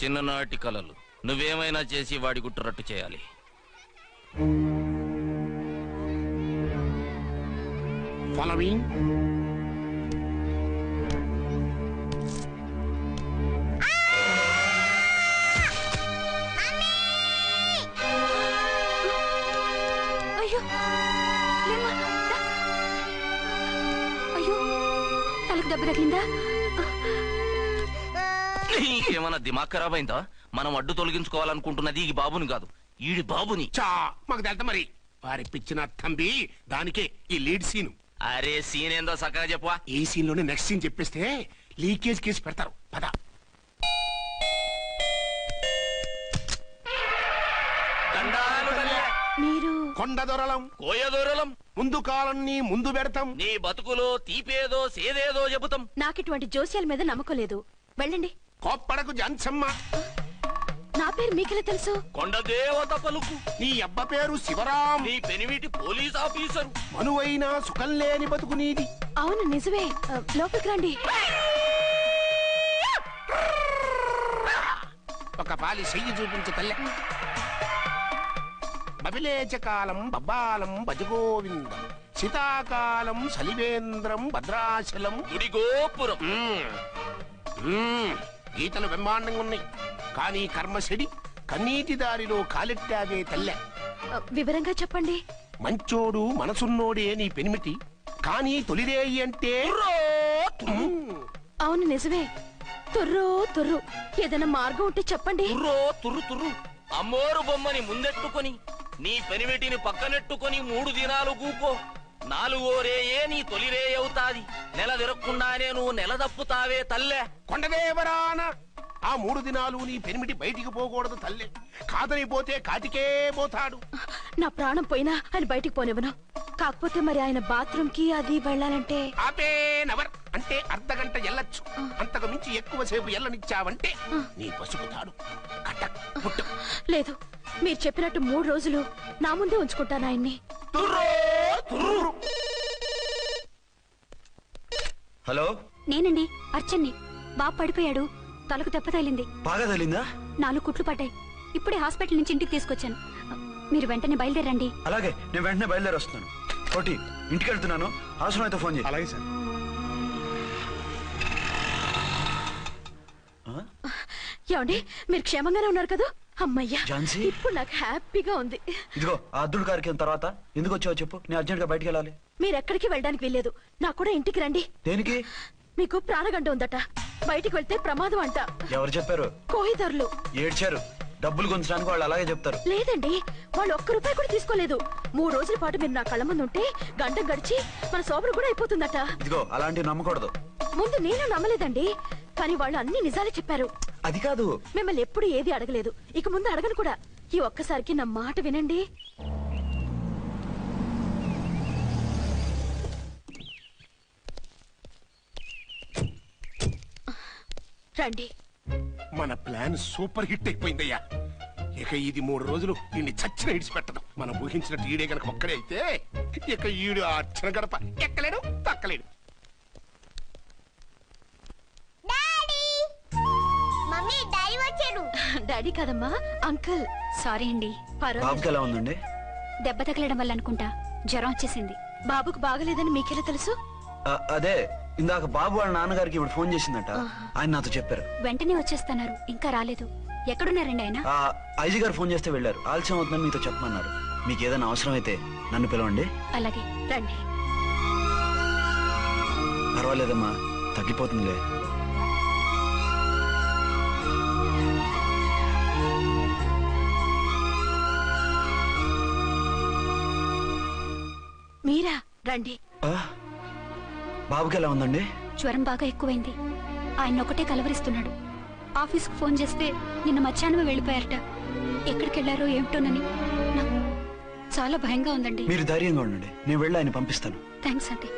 చిన్ననాటి కలలు. నువ్వేమైనా చేసి వాడి గుట్టు రట్టు చేయాలి. ఫాలోయింగ్. అయ్యో అయ్యో, తలకు దెబ్బ తగిలిందా? నీకేమన్నా దిమాగ్ ఖరాబ్ అయిందా? మనం అడ్డు తొలగించుకోవాలనుకుంటున్నది ఈ బాబుని కాదు, ఈడి బాబుని. మాకు తెలుతా మరి. వారి పిచ్చిన తంబి దానికే ఈ లీడ్ సీను. అరే సీన్ ఏందో చక్కగా చెప్పవా. ఈ సీన్ లోనే నెక్స్ట్ సీన్ చెప్పేస్తే లీకేజ్ కేసు పెడతారు. పద. మీరు కొండ దొరలం కోయ దూరలం ముందు కాలన్ని ముందు పెడతాం. నీ బతుకులో తీపేదో సేదేదో చెబుతాం. నాకిటువంటి జోస్యాల మీద నమ్మకం లేదు. వెళ్ళండి. కోప్పడకు జాన్సమ్మ. నా పేరు మీకెలా తెలుసు? కొండ దేవత పలుకు. నీ అబ్బ పేరు శివరాం. నీ పెనిమిటి పోలీస్ ఆఫీసరు. మనువైనా సుఖం లేని బతుకు నీది. అవును నిజమే. లోపలికి రండి. ఒక పాలి చెయ్యి చూపించు తల్లె. బబిలేచకాలం బబ్బాలం భజగోవిందం శీతాకాలం సలివేంద్రం భద్రాచలం గుడిగోపురం. గీతలు బ్రహ్మాండంగా ఉన్నాయి. కానీ కర్మశడి కన్నీటి దారిలో కాలెట్టావే తల్లె. వివరంగా చెప్పండి. మంచోడు మనసున్నోడే నీ పెనిమిటి. కానీ తొలిరేయి అంటే అవును నిజమే. తుర్రు తుర్రు. ఏదైనా మార్గం ఉంటే చెప్పండి. తుర్రు తుర్రు. అమ్మోరు బొమ్మని ముందెట్టుకొని నీ పెనిమిటిని పక్కనెట్టుకొని 3 దినాలు కూకో. 4వ రేయే నీ తొలి రే అవుతాది. నెల తిరగకుండానే నువ్వు నెల తప్పుతావే తల్లే. కొండదేవరాన ఆ 3 దినాలు నీ పెనిమిటి బయటికి పోకూడదు తల్లే. కాదని పోతే కాటికే పోతాడు. నా ప్రాణం పోయినా ఆయన బయటికి పోనివ్వను. కాకపోతే మరి ఆయన బాత్రూమ్ కి అది వెళ్ళాలంటే ఆపేనవర్ అంటే అర్ధగంట ఎల్లొచ్చు. అంతకు మించి ఎక్కువసేపు ఎల్లనిచ్చావంటే నీ పసుపుతాడు. లేదు, మీరు చెప్పినట్టు 3 రోజులు నా ముందే ఉంచుకుంటాను ఆయన్ని. హలో, నేనండి అర్చన్ని. బాబు పడిపోయాడు. తలకు దెబ్బ తగిలింది. బాగా తగిలిందా? 4 కుట్లు పడ్డాయి. ఇప్పుడే హాస్పిటల్ నుంచి ఇంటికి తీసుకొచ్చాను. మీరు వెంటనే బయలుదేరండి. అలాగే, నేను వెంటనే బయలుదేరి వస్తున్నాను. కోటి, ఇంటికి వెళ్తున్నాను. అవసరం అయితే ఫోన్ చేయి. అలాగే సార్. ఏమండి, మీరు క్షేమంగానే ఉన్నారు కదా? అమ్మయ్యా, ఝాన్సీ? ఇప్పుడు నాకు హ్యాపీగా ఉంది. ఇదిగో ఆ అద్దుడు కార్యక్రమం తర్వాత ఎందుకు వచ్చావో చెప్పు. నేను అర్జెంట్ గా బయటికి వెళ్ళాలి. మీరు ఎక్కడికి వెళ్ళడానికి వెళ్ళలేదు. నాకు కూడా ఇంటికి రండి. దేనికి? మీకు ప్రాణగంట ఉందట. బయటికి వెళ్తే ప్రమాదం అంట. ఎవరు చెప్పారు? కోహిదర్లు ఏడ్చారు. డబ్బులు గుంచడానికి వాళ్ళు అలాగే చెప్తారు. లేదండి, వాళ్ళు ₹1 కూడా తీసుకోలేదు. 3 రోజుల పాటు మీరు నా కళ్ళ ముందు ఉంటే గంట గడిచి మన సోబరు కూడా అయిపోతుందట. ఇదిగో అలాంటివి నమ్మకూడదు. ముందు నేను నమ్మలేదండి, కానీ వాళ్ళు అన్ని నిజాలే చెప్పారు. అది కాదు, మిమ్మల్ని ఎప్పుడు ఏది అడగలేదు. ఇక ముందు అడగను కూడా. ఈ ఒక్కసారికి నా మాట వినండి. రండి. మన ప్లాన్ సూపర్ హిట్ అయిపోయిందయ్యా. ఇక ఇది 3 రోజులు ఈయన్ని చచ్చిన ఇడిచిపెట్టడం. మనం ఊహించినట్టు ఈడే గనక ఒక్కడే అయితే ఇక ఈడు ఆ అర్చన గడప ఎక్కలేడు, తక్కలేడు. డాడీ కాదమ్మా, అంకుల్. సారీ అండి. బాబుకి ఎలా ఉందండి? దెబ్బ తగలడం వల్ల అనుకుంటా జ్వరం వచ్చేసింది. బాబుకు బాగలేదని మీకెలా తెలుసు? అదే ఇందాక బాబు వాళ్ళ నాన్నగారికి ఇప్పుడు ఫోన్ చేసిందట. ఆయన నాతో చెప్పారు. వెంటనే వచ్చేస్తున్నారు. ఇంకా రాలేదు. ఎక్కడున్నారండి ఆయన? ఐజీ గారు ఫోన్ చేస్తే వెళ్ళారు. ఆలస్యం అవుతుందని మీతో చెప్పమన్నారు. మీకు ఏదైనా అవసరం అయితే నన్ను పిలవండి. అలాగే, రండి. పర్వాలేదమ్మా, తగ్గిపోతుందిలే. మీరా? రండి. బాబుకి ఎలా ఉందండి? జ్వరం బాగా ఎక్కువైంది. ఆయన ఒకటే కలవరిస్తున్నాడు. ఆఫీస్కు ఫోన్ చేస్తే నిన్న మధ్యాహ్నమే వెళ్ళిపోయారట. ఎక్కడికి వెళ్లారో ఏమిటోనని నాకు చాలా భయంగా ఉందండి. మీరు ధైర్యంగా ఉండండి, నేను వెళ్ళి ఆయన పంపిస్తాను. థ్యాంక్స్ అండి.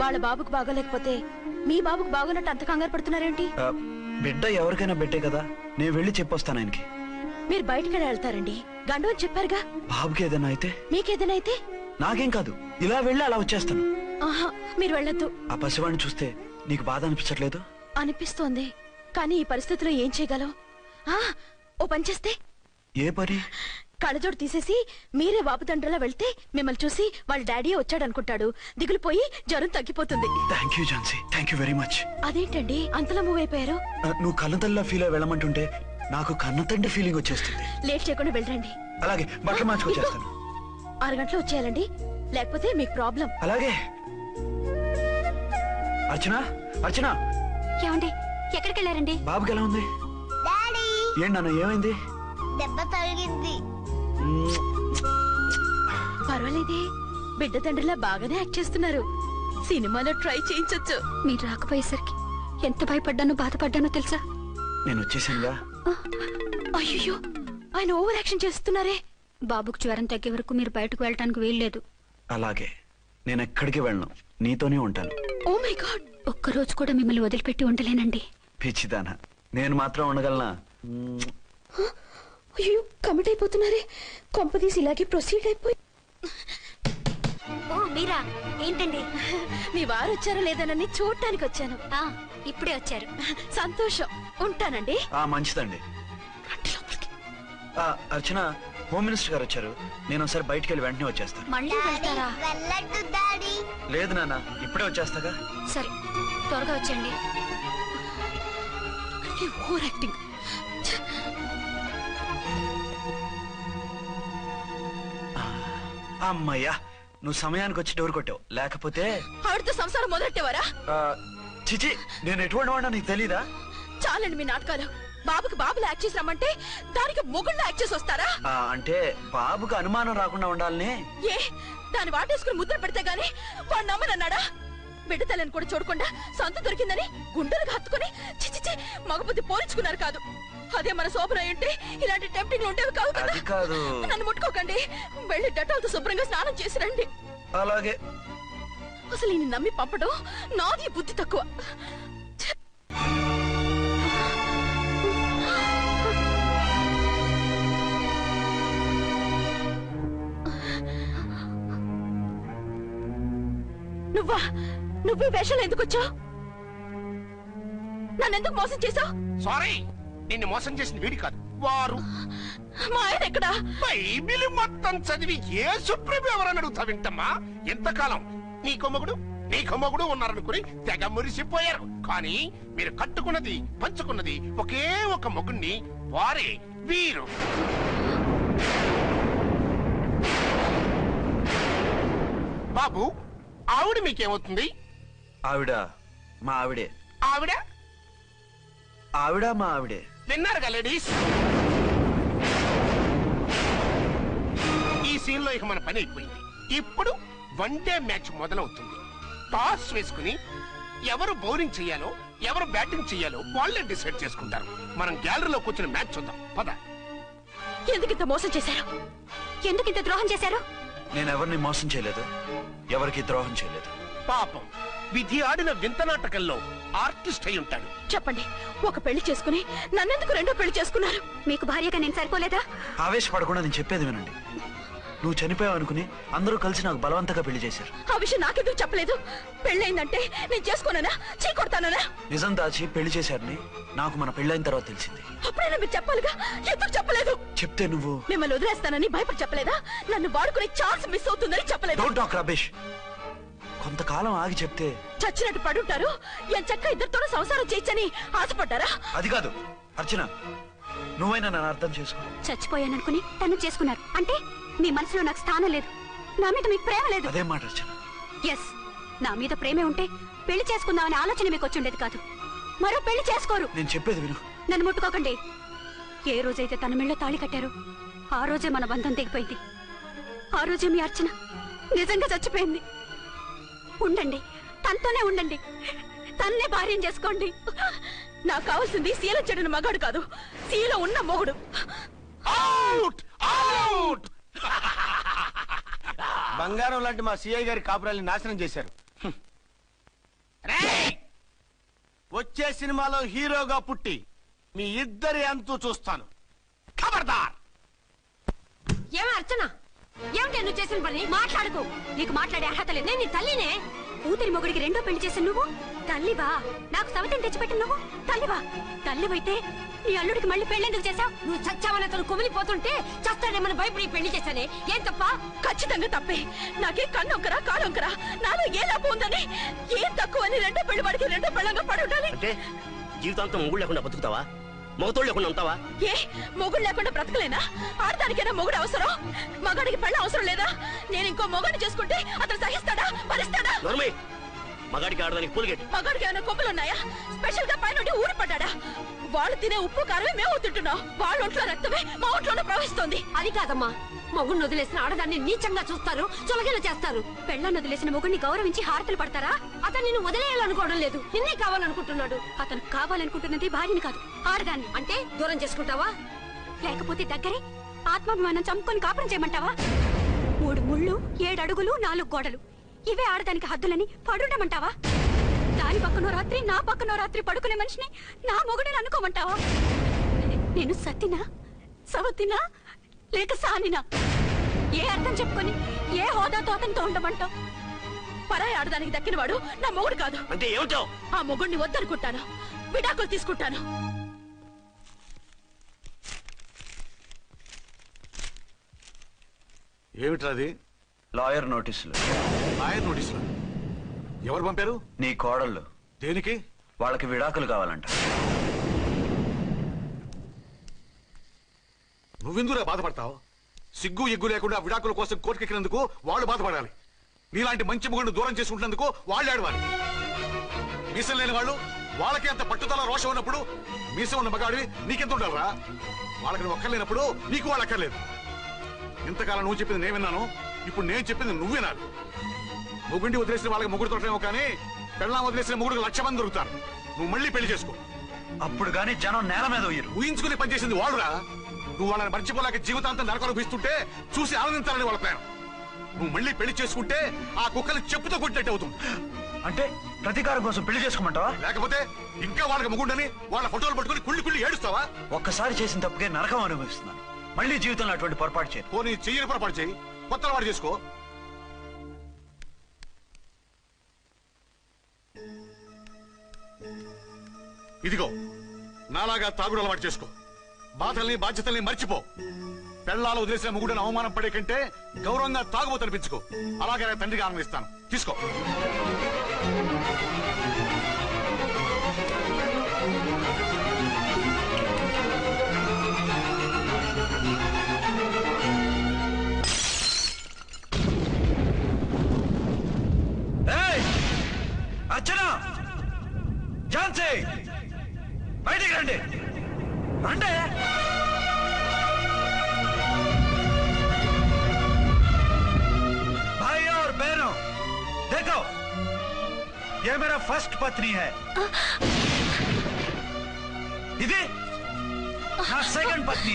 వాళ్ళ బాబుకు బాగోలేకపోతే మీ బాబుకు బాగోనట్టు అంత కంగారు పడుతున్నారేంటి? బిడ్డ ఎవరికైనా బిడ్డే కదా, నేను వెళ్ళి చెప్పొస్తాను ఆయనకి. మీరు బయటికి వెళ్తారండి. గండు అని చెప్పారుగా. బాబుకి ఏదైనా అయితే? మీకేదైనా అయితే? నాకేం కాదు, ఇలా వెళ్ళి అలా వచ్చేస్తాను. ఆహా, మీరు వెళ్ళొద్దు. ఆ పసివాడిని చూస్తే నీకు బాధ అనిపించట్లేదు? అనిపిస్తోంది, కానీ ఈ పరిస్థితిలో ఏం చేయగలం? ఓ పని చేస్తే? ఏ పని? కళ్ళజోడు తీసేసి మీరే వాపుతండ్రలా వెళ్తే మిమ్మల్ని చూసి వాళ్ళ డాడీ వచ్చాడనుకుంటాడు. దిగులు పోయి జ్వరం తగ్గిపోతుంది. Thank you Jhansi, thank you very much. అదేంటండి అంతలా మూవ్ అయిపోయారు? నువ్వు కన్నతల్లిలా ఫీల్ అయి వెళ్ళమంటుంటే నాకు కన్నతండ్రి ఫీలింగ్ వచ్చేస్తుంది. లేట్ చేయకుండా వెళ్ళండి. అలాగే, బట్టలు మార్చుకొచ్చేస్తాను. 6 గంటలు వచ్చేయాలండి, లేకపోతే మీకు ప్రాబ్లం. అలాగే. అర్చన, అర్చన. ఏమండి, ఎక్కడికి వెళ్ళారండి? బాబుకి ఎలా ఉంది? ఏంటి నాన్న, ఏమైంది? దెబ్బ తగిలింది. పర్వాలేదే, బిడ్డ తండ్రిలా బాగానే యాక్ట్ చేస్తున్నారు. సినిమాలో ట్రై చేయించొచ్చు. మీరు రాకపోయేసరికి ఎంత భయపడ్డానో బాధపడ్డానో తెలుసా? నేను వచ్చేసానుగా. అయ్యో, ఆయన ఓవర్ యాక్షన్ చేస్తున్నారే. బాబుకు జ్వరం తగ్గే వరకు మీరు బయటకు వెళ్ళటానికి వీల్లేదు. అలాగే, నేను ఎక్కడికి వెళ్ళను, నీతోనే ఉంటాను. ఓ మై గాడ్, ఒక్కరోజు కూడా మిమ్మల్ని వదిలిపెట్టి ఉండలేనండి. పిచ్చిదానా, నేను మాత్రం ఉండగలనా? అయ్యో, కమిట్ అయిపోతున్నారే. కొంపదీసి ఇలాగే ప్రొసీడ్ అయిపోయి. ఓ మీరా, ఏంటండి? మీ వారు వచ్చారో లేదనని చూడటానికి వచ్చాను. ఇప్పుడే వచ్చారు. సంతోషం, ఉంటానండి. మంచిదండి. అర్చన, హోమ్ మినిస్టర్ గారు వచ్చారు. నేను ఒకసారి బయటికి వెళ్ళి వెంటనే వచ్చేస్తాను. మళ్ళీ వెళ్తారా? లేదు నాన్న, ఇప్పుడే వచ్చేస్తాగా. సరే, త్వరగా వచ్చండి. Over acting. అమ్మయ్యా, నువ్వు సమయానికి వచ్చి డోర్ కొట్టావు, లేకపోతే ఆవిడతో సంసారం మొదలెట్టేవారా? చిచి, నేను ఎటువంటి వాడినా నీకు తెలీదా? చాలండి మీ నాటకాలు. బాబుకి బాబులు యాక్ట్ చేసి రమ్మంటే దానికి మొగుళ్ళ యాక్ట్ చేసి వస్తారా? అంటే బాబుకు అనుమానం రాకుండా ఉండాలని. ఏ, దాన్ని వాటేసుకుని ముద్ర పెడితే గాని వాడు నమ్మనన్నాడా? బిడ్డ తల్లిని కూడా చూడకుండా సొంత దొరికిందని గుండెలకు హత్తుకుని చిచిచి మగబుద్ధి పోల్చుకున్నారు కాదు. అదే మన శోభన ఏంటి ఇలాంటి టెంప్టింగ్ ఉండేవి కాదు కదా. కాదు, నన్ను ముట్టుకోకండి. వెళ్ళి డెటాల్తో శుభ్రంగా స్నానం చేసి రండి. అలాగే. అసలు ఈయన నమ్మి పంపడం నాది బుద్ధి తక్కువ. నువ్వు వేషాలు ఎందుకు వచ్చావు? నన్నెందుకు మోసం చేశావు? సారీ, నిన్ను మోసం చేసిన వీడి కాదు, వారు. మా ఆయన ఎక్కడా? బైబిల్ మొత్తం చదివి ఏ సుప్రీం ఎవరని అడుగుతా వింటమ్మా. ఎంతకాలం నీకో మొగుడు ఉన్నారనుకుని తెగ మురిసిపోయారు. కానీ మీరు కట్టుకున్నది పంచుకున్నది ఒకే ఒక మొగుణ్ణి, వారే వీరు. బాబు, ఆవిడ మీకేమవుతుంది? ఆవిడ మా ఆవిడే. ఆవిడ ఆవిడ మా ఆవిడే. విన్నారుగా లేడీస్, ఈ సీన్ లో ఇక మన పని అయిపోయింది. ఇప్పుడు వన్ డే మ్యాచ్ మొదలవుతుంది. టాస్ వేసుకుని ఎవరు బౌలింగ్ చెయ్యాలో ఎవరు బ్యాటింగ్ చెయ్యాలో వాళ్ళే డిసైడ్ చేసుకుంటారు. మనం గ్యాలరీలో కూర్చుని మ్యాచ్ చూద్దాం, పద. ఎందుకు ఇంత మోసం చేశారు? ఎందుకు ఇంత ద్రోహం చేశారు? నేను ఎవరిని మోసం చేయలేదు, ఎవరికి ద్రోహం చేయలేదు. పాపం, విధి ఆడిన వింత నాటకంలో ఆర్టిస్ట్ అయి ఉంటాడు. చెప్పండి, ఒక పెళ్లి చేసుకుని నన్నెందుకు రెండో పెళ్లి చేసుకున్నారు? మీకు భార్యగా నేను సరిపోలేదా? ఆవేశపడకుండా నేను చెప్పేది వినండి. నువ్వు చనిపోయావు అనుకుని అందరూ కలిసి నాకు బలవంతంగా పెళ్లి చేశారు. ఆ విషయం నాకెందుకు చెప్పలేదు? పెళ్ళయిందంటే నేను చేసుకోనన్నా, చీకొడతానా? నిజం దాచి పెళ్లి చేశారని నాకు మన పెళ్ళైన తర్వాత తెలిసింది. అప్పుడైనా మీరు చెప్పాలిగా, ఎందుకు చెప్పలేదు? చెప్తే నువ్వు మిమ్మల్ని వదిలేస్తానని భయపడి చెప్పలేదా? నన్ను వాడుకునే ఛాన్స్ మిస్ అవుతుందని చెప్పలేదు. Don't talk rubbish. కొంతకాలం ఆగి చెప్తే చచ్చినట్టు పడుంటారు. ఎంచక్క ఇద్దరితోనూ సంసారం చేయొచ్చని ఆశపడ్డారా? అది కాదు అర్చన, నువ్వైనా నన్ను అర్థం చేసుకో. చచ్చిపోయాననుకుని తను చేసుకున్నారు అంటే మీ మనసులో నాకు స్థానం లేదు, నా మీద మీకు ప్రేమ లేదు. అదే మాట అర్చన. ఎస్, నా మీద ప్రేమే ఉంటే పెళ్లి చేసుకుందామనే ఆలోచన మీకు వచ్చి ఉండేది కాదు. మరో పెళ్లి చేసుకోరు. నేను చెప్పేది విను. నన్ను ముట్టుకోకండి. ఏ రోజైతే తన మెళ్ళో తాళి కట్టారో ఆ రోజే మన బంధం తెగిపోయింది. ఆ రోజే మీ అర్చన నిజంగా చచ్చిపోయింది. ఉండండి, తనతోనే ఉండండి, తన్నే భార్యం చేసుకోండి. నాకు కావాల్సింది శీల చెడిన మగాడు కాదు, శీల ఉన్న మొగుడు. బంగారం లాంటి మా సిఐ గారి కాపురాల్ని నాశనం చేశారు. వచ్చే సినిమాలో హీరోగా పుట్టి మీ ఇద్దరి అంతూ చూస్తాను. ఖబర్దార్. ఏమే అర్చన, ఏమిటి నువ్వు చేసిన పని? మాట్లాడుకో, నీకు మాట్లాడే అర్హత లేదు. నేను నీ తల్లినే. కూతురి మొగుడికి రెండో పెళ్లి చేసిన నువ్వు తల్లివా? నాకు సవితిని తెచ్చిపెట్టిన నువ్వు తల్లివా? తల్లివైతే నీ అల్లుడికి మళ్ళీ పెళ్లెందుకు చేశావు? నువ్వు చచ్చావని అతను కుమిలిపోతుంటే చస్తాడేమని భయపడి పెళ్లి చేశానే. ఏం తప్ప? ఖచ్చితంగా తప్పే. నాకే కన్నొక్కరా కాడొక్కరా, నాలో ఏ లాభం ఉందని, ఏం తక్కువ అని రెండో పెళ్లి వాడికి రెండో పెళ్ళంగా పడి ఉండాలి. అంటే జీవితాంతం మొగుడు లేకుండా బతుకుతావా? మొగతోడు లేకుండా ఉంటావా? ఏ మొగుడు లేకుండా బ్రతకలేనా? ఆడదానికైనా మొగుడు అవసరం, మగాడికి పెళ్ళ అవసరం లేదా? నేను ఇంకో మొగాడిని చేసుకుంటే అతను సహిస్తాడా, భరిస్తాడా? మగాడికి ఆడదానికి పూలగెట్టి. మగాడికి ఏమైనా కొమ్ములున్నాయా? స్పెషల్ గా పైన ఊరి పడ్డా? వాళ్ళు తినే ఉప్పు కారమే మేము తింటున్నాం. వాళ్ళ ఒంట్లో రక్తమే మా ఒంట్లోనే ప్రవహిస్తుంది. అది కాదమ్మా, మొగుడిని వదిలేసిన ఆడదాన్ని నీచంగా చూస్తారు, చులకన చేస్తారు. పెళ్ళాన్ని వదిలేసిన మొగుడిని గౌరవించి హారతలు పడతారా? అతను నిన్ను వదిలేయాలనుకోవడం లేదు, నిన్నే కావాలనుకుంటున్నాడు. అతను కావాలనుకుంటున్నది భార్యని కాదు, ఆడదాన్ని. అంటే దూరం చేసుకుంటావా? లేకపోతే దగ్గరే ఆత్మాభిమానం చంపుకొని కాపురం చేయమంటావా? 3 ముళ్ళు, 7 అడుగులు, 4 గోడలు, ఇవే ఆడదానికి హద్దులని పడుండమంటావా? దాని పక్కనో రాత్రి నా పక్కనో రాత్రి పడుకునే మనిషిని నా మొగుడని అనుకోమంటావా? నేను సతినా, సవతినా, లేక సానినా? ఏ అర్థం చెప్పుకొని ఏ హోదాతో అతనితో ఉండమంటావు? పరాయి ఆడదానికి దక్కినవాడు నా మొగుడు కాదు. అంటే ఏమిటో? ఆ మొగుడిని వద్దనుకుంటాను, విడాకులు తీసుకుంటాను. ఏమిట్రాది? లాయర్ నోటీసులు. లాయర్ నోటీసులు ఎవరు పంపారు? నీ కోడళ్ళు. దేనికి? వాళ్ళకి విడాకులు కావాలంట. నువ్వెందుకురా బాధపడతావు? సిగ్గు ఎగ్గు లేకుండా విడాకుల కోసం కోర్టుకెక్కినందుకు వాళ్ళు బాధపడాలి. నీలాంటి మంచి మొగుడిని దూరం చేసుకుంటున్నందుకు వాళ్ళు ఆడవాలి. మీసం లేని వాళ్ళు, వాళ్ళకి అంత పట్టుదల రోషం ఉన్నప్పుడు మీసం ఉన్న మగాడివి నీకెంత ఉండాలరా? వాళ్ళకి నువ్వు అక్కర్లేనప్పుడు నీకు వాళ్ళు అక్కర్లేదు. ఇంతకాలం నువ్వు చెప్పింది నేను విన్నాను, ఇప్పుడు నేను చెప్పింది నువ్వు వినాలి. మొగుడిని వదిలేసిన వాళ్ళకి మొగుడు తోటలేమో కానీ పెళ్ళాం వదిలేసిన మొగుడికి 1,00,000 మంది దొరుకుతారు. నువ్వు మళ్ళీ పెళ్లి చేసుకో. అప్పుడు గానీ జనం నేల మీద ఊహించుకుని పనిచేసింది వాళ్ళురా. నువ్వు వాళ్ళని మర్చిపోలేక జీవితాంతం నరకనుభవిస్తుంటే చూసి ఆనందించాలని వాళ్ళ ప్లాన్. నువ్వు మళ్ళీ పెళ్లి చేసుకుంటే ఆ కుక్కలు చెప్పుతో కొట్టినట్టు అవుతుంది. అంటే ప్రతీకారం కోసం పెళ్లి చేసుకోమంటావా? లేకపోతే ఇంకా వాళ్ళకి మొగుండని వాళ్ళ ఫోటోలు పట్టుకుని కుళ్ళి కుళ్ళి ఏడుస్తావా? ఒక్కసారి చేసిన తప్పుకే నరకం అనుభవిస్తున్నాను. మళ్ళీ జీవితంలో అటువంటి పొరపాటు చేయి. పోనీ చెయ్యని పొరపాటు చేయి, కొత్త అలవాటు చేసుకో. ఇదిగో నాలాగా తాగుడు అలవాటు చేసుకో. బాధల్ని బాధ్యతల్ని మర్చిపో. పెళ్ళాలు వదిలేసిన మొగుడని అవమానం పడే కంటే గౌరవంగా తాగుబోతనిపించుకో. అలాగే నేను తండ్రిగా ఆనందిస్తాను. తీసుకో. అర్చనా, ఝాన్సీ, బయటికి రండి. రండి. भाई और बहनों, देखो, ये मेरा फर्स्ट पत्नी है. ఇది నా సెకండ్ పత్ని.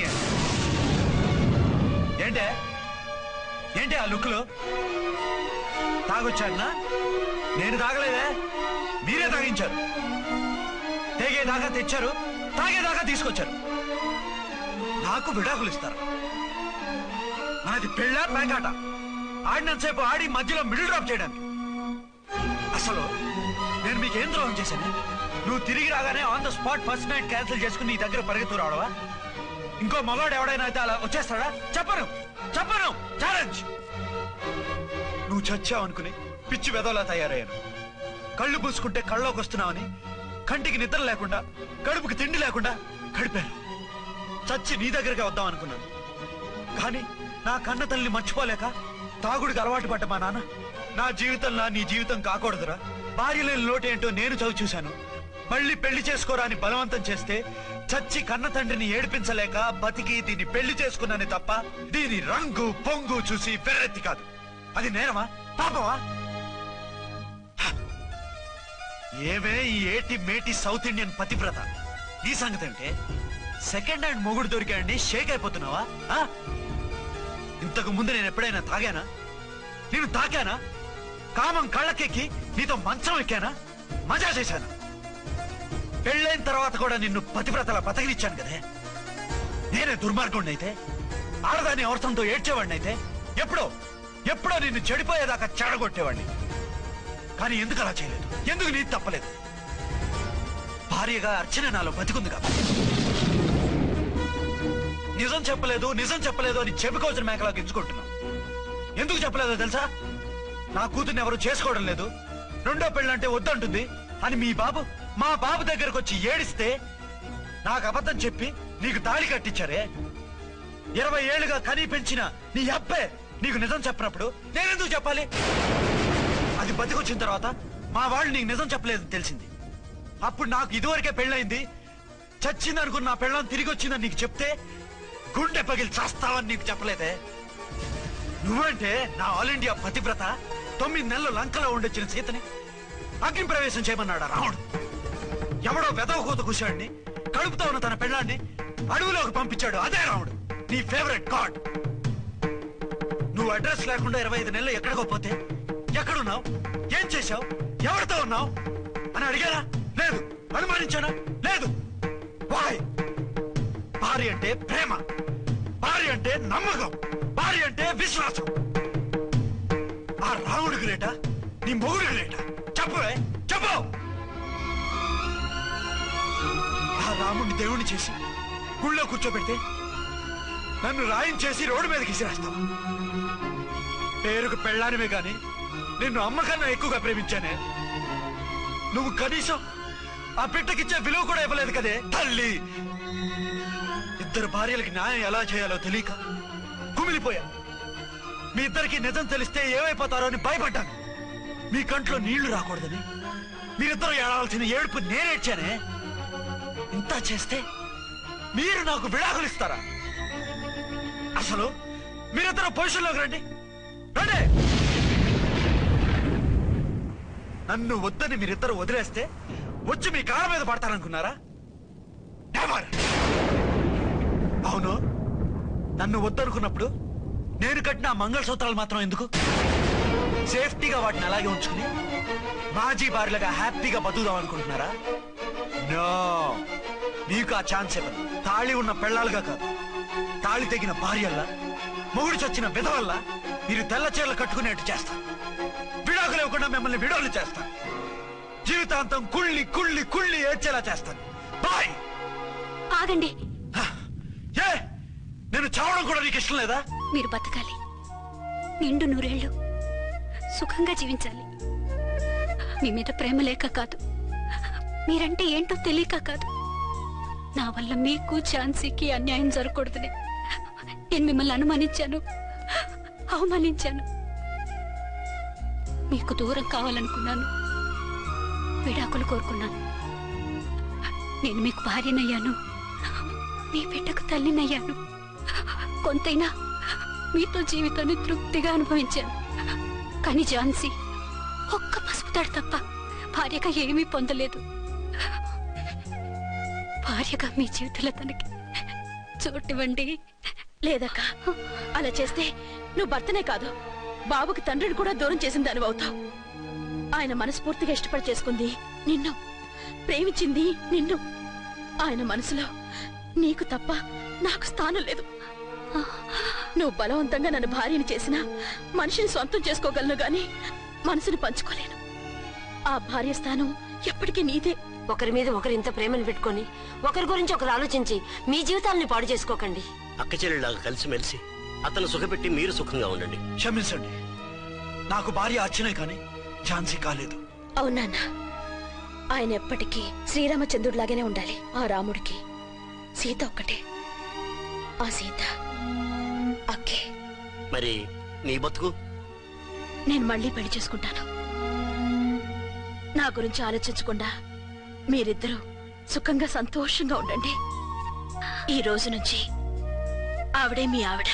ఏంటి ఆ లుక్లో? తాగొచ్చానా? నేను తాగలేదే, మీరే తాగించారు. తెగేదాకా తెచ్చారు, తాగేదాకా తీసుకొచ్చారు. నాకు విడాకులు ఇస్తారు. మనది పెళ్ళా పేకాట? ఆడినంతసేపు ఆడి మధ్యలో మిడిల్ డ్రాప్ చేయడానికి. అసలు నేను మీకేం ద్రోహం చేశాను? నువ్వు తిరిగి రాగానే on the spot first night cancel చేసుకుని నీ దగ్గర పరిగెత్తు రావడవా? ఇంకో మగాడు ఎవడైనా అయితే అలా వచ్చేస్తాడా? చెప్పను ఛాలెంజ్. నువ్వు చచ్చావు అనుకుని పిచ్చి వెదవలా తయారయ్యాను. కళ్ళు పూసుకుంటే కళ్ళలోకి వస్తున్నావని కంటికి నిద్ర లేకుండా, కడుపుకి తిండి లేకుండా గడిపాను. చచ్చి నీ దగ్గరగా వద్దాం అనుకున్నాను. కానీ నా కన్న తల్లిని మర్చిపోలేక తాగుడికి అలవాటు పడ్డ మా నాన్న నా జీవితంలో నీ జీవితం కాకూడదురా, భార్య లేని లోటేంటో నేను చదువు చూశాను, మళ్ళీ పెళ్లి చేసుకోరా అని బలవంతం చేస్తే చచ్చి కన్న తండ్రిని ఏడిపించలేక బతికి దీన్ని పెళ్లి చేసుకున్నానే తప్ప దీని రంగు పొంగు చూసి వెర్రెత్తి కాదు. అది నేరమా, పాపమా? ఏవే ఈ ఏటి మేటి సౌత్ ఇండియన్ పతివ్రత, ఈ సంగతి ఏమిటే? సెకండ్ హ్యాండ్ మొగుడు దొరికాయండి షేక్ అయిపోతున్నావా? ఇంతకు ముందు నేను ఎప్పుడైనా తాగానా? నేను తాకానా? కామం కళ్ళకెక్కి నీతో మంచం ఎక్కానా? మజా చేశానా? పెళ్ళైన తర్వాత కూడా నిన్ను పతివ్రతలా బతకనిచ్చాను కదే. నేనే దుర్మార్గుడిని అయితే, ఆడదాన్ని అవసరంతో ఏడ్చేవాడిని అయితే, ఎప్పుడో నిన్ను చెడిపోయేదాకా చెడగొట్టేవాడిని. కానీ ఎందుకు అలా చేయలేదు? ఎందుకు నీది తప్పలేదు? భార్యగా అర్చన నాలో బతికుంది కదా. నిజం చెప్పలేదు అని చెప్పుకోవచ్చిన మేకలా గించుకుంటున్నావు. ఎందుకు చెప్పలేదో తెలుసా? నా కూతుర్ని ఎవరు చేసుకోవడం లేదు, రెండో పెళ్ళంటే వద్దంటుంది అని మా బాబు దగ్గరకు వచ్చి ఏడిస్తే నాకు అబద్ధం చెప్పి నీకు తాళి కట్టించారే. 20 ఏళ్లుగా కనీ పెంచిన నీ అబ్బే నీకు నిజం చెప్పినప్పుడు నేనెందుకు చెప్పాలి? అది బతికొచ్చిన తర్వాత మా వాళ్ళు నీకు నిజం చెప్పలేదని తెలిసింది. అప్పుడు నాకు ఇదివరకే పెళ్ళయింది, చచ్చిందనుకున్న నా పెళ్ళం తిరిగి వచ్చిందని నీకు చెప్తే గుండె పగిలి చేస్తావని నీకు చెప్పలేదే. నువ్వంటే నా ఆల్ ఇండియా పతివ్రత 9 నెలలు లంకలో ఉండొచ్చిన సీతని అగ్ని ప్రవేశం చేయమన్నాడా రాముడు? ఎవడో వెదవ కోత కూశాడిని, కడుపుతో ఉన్న తన పెళ్ళాన్ని అడవిలోకి పంపించాడు అదే రాముడు, నీ ఫేవరెట్ గాడ్. నువ్వు అడ్రస్ లేకుండా 25 నెలలు ఎక్కడికో పోతే ఎక్కడున్నావు, ఏం చేశావు, ఎవరితో ఉన్నావు అని అడిగారా? లేదు. అనుమానించానా? లేదు. వాయ్? భార్య అంటే ప్రేమ, భార్య అంటే నమ్మకం, భార్య అంటే విశ్వాసం. ఆ రాముడికి లేట, నీ మొగుడికి లేట? చెప్పవే, చెప్పు. ఆ రాముడిని దేవుణ్ణి చేసి గుళ్ళో కూర్చోబెడితే నన్ను రాయించేసి రోడ్డు మీదకి విసిరేస్తావా? పేరుకు పెళ్ళానివే గాని నిన్ను అమ్మకన్నా ఎక్కువగా ప్రేమించానే. నువ్వు కనీసం ఆ బిడ్డకిచ్చే విలువ కూడా ఇవ్వలేదు కదే తల్లి. 2 భార్యలకి న్యాయం ఎలా చేయాలో తెలియక కుమిలిపోయా. మీ ఇద్దరికి నిజం తెలిస్తే ఏమైపోతారో అని భయపడ్డాను. మీ కంట్లో నీళ్లు రాకూడదని మీరిద్దరూ ఏడవలసిన ఏడుపు నేనేడ్చానే. ఇంత చేస్తే మీరు నాకు విడాకులు ఇస్తారా? అసలు మీరిద్దరు పొజిషన్లోకి రండి, రండి. నన్ను వద్దని మీరిద్దరు వదిలేస్తే వచ్చి మీ కాళ్ళ మీద పడతారనుకున్నారా? నెవర్. అవును, నన్ను వద్దనుకున్నప్పుడు నేను కట్టిన మంగళసూత్రాలు మాత్రం ఎందుకు? సేఫ్టీగా వాటిని అలాగే ఉంచుకుని మాజీ భార్యలుగా హ్యాపీగా బతుకుదాం అనుకుంటున్నారా? నో, మీకు ఆ ఛాన్స్ ఇవ్వదు. తాళి ఉన్న పెళ్ళాలుగా కాదు, తాళి తెగిన భార్యల్లా, మొగుడు చచ్చిన విధవల్లా మీరు తెల్ల చీరలు కట్టుకునేట్టు చేస్తారు. విడాకులు ఇవ్వకుండా మిమ్మల్ని విడోలు చేస్తాను. జీవితాంతం కుళ్ళి కుళ్ళి కుళ్ళి ఏడ్చేలా చేస్తాను. బాయ్. ఆగండి. ఏ, నేను చావడం కూడా నీకు ఇష్టం లేదా? మీరు బతకాలి, నిండు 100 ఏళ్ళు సుఖంగా జీవించాలి. మీ మీద ప్రేమ లేక కాదు, మీరంటే ఏంటో తెలియక కాదు. నా వల్ల మీకు ఝాన్సీకి అన్యాయం జరగకూడదని నేను మిమ్మల్ని అనుమానించాను, అవమానించాను. మీకు దూరం కావాలనుకున్నాను, విడాకులు కోరుకున్నాను. నేను మీకు భార్యనయ్యాను, మీ బిడ్డకు తల్లినయ్యాను. కొంతైనా మీతో జీవితాన్ని తృప్తిగా అనుభవించాను. కానీ ఝాన్సీ ఒక్క పసుపుతాడు తప్ప భార్యగా ఏమీ పొందలేదు. భార్యగా మీ జీవితంలో తనకి చోటివ్వండి. లేదక్క, అలా చేస్తే నువ్వు భర్తనే కాదు, బాబుకి తండ్రిని కూడా దూరం చేసిన దాని అవుతావు. ఆయన మనస్ఫూర్తిగా ఇష్టపడి చేసుకుంది నిన్ను, ప్రేమించింది నిన్ను. ఆయన మనసులో నీకు తప్ప నాకు స్థానం లేదు. నువ్వు బలవంతంగా నన్ను భార్యని చేసినా మనిషిని సొంతం చేసుకోగలను గాని మనసుని పంచుకోలేను. ఆ భార్య స్థానం ఎప్పటికీ నీదే. ఒకరి మీద ఒకరు ఇంత ప్రేమను పెట్టుకొని ఒకరి గురించి ఒకరు ఆలోచించి మీ జీవితాలని పాడు చేసుకోకండి. అక్క చెల్లెళ్ళలాగా కలిసిమెలిసి అతను సుఖపెట్టి మీరు సుఖంగా ఉండండి. క్షమించండి, నాకు భార్య అర్చనే కానీ ఝాన్సీ కాలేదు. అవునన్నా, ఆయన ఎప్పటికీ శ్రీరామచంద్రుడిలాగానే ఉండాలి. ఆ రాముడికి సీత ఒక్కటే, ఆ సీత అక్కే. మరి నీ బతుకు? నేను మళ్ళీ పెళ్లి చేసుకుంటాను. నా గురించి ఆలోచించకుండా మీరిద్దరూ సుఖంగా సంతోషంగా ఉండండి. ఈ రోజు నుంచి ఆవిడే మీ ఆవిడ.